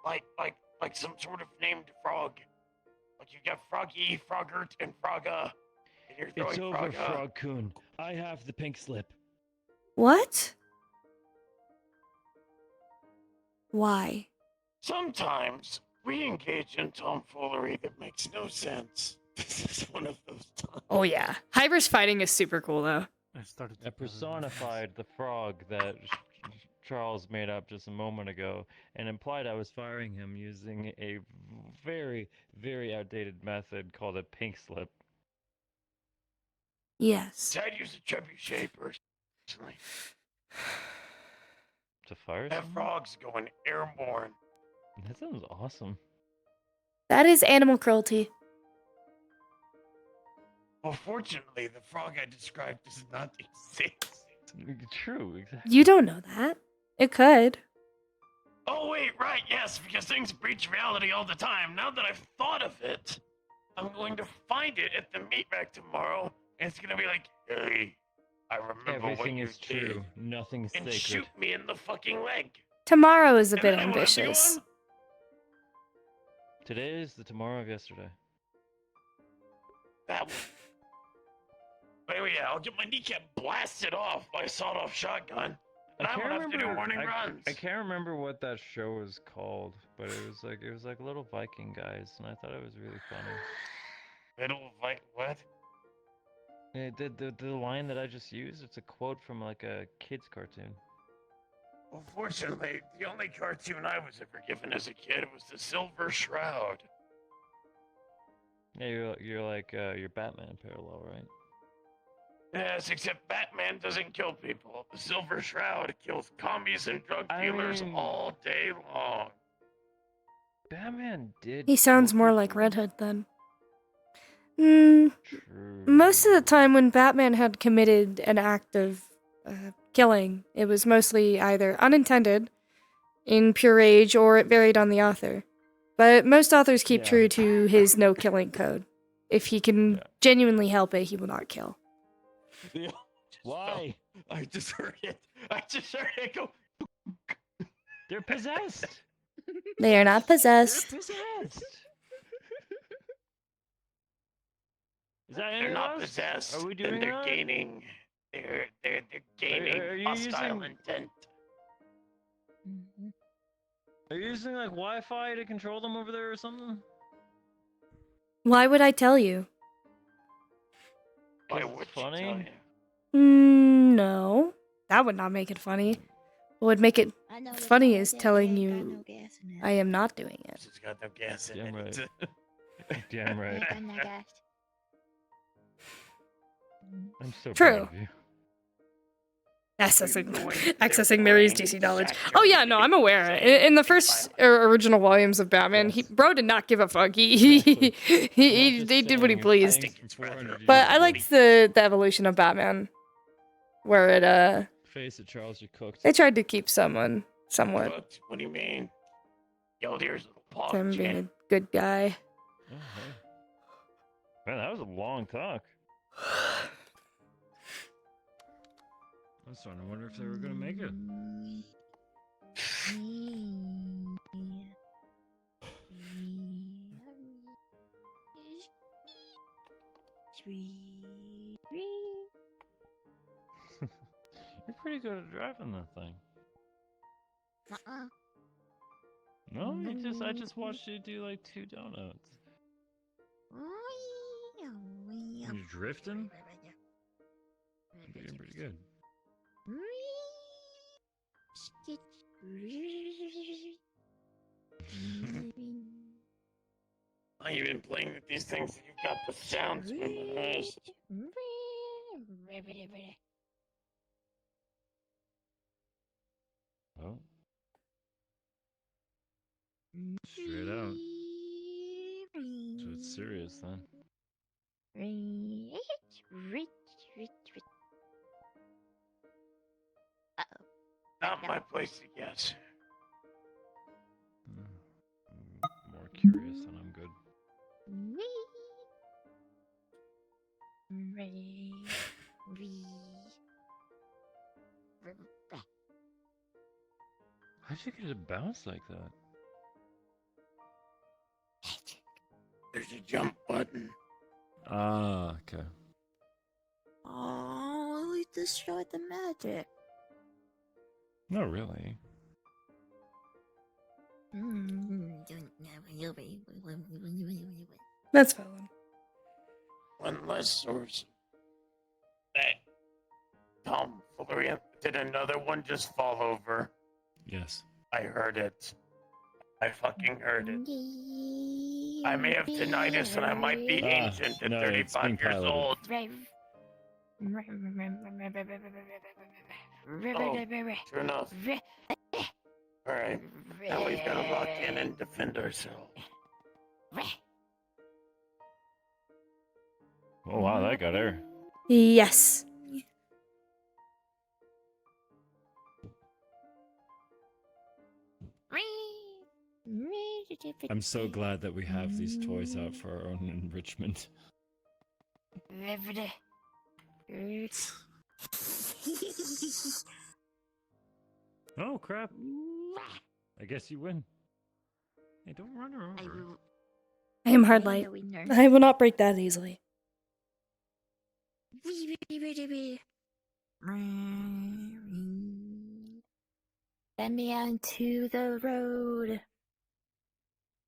like some sort of named frog. Like you got Froggy, Froggert, and Frogga. And you're throwing It's over, Frogga. Frog-kun. I have the pink slip. What? Why? Sometimes we engage in tomfoolery that makes no sense. This is one of those times. Oh yeah, Hyber's fighting is super cool though. I started. I personified the frog that Charles made up just a moment ago and implied I was firing him using a very, very outdated method called a pink slip. Yes. I'd use a trebuchet personally. To fire That someone? frog's going airborne. That sounds awesome. That is animal cruelty. Well, fortunately, the frog I described does not exist. True, exactly. You don't know that. It could. Oh, wait, right, yes, because things breach reality all the time. Now that I've thought of it, I'm going to find it at the meat rack tomorrow, and it's going to be like, hey, I remember Everything what you is true. did. Nothing's And sacred. shoot me in the fucking leg. Tomorrow is a And bit then I won't have to go ambitious. on? Today is the tomorrow of yesterday. That one. Wait, yeah, I'll get my kneecap blasted off by a sawed-off shotgun, and I won't have to do morning runs. I can't remember what that show was called, but it was like little Viking guys, and I thought it was really funny. Little what? Yeah, the line that I just used, it's a quote from like a kid's cartoon. Well, fortunately, the only cartoon I was ever given as a kid was the Silver Shroud. Yeah, you're like your Batman parallel, right? Yes, except Batman doesn't kill people. The Silver Shroud kills commies and drug I dealers mean- all day long. Batman did. He sounds kill more like people. Red Hood then. True. Most of the time when Batman had committed an act of killing, it was mostly either unintended, in pure rage, or it varied on the author. But most authors keep Yeah. true to his no-killing code. If he can genuinely help it, he will not kill. Why? I just heard it. I just heard it go. They're possessed. They are not possessed. They're possessed. Is that any They're of not us? possessed. Are we doing and they're that? gaining. They're gaining are you hostile using- intent. Are you using like Wi-Fi to control them over there or something? Why would I tell you? Why 'Cause would it's you tell funny. you? No. That would not make it funny. What would make it funny is telling you I am not doing it. It's got no gas in Damn it. right. Damn right. I'm so True. proud of you. Accessing Mary's DC knowledge. Oh yeah, no, I'm aware. In the first original volumes of Batman, bro did not give a fuck. He did what he pleased. But I liked the evolution of Batman, where it Face it, Charles, you're cooked. they tried to keep someone somewhat Cooked? What do you mean? Yo, here's a little pog him being chin. a good guy. Oh, hey. Man, that was a long talk. I was starting to wonder if they were gonna make it. You're pretty good at driving that thing. No, I just watched you do like 2 donuts. You drifting? You're doing pretty good. Oh, you've been playing with these things. You've got the sounds memorized. Oh. Straight out. it's serious then. Not my place to guess. I'm more curious than I'm good. How'd you get it to bounce like that? There's a jump button. Ah, okay. Oh, we destroyed the magic. No, really. That's valid. One less source. Hey, tomfoolery. Did another one just fall over? Yes. I heard it. I fucking heard it. I may have tinnitus and I might be ancient at no, it's 35 being years piloted. old. Oh, sure enough. Alright, now we've got to lock in and defend ourselves. Oh wow, that got air. Yes. I'm so glad that we have these toys out for our own enrichment. Oh crap! I guess you win. Hey, don't run her over. I am hard light. I will not break that easily. Send me out to the road.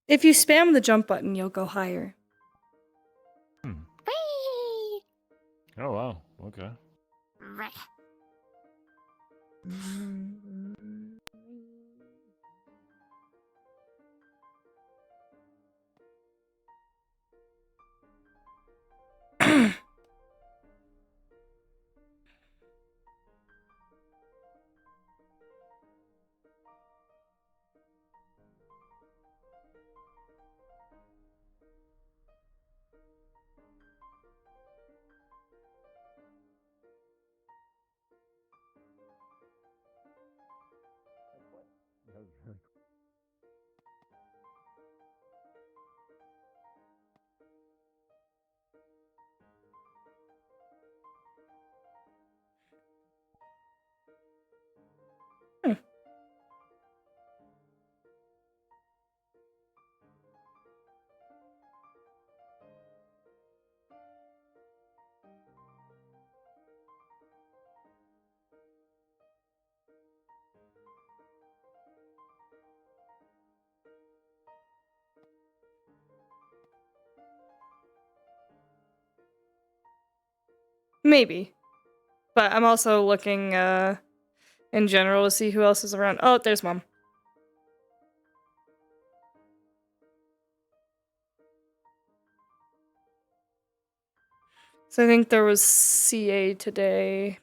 If you spam the jump button, you'll go higher. Whee! Oh wow. Okay. Maybe. But I'm also looking in general to see who else is around. Oh, there's Mom. So I think there was CA today.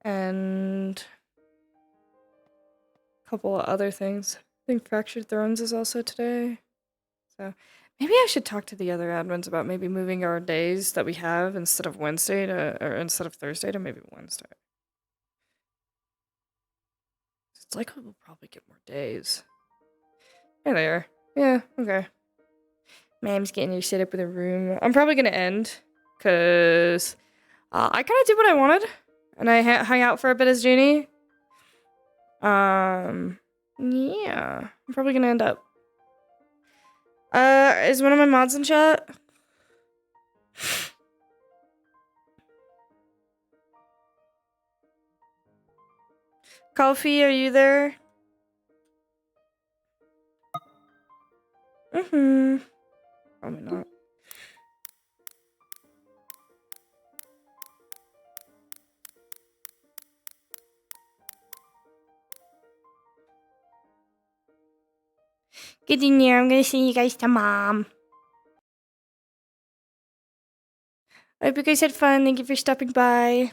And a couple of other things. I think Fractured Thrones is also today. So maybe I should talk to the other admins about maybe moving our days that we have instead of Wednesday to, or instead of Thursday to maybe Wednesday. It's likely we'll probably get more days. There they are. Yeah, okay. Mam's getting you set up with a room. I'm probably gonna end, because I kind of did what I wanted, and I hung out for a bit as Junie. Yeah, I'm probably gonna end up. Is one of my mods in chat? Coffee, are you there? Probably not. Good in here. I'm gonna send you guys to Mom. I hope you guys had fun. Thank you for stopping by.